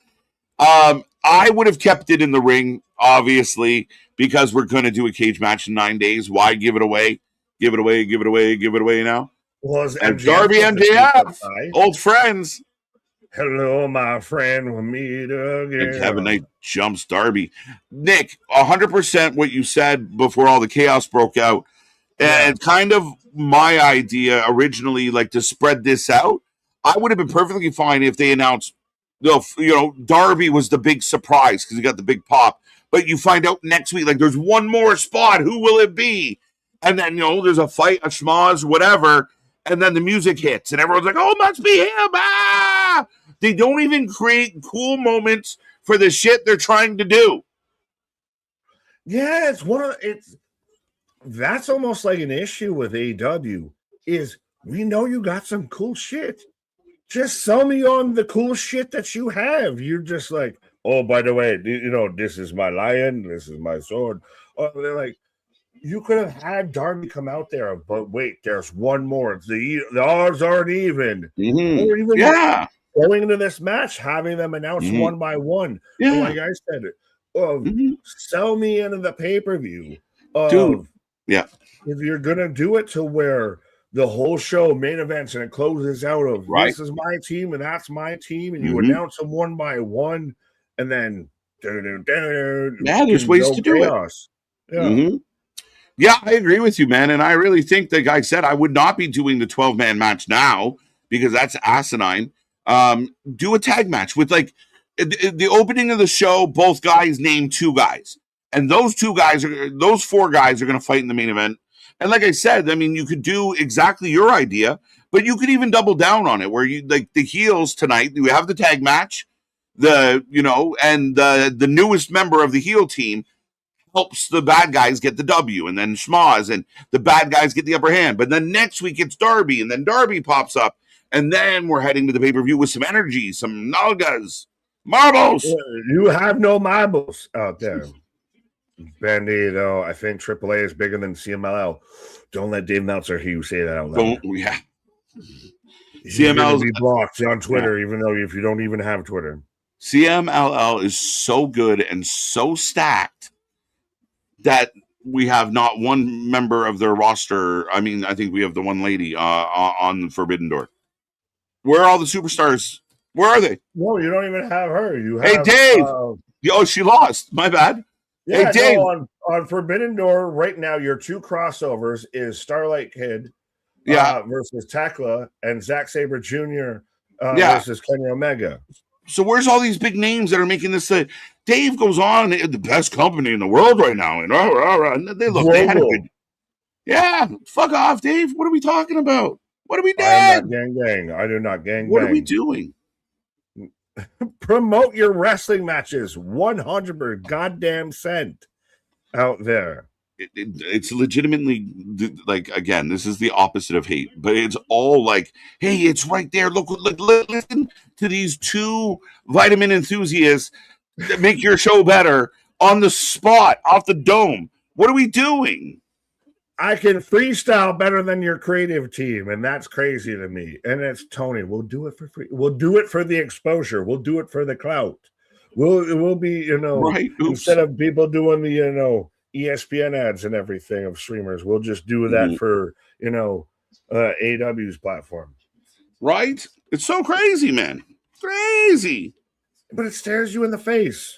I would have kept it in the ring, obviously, because we're going to do a cage match in 9 days. Why give it away? Give it away now. Well, and Darby MJF, old friends. Hello, my friend. We'll meet And Kevin again. Knight jumps Darby. Nick, 100% what you said before all the chaos broke out. Yeah. And kind of my idea originally, like to spread this out, I would have been perfectly fine if they announced, Darby was the big surprise because he got the big pop. But you find out next week, like there's one more spot. Who will it be? And then, there's a fight, a schmoz, whatever. And then the music hits, and everyone's like, oh, it must be him. Ah! They don't even create cool moments for the shit they're trying to do. Yeah, that's almost like an issue with AEW is we know you got some cool shit. Just sell me on the cool shit that you have. You're just like, oh, by the way, this is my lion, this is my sword. Oh, they're like, you could have had Darby come out there, but wait, there's one more. The odds aren't even. Mm-hmm. Or even yeah. Going into this match, having them announced one by one. Yeah. Like I said, sell me into the pay-per-view. Dude. Yeah. If you're gonna do it to where the whole show main events and it closes out of this is my team and that's my team, and you announce them one by one, and then there's ways to do it. Yeah. Yeah, I agree with you, man. And I really think the guy said I would not be doing the 12-man match now because that's asinine. Do a tag match with like the opening of the show. Both guys name two guys, and those four guys are going to fight in the main event. And like I said, I mean, you could do exactly your idea, but you could even double down on it where you like the heels tonight. You have the tag match, and the newest member of the heel team helps the bad guys get the W, and then schmoz, and the bad guys get the upper hand. But then next week it's Darby, and then Darby pops up, and then we're heading to the pay-per-view with some energy, some nalgas, marbles. You have no marbles out there. Bendy, though, I think AAA is bigger than CMLL. Don't let Dave Meltzer hear you say that out loud. CMLL be blocked on Twitter, even though if you don't even have Twitter. CMLL is so good and so stacked that we have not one member of their roster. I mean, I think we have the one lady on Forbidden Door. Where are all the superstars? Where are they? No, you don't even have her. You have, hey, Dave. She lost. My bad. Yeah, hey, Dave. No, on Forbidden Door right now, your two crossovers is Starlight Kid versus Tekla and Zack Sabre Jr. Versus Kenny Omega. So where's all these big names that are making this? Dave goes on, the best company in the world right now, and they had a good. Yeah, fuck off, Dave. What are we talking about? What are we doing? I am not gang. I do not gang. What are we doing? Promote your wrestling matches 100% goddamn cent out there. It's legitimately like, again, this is the opposite of hate, but it's all like, hey, it's right there. Look, listen to these two vitamin enthusiasts that make your show better on the spot, off the dome. What are we doing? I can freestyle better than your creative team, and that's crazy to me. And it's Tony. We'll do it for free. We'll do it for the exposure. We'll do it for the clout. We'll be, right. Instead of people doing the, ESPN ads and everything of streamers, we'll just do that for, AEW's platform. Right? It's so crazy, man. Crazy. But it stares you in the face.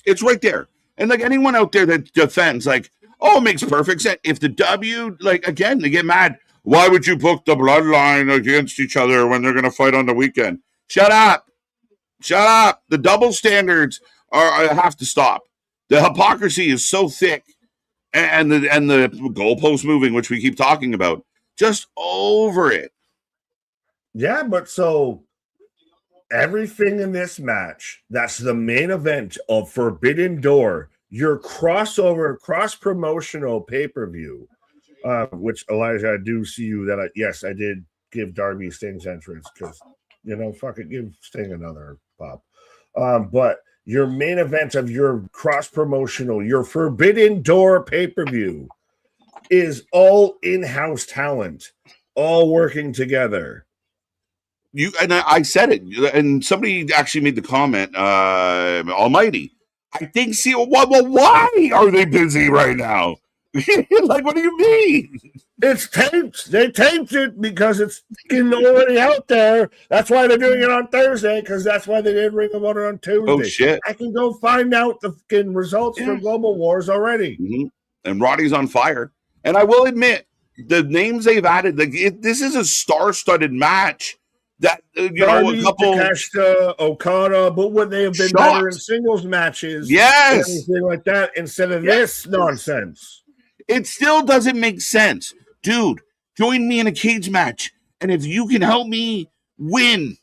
It's right there. And like anyone out there that defends, like, oh, it makes perfect sense. If the W, like, again, they get mad. Why would you book the bloodline against each other when they're going to fight on the weekend? Shut up. Shut up. The double standards have to stop. The hypocrisy is so thick, and the goalpost moving, which we keep talking about, just over it. Yeah, but so everything in this match, that's the main event of Forbidden Door, your crossover, cross-promotional pay-per-view, which, Elijah, I do see you that, yes, I did give Darby Sting's entrance because, fuck it, give Sting another pop. But your main event of your cross-promotional, your Forbidden Door pay-per-view is all in-house talent, all working together. I said it, and somebody actually made the comment, Almighty. I think, why are they busy right now? Like, what do you mean? It's taped. They taped it because it's already out there. That's why they're doing it on Thursday, because that's why they did Ring of Honor on Tuesday. Oh, shit. I can go find out the fucking results for Global Wars already. Mm-hmm. And Roddy's on fire. And I will admit, the names they've added, like this is a star-studded match. That Darby, a couple Takeshita, Okada, but would they have been better in singles matches? Yes, anything like that instead of this nonsense. It still doesn't make sense, dude. Join me in a cage match, and if you can help me win,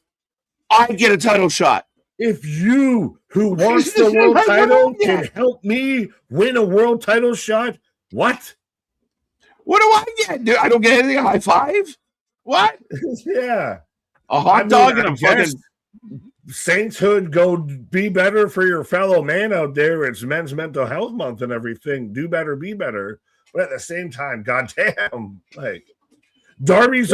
I get a title shot. If you, who wants the world title, can help me win a world title shot, what? What do I get? Dude, I don't get anything. A high five? What? Yeah. A hot dog and a fucking sainthood. Go be better for your fellow man out there. It's Men's Mental Health Month and everything. Do better, be better. But at the same time, goddamn, like Darby's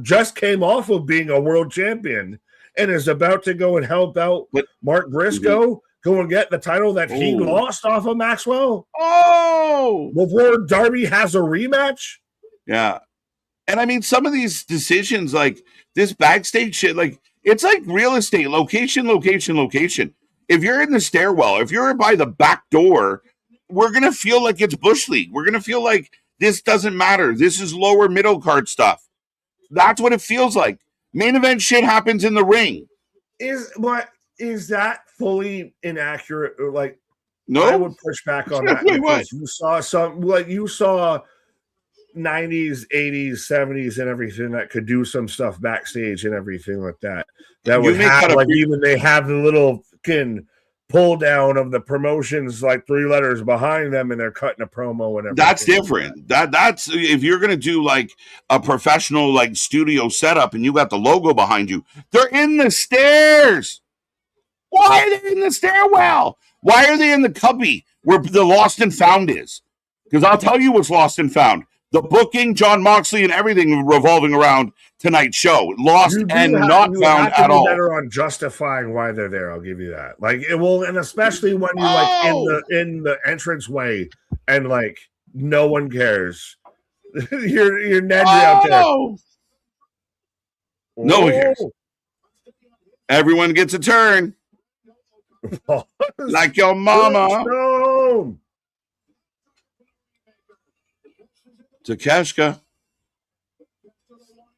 just came off of being a world champion and is about to go and help out Mark Briscoe go and get the title that he lost off of Maxwell. Oh, before Darby has a rematch. Yeah. And I mean, some of these decisions, like this backstage shit, like it's like real estate, location. If you're in the stairwell, if you're by the back door, we're going to feel like it's Bush League. We're going to feel like this doesn't matter. This is lower middle card stuff. That's what it feels like. Main event shit happens in the ring. Is that fully inaccurate? Or like, no, I would push back on that. Because you saw 90s, 80s, 70s, and everything that could do some stuff backstage and everything like that. That would have even they have the little fucking pull down of the promotions, like 3 letters behind them, and they're cutting a promo and everything. That's different. That's if you're gonna do like a professional like studio setup and you got the logo behind you. They're in the stairs. Why are they in the stairwell? Why are they in the cubby where the lost and found is? Because I'll tell you what's lost and found. The booking, John Moxley, and everything revolving around tonight's show. Lost and not found at all. Better on justifying why they're there. I'll give you that. Like it will, and especially when you like in the entranceway and like no one cares. you're Nedry out there. No one cares. Everyone gets a turn. Like your mama. Takeshka.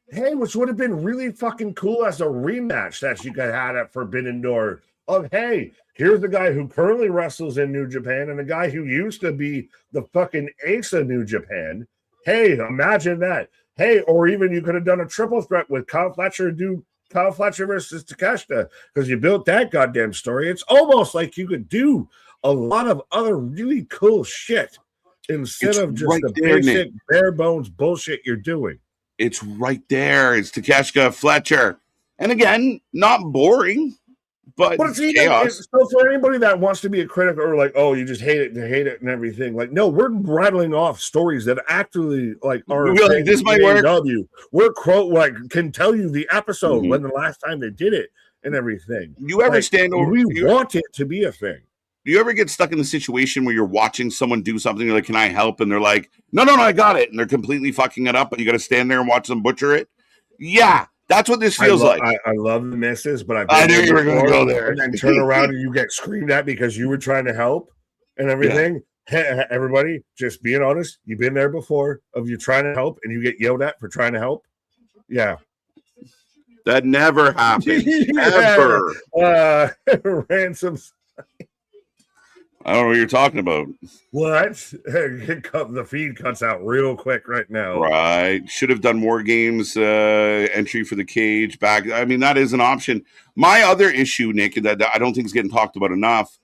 Hey, which would have been really fucking cool as a rematch that you could have at Forbidden Door. Hey, here's the guy who currently wrestles in New Japan and the guy who used to be the fucking ace of New Japan. Hey, imagine that. Hey, or even you could have done a triple threat with Kyle Fletcher versus Takeshita, because you built that goddamn story. It's almost like you could do a lot of other really cool shit instead of just the basic bare bones bullshit you're doing. It's right there. It's Takeshita Fletcher. And again, not boring, but it's chaos. So for anybody that wants to be a critic or like, oh, you just hate it and everything, like, no, we're rattling off stories that actually like are like, this might work. We're can tell you the episode when the last time they did it and everything. You ever stand over? We want it to be a thing. Do you ever get stuck in the situation where you're watching someone do something, you're like, can I help? And they're like, no, I got it. And they're completely fucking it up, but you got to stand there and watch them butcher it. Yeah, that's what this feels like. I love the misses, but I knew you were going to go there. And then turn around and you get screamed at because you were trying to help and everything. Yeah. Everybody, just being honest, you've been there before of you trying to help and you get yelled at for trying to help. Yeah. That never happens. Ever. Ransom. I don't know what you're talking about. What? The feed cuts out real quick right now. Right. Should have done War Games entry for the cage back. I mean, that is an option. My other issue, Nick, that I don't think is getting talked about enough,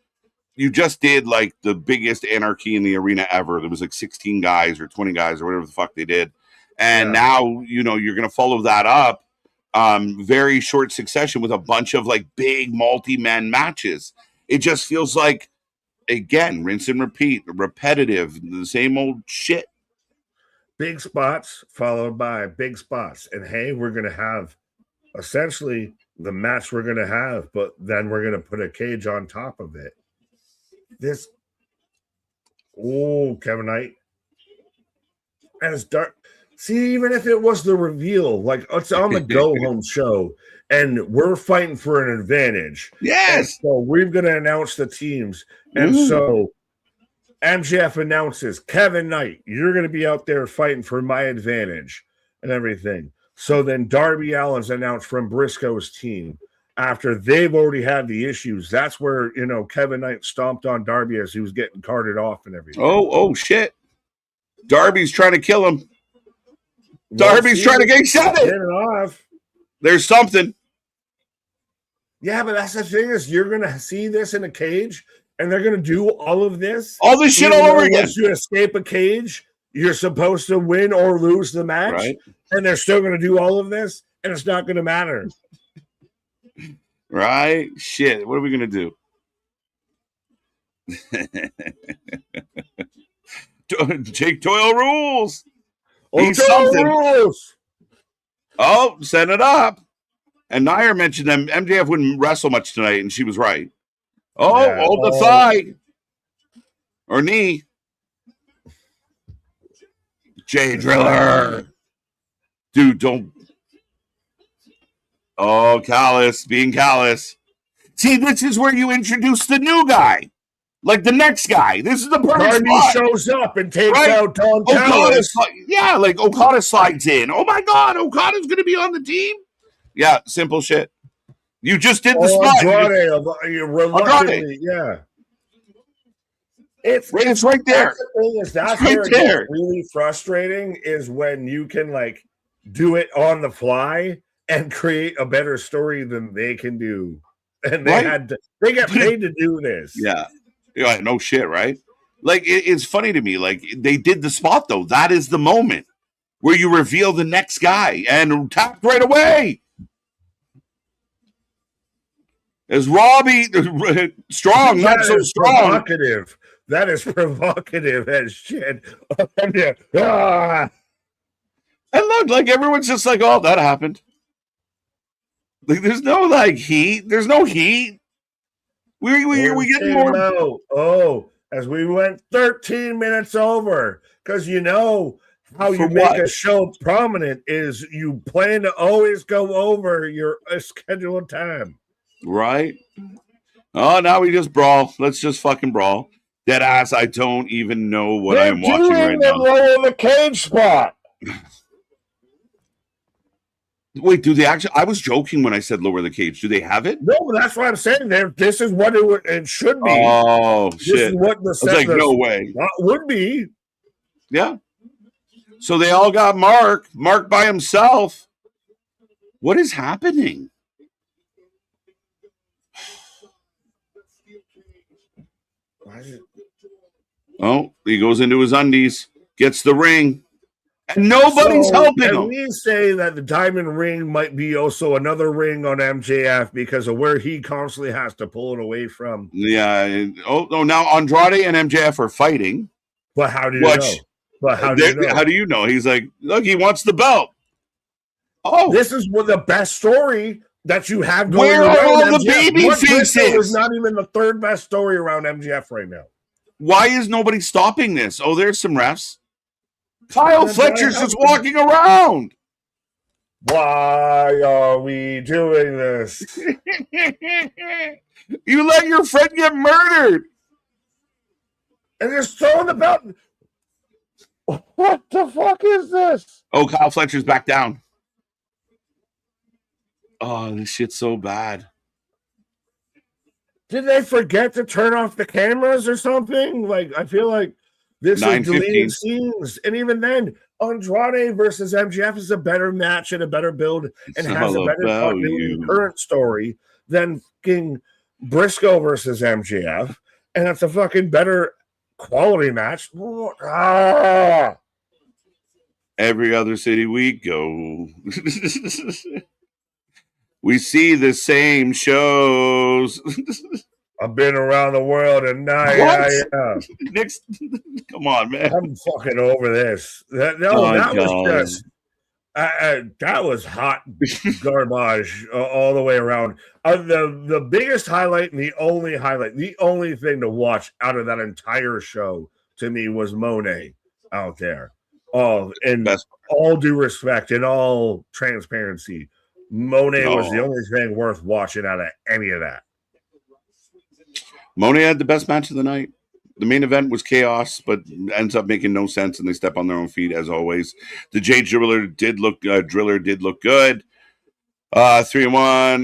you just did like the biggest anarchy in the arena ever. There was like 16 guys or 20 guys or whatever the fuck they did. And now, you're going to follow that up very short succession with a bunch of like big multi-man matches. It just feels like, again, rinse and repeat, repetitive, the same old shit. Big spots followed by big spots. And hey, we're going to have essentially the match we're going to have, but then we're going to put a cage on top of it. Kevin Knight, as dark. See, even if it was the reveal, like it's on the go home show, and we're fighting for an advantage. And Yes. so we're going to announce the teams. And so MJF announces, Kevin Knight, you're going to be out there fighting for my advantage and everything. So then Darby Allin's announced from Briscoe's team. After they've already had the issues, that's where, Kevin Knight stomped on Darby as he was getting carted off and everything. Oh, shit. Darby's trying to kill him. Darby's trying to get off. There's something. Yeah, but that's the thing is you're going to see this in a cage, and they're going to do all of this. All this shit all over again. Once you escape a cage, you're supposed to win or lose the match, right? And they're still going to do all of this, and it's not going to matter. Right? Shit. What are we going to do? Jake Doyle rules. He's something. Rules. Oh, set it up. And Nair mentioned them. MJF wouldn't wrestle much tonight, and she was right. Oh, yeah. Hold the thigh. Or knee. Jay Driller. Dude, don't. Oh, callous. Being callous. See, this is where you introduce the new guy. Like the next guy. This is the perfect spot. Shows up and takes out Don Callis. Yeah, like Okada slides in. Oh, my God. Okada's going to be on the team? Yeah, simple shit. You just did the spot. Andrade. Yeah. It's right there. That's where it gets really frustrating is when you can do it on the fly and create a better story than they can do. And they get paid to do this. Yeah. No shit, right? It's funny to me. They did the spot though. That is the moment where you reveal the next guy and tapped right away. Is Robbie strong? Not so strong. Provocative. That is provocative as shit. And look, everyone's just oh, that happened. There's no heat. There's no heat. We getting more. Oh, as we went 13 minutes over, because how you make a show prominent is you plan to always go over your scheduled time. Right. Oh, now we just brawl. Let's just fucking brawl. Dead ass. I don't even know what I'm watching right now. They're in the cage spot. Wait, do they actually? I was joking when I said lower the cage. Do they have it? No, but that's what I'm saying. This is what it should be. Oh, this shit. Is what the no way. Would be. Yeah. So they all got Mark by himself. What is happening? Oh, he goes into his undies, gets the ring, and nobody's helping him. We say that the diamond ring might be also another ring on MJF because of where he constantly has to pull it away from. Yeah. Oh, now Andrade and MJF are fighting. But how do you know? But how do you know? How do you know? He's like, look, he wants the belt. Oh, this is the best story that you have going where around. Where are all the baby faces? Is not even the third best story around MJF right now. Why is nobody stopping this? Oh, there's some refs. Kyle Fletcher's just walking around. Why are we doing this? You let your friend get murdered. And they're throwing the belt. What the fuck is this? Oh, Kyle Fletcher's back down. Oh, this shit's so bad. Did they forget to turn off the cameras or something? I feel like this is deleted scenes. And even then, Andrade versus MJF is a better match and a better build and has a better continuity current story than fucking Briscoe versus MJF. And it's a fucking better quality match. Every other city we go. We see the same shows. I've been around the world and now, Next, come on, man. I'm fucking over this. That was just that was hot garbage all the way around. The biggest highlight and the only thing to watch out of that entire show to me was Monet out there. And Best. all due respect and all transparency, Monet was the No. only thing worth watching out of any of that. Monet had the best match of the night. The main event was chaos, but ends up making no sense, and they step on their own feet as always. The Jay Driller did look good. 3-1.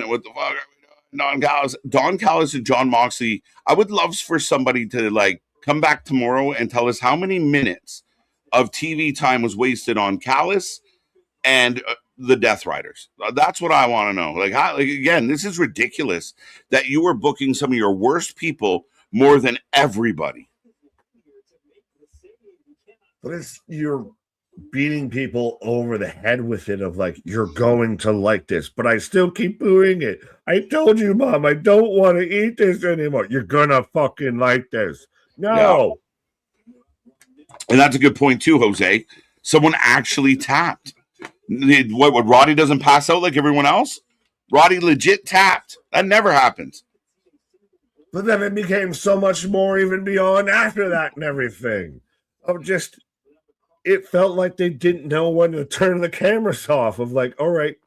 What the fuck are we doing? Don Callis and John Moxley. I would love for somebody to like come back tomorrow and tell us how many minutes of TV time was wasted on Callis and the Death Riders. That's what I want to know. Like, again, this is ridiculous that you were booking some of your worst people more than everybody. But you're beating people over the head with it of like, you're going to like this, but I still keep doing it. I told you, Mom, I don't want to eat this anymore. You're gonna fucking like this. No. Yeah. And that's a good point too, Jose. Someone actually tapped. What Roddy doesn't pass out like everyone else? Roddy legit tapped. That never happens. But then it became so much more even beyond after that and everything. Of just, it felt like they didn't know when to turn the cameras off. Of like, all right,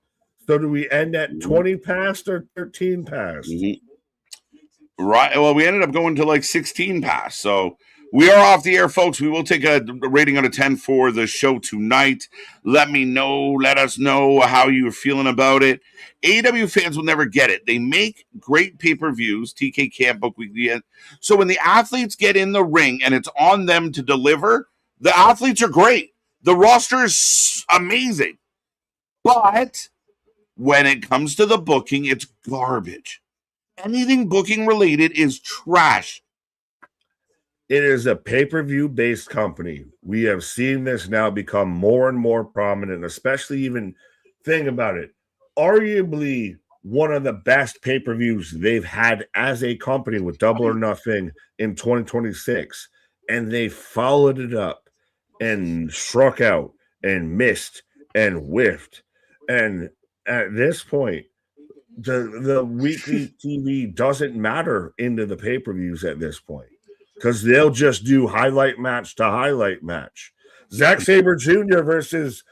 so do we end at 20 past or 13 past? Mm-hmm. Right. Well, we ended up going to like 16 past. So we are off the air, folks. We will take a rating out of 10 for the show tonight. Let us know how you're feeling about it. AEW fans will never get it. They make great pay-per-views. TK can't book weekly. So when the athletes get in the ring and it's on them to deliver, the athletes are great. The roster is amazing. But when it comes to the booking, it's garbage. Anything booking related is trash. It is a pay-per-view based company. We have seen this now become more and more prominent, especially even think about it. Arguably one of the best pay-per-views they've had as a company with Double or Nothing in 2026. And they followed it up and struck out and missed and whiffed. And at this point, the weekly TV doesn't matter into the pay-per-views at this point. Because they'll just do highlight match to highlight match. Zack Sabre Jr. versus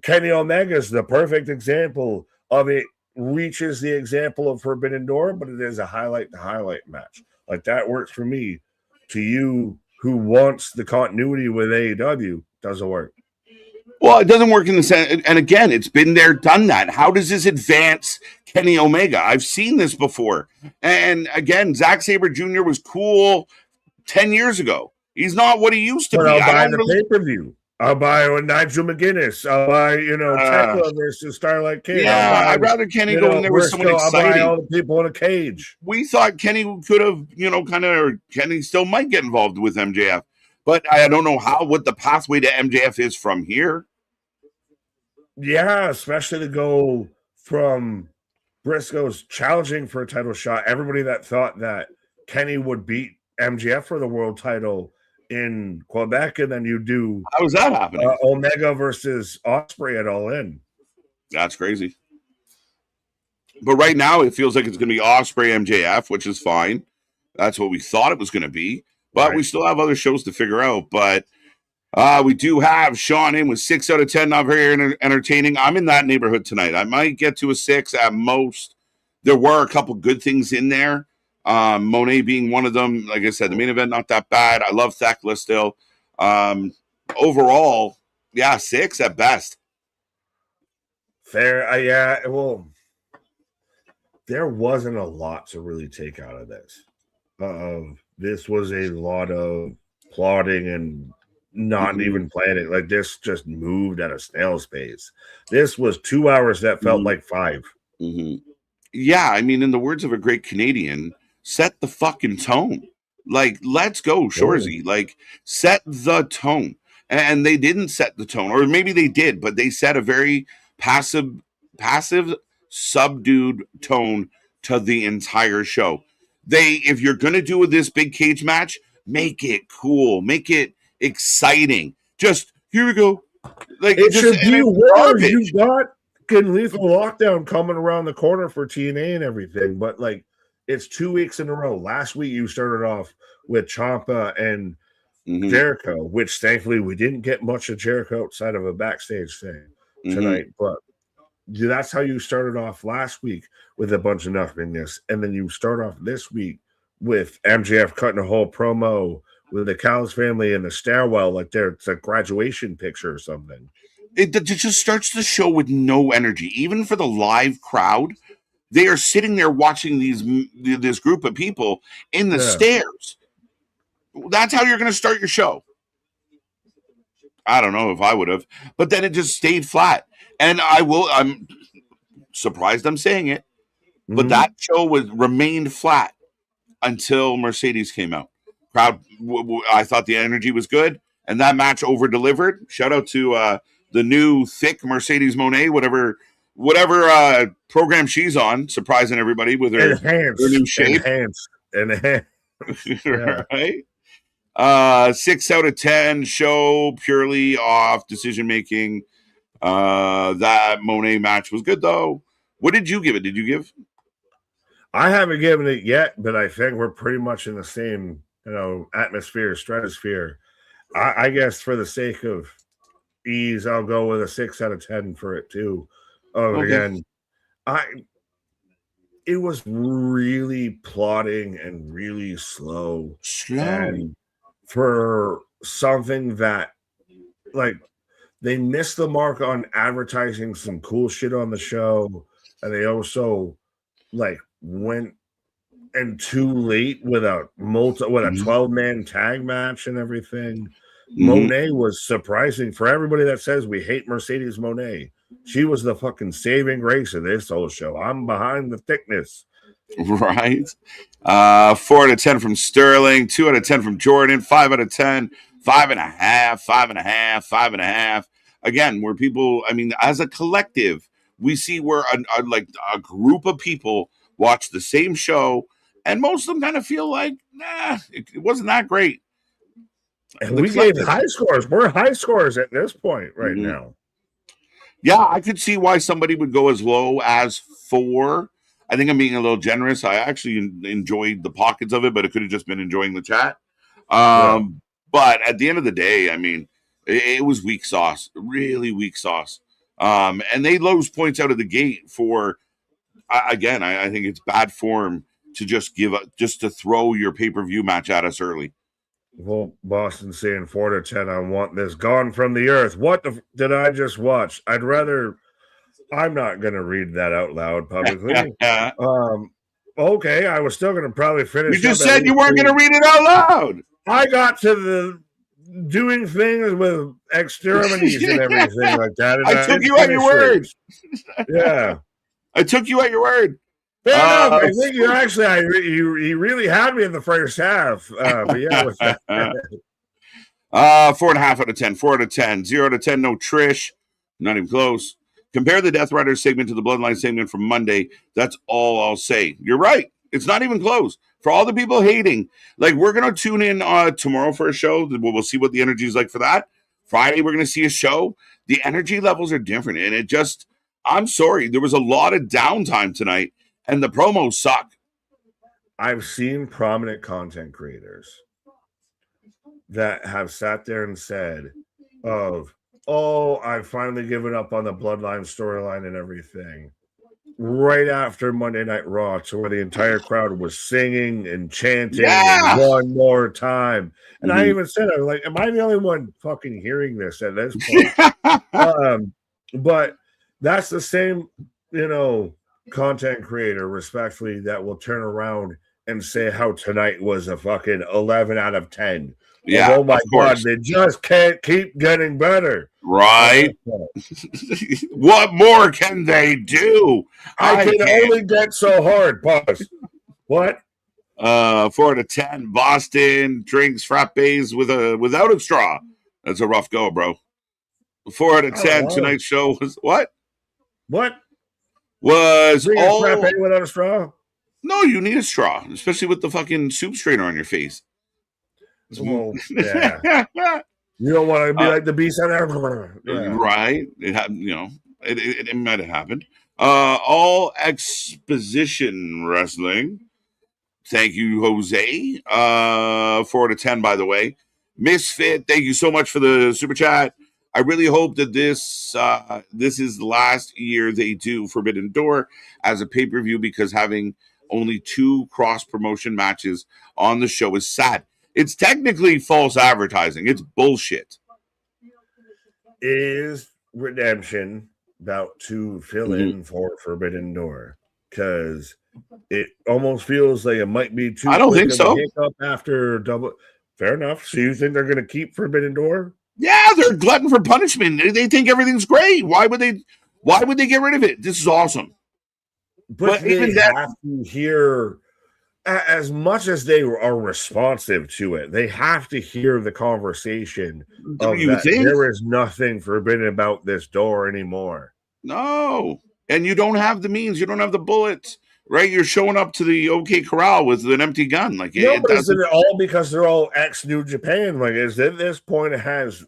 Kenny Omega is the perfect example of it. Reaches the example of Forbidden Door, but it is a highlight to highlight match. Like that works for me. To you, who wants the continuity with AEW, doesn't work. Well, it doesn't work in the sense, and again, it's been there, done that. How does this advance Kenny Omega? I've seen this before. And again, Zack Sabre Jr. was cool 10 years ago. He's not what he used to be. I'll buy the pay-per-view. I'll buy Nigel McGuinness. I'll buy, Tekla versus Starlight Kid. Yeah, I'd rather Kenny go in there with someone exciting. I'll buy all the people in a cage. We thought Kenny could have, Kenny still might get involved with MJF. But I don't know what the pathway to MJF is from here. Yeah, especially to go from Briscoe's challenging for a title shot. Everybody that thought that Kenny would beat MJF for the world title in Quebec, and then you do how is that happening? Omega versus Ospreay at All In. That's crazy. But right now, it feels like it's going to be Ospreay MJF, which is fine. That's what we thought it was going to be. But we still have other shows to figure out. But we do have Sean in with 6 out of 10. Not very entertaining. I'm in that neighborhood tonight. I might get to a 6 at most. There were a couple good things in there. Monet being one of them. Like I said, the main event not that bad. I love Thekla still. Overall, 6 at best. Fair. Well, there wasn't a lot to really take out of this. This was a lot of plotting and not even planning. Like this just moved at a snail's pace. This was 2 hours that felt like 5. Yeah, I mean, in the words of a great Canadian, set the fucking tone. Like, let's go, Shorzy. Like, set the tone. And they didn't set the tone. Or maybe they did, but they set a very passive, subdued tone to the entire show. If you're going to do this big cage match, make it cool. Make it exciting. Just, here we go. Like, it should be where you got Lethal Lockdown coming around the corner for TNA and everything, but like, it's 2 weeks in a row. Last week, you started off with Ciampa and Jericho, which thankfully we didn't get much of Jericho outside of a backstage thing tonight, but that's how you started off last week with a bunch of nothingness, and then you start off this week with MJF cutting a whole promo with the Callis family in the stairwell, like it's a graduation picture or something. It just starts the show with no energy, even for the live crowd. They are sitting there watching this group of people in the stairs. That's how you're going to start your show. I don't know if I would have, but then it just stayed flat. And I'm surprised I'm saying it, but that show remained flat until Mercedes came out. Crowd, I thought the energy was good, and that match over delivered. Shout out to the new thick Mercedes Moné, whatever program she's on, surprising everybody with her new shape. Enhanced. Right? 6 out of 10 show, purely off decision making. That Monet match was good though. What did you give it? Did you give? I haven't given it yet, but I think we're pretty much in the same, atmosphere, stratosphere. I guess for the sake of ease, I'll go with a 6 out of 10 for it too. Again, it was really plodding and really slow. And for something that, like, they missed the mark on advertising some cool shit on the show, and they also went in too late with a 12-man tag match and everything. Monet was surprising for everybody that says we hate Mercedes Monet. She was the fucking saving grace of this whole show. I'm behind the thickness. Right. 4 out of 10 from Sterling, 2 out of 10 from Jordan, 5 out of 10, 5.5, 5.5, 5.5. Again, where people, as a collective, we see where a group of people watch the same show, and most of them kind of feel like, it wasn't that great. And we gave high scores. We're high scores at this point right now. Yeah, I could see why somebody would go as low as 4. I think I'm being a little generous. I actually enjoyed the pockets of it, but it could have just been enjoying the chat. But at the end of the day, it was weak sauce, really weak sauce. And they lose points out of the gate for, again, I think it's bad form to just to throw your pay-per-view match at us early. Well, Boston saying 4 to 10, I want this gone from the earth. What did I just watch? I'm not going to read that out loud publicly. Okay, I was still going to probably finish. You just said you weren't going to read it out loud. I got to the doing things with extremities and everything like that. And I took you at your word. Yeah. I took you at your word. Fair enough. I think you actually, he really had me in the first half. But yeah, with that. 4.5 out of 10. 4 out of 10. 0 out of 10. No Trish. Not even close. Compare the Death Rider segment to the Bloodline segment from Monday. That's all I'll say. You're right. It's not even close. For all the people hating, we're going to tune in tomorrow for a show. We'll see what the energy is like for that. Friday, we're going to see a show. The energy levels are different. And I'm sorry, there was a lot of downtime tonight, and the promos suck. I've seen prominent content creators that have sat there and said, I've finally given up on the Bloodline storyline and everything. Right after Monday Night Raw, to where the entire crowd was singing and chanting one more time. And I even said, I'm like, am I the only one fucking hearing this at this point? But that's the same, content creator, respectfully, that will turn around and say how tonight was a fucking 11 out of 10. Yeah. Oh my God, they just can't keep getting better. Right. What more can they do? I can only get so hard. Pause. What? 4 out of 10. Boston drinks frappes without a straw. That's a rough go, bro. 4 out of 10. Tonight's show was what? What? Was all frappe without a straw? No, you need a straw, especially with the fucking soup strainer on your face. Well, yeah. You don't want to be like the beast on there. Yeah. Right. It happened, it might have happened. All exposition wrestling. Thank you, Jose. 4 out of 10, by the way. Misfit, thank you so much for the super chat. I really hope that this is the last year they do Forbidden Door as a pay-per-view, because having only 2 cross-promotion matches on the show is sad. It's technically false advertising. It's bullshit. Is Redemption about to fill in for Forbidden Door? Because it almost feels like it might be too I don't quick think of so. a hiccup after double. Fair enough. So you think they're going to keep Forbidden Door? Yeah, they're glutton for punishment. They think everything's great. Why would they get rid of it? This is awesome. But they have to hear, as much as they are responsive to it, they have to hear the conversation of that there is nothing forbidden about this door anymore. No. And you don't have the means. You don't have the bullets, right? You're showing up to the OK Corral with an empty gun. Like, no, but is it all because they're all ex-New Japan? Like, is at this point it has,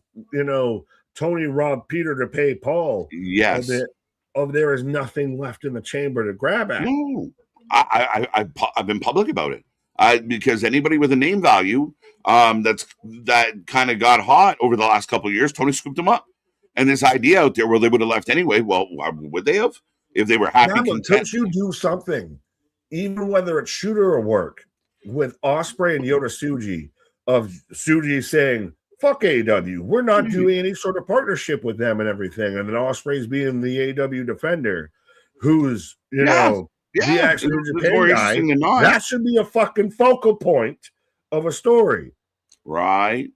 Tony robbed Peter to pay Paul? Yes. Of there is nothing left in the chamber to grab at. No. I've been public about it. Because anybody with a name value that kind of got hot over the last couple of years, Tony scooped them up. And this idea out there where they would have left anyway, well, why would they have? If they were happy, content. Can't you do something, even whether it's shooter or work, with Ospreay and Yota Tsuji, of Tsuji saying, fuck AEW, we're not doing any sort of partnership with them and everything, and then Ospreay's being the AEW defender, who's, the ex-New Japan guy. That should be a fucking focal point of a story. Right.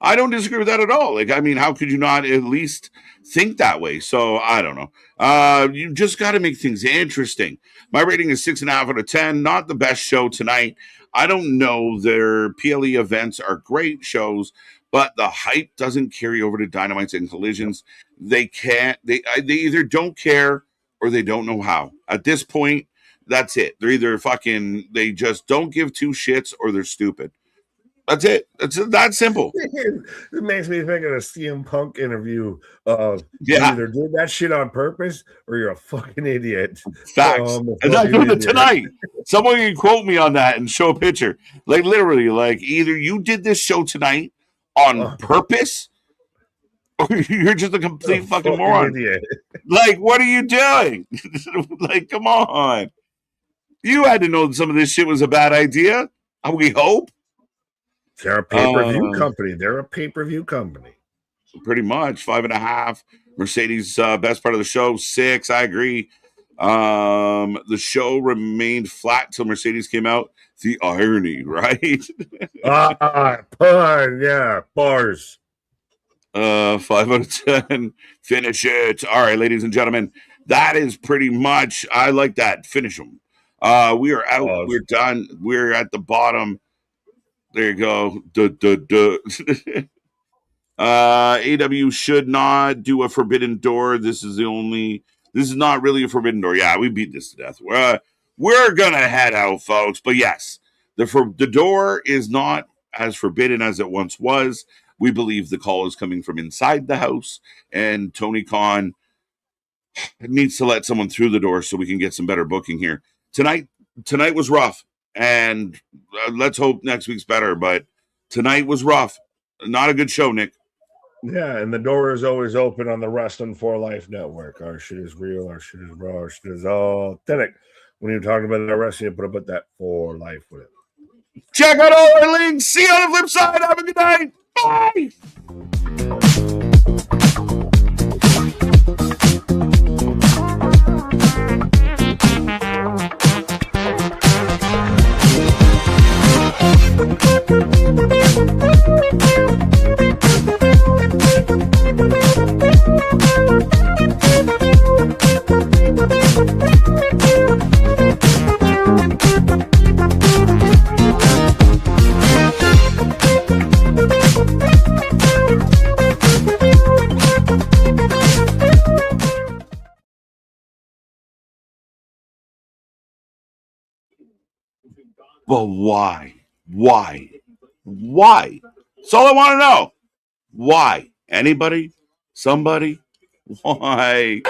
I don't disagree with that at all. Like, I mean, how could you not at least think that way? So I don't know. You just got to make things interesting. My rating is 6.5 out of 10. Not the best show tonight. I don't know. Their PLE events are great shows, but the hype doesn't carry over to Dynamites and Collisions. They can't. They either don't care or they don't know how. At this point, that's it. They're either they just don't give 2 shits, or they're stupid. That's it. It's that simple. It makes me think of a CM Punk interview of you either did that shit on purpose or you're a fucking idiot. Facts. And I'm doing it tonight. Someone can quote me on that and show a picture. Like, literally, like, either you did this show tonight on purpose or you're just a complete fucking moron. Idiot. Like, what are you doing? Like, come on. You had to know some of this shit was a bad idea. We hope. They're a pay-per-view company. They're a pay-per-view company. Pretty much. 5.5. Mercedes, best part of the show. 6. I agree. The show remained flat till Mercedes came out. The irony, right? Pun, yeah. Bars. 5 out of 10. Finish it. All right, ladies and gentlemen. That is pretty much. I like that. Finish them. We are out. Pause. We're done. We're at the bottom. There you go. AEW should not do a Forbidden Door. This is not really a Forbidden Door. Yeah, we beat this to death. We're gonna head out, folks. But yes, the door is not as forbidden as it once was. We believe the call is coming from inside the house, and Tony Khan needs to let someone through the door so we can get some better booking here. Tonight was rough. And let's hope next week's better. But tonight was rough. Not a good show, Nick. Yeah, and the door is always open on the Wrestling for Life Network. Our shit is real. Our shit is raw. Our shit is authentic. When you're talking about that wrestling, you put that for life with it. Check out all our links. See you on the flip side. Have a good night. Bye. But why? Why? Why? That's all I want to know. Why? Anybody? Somebody? Why?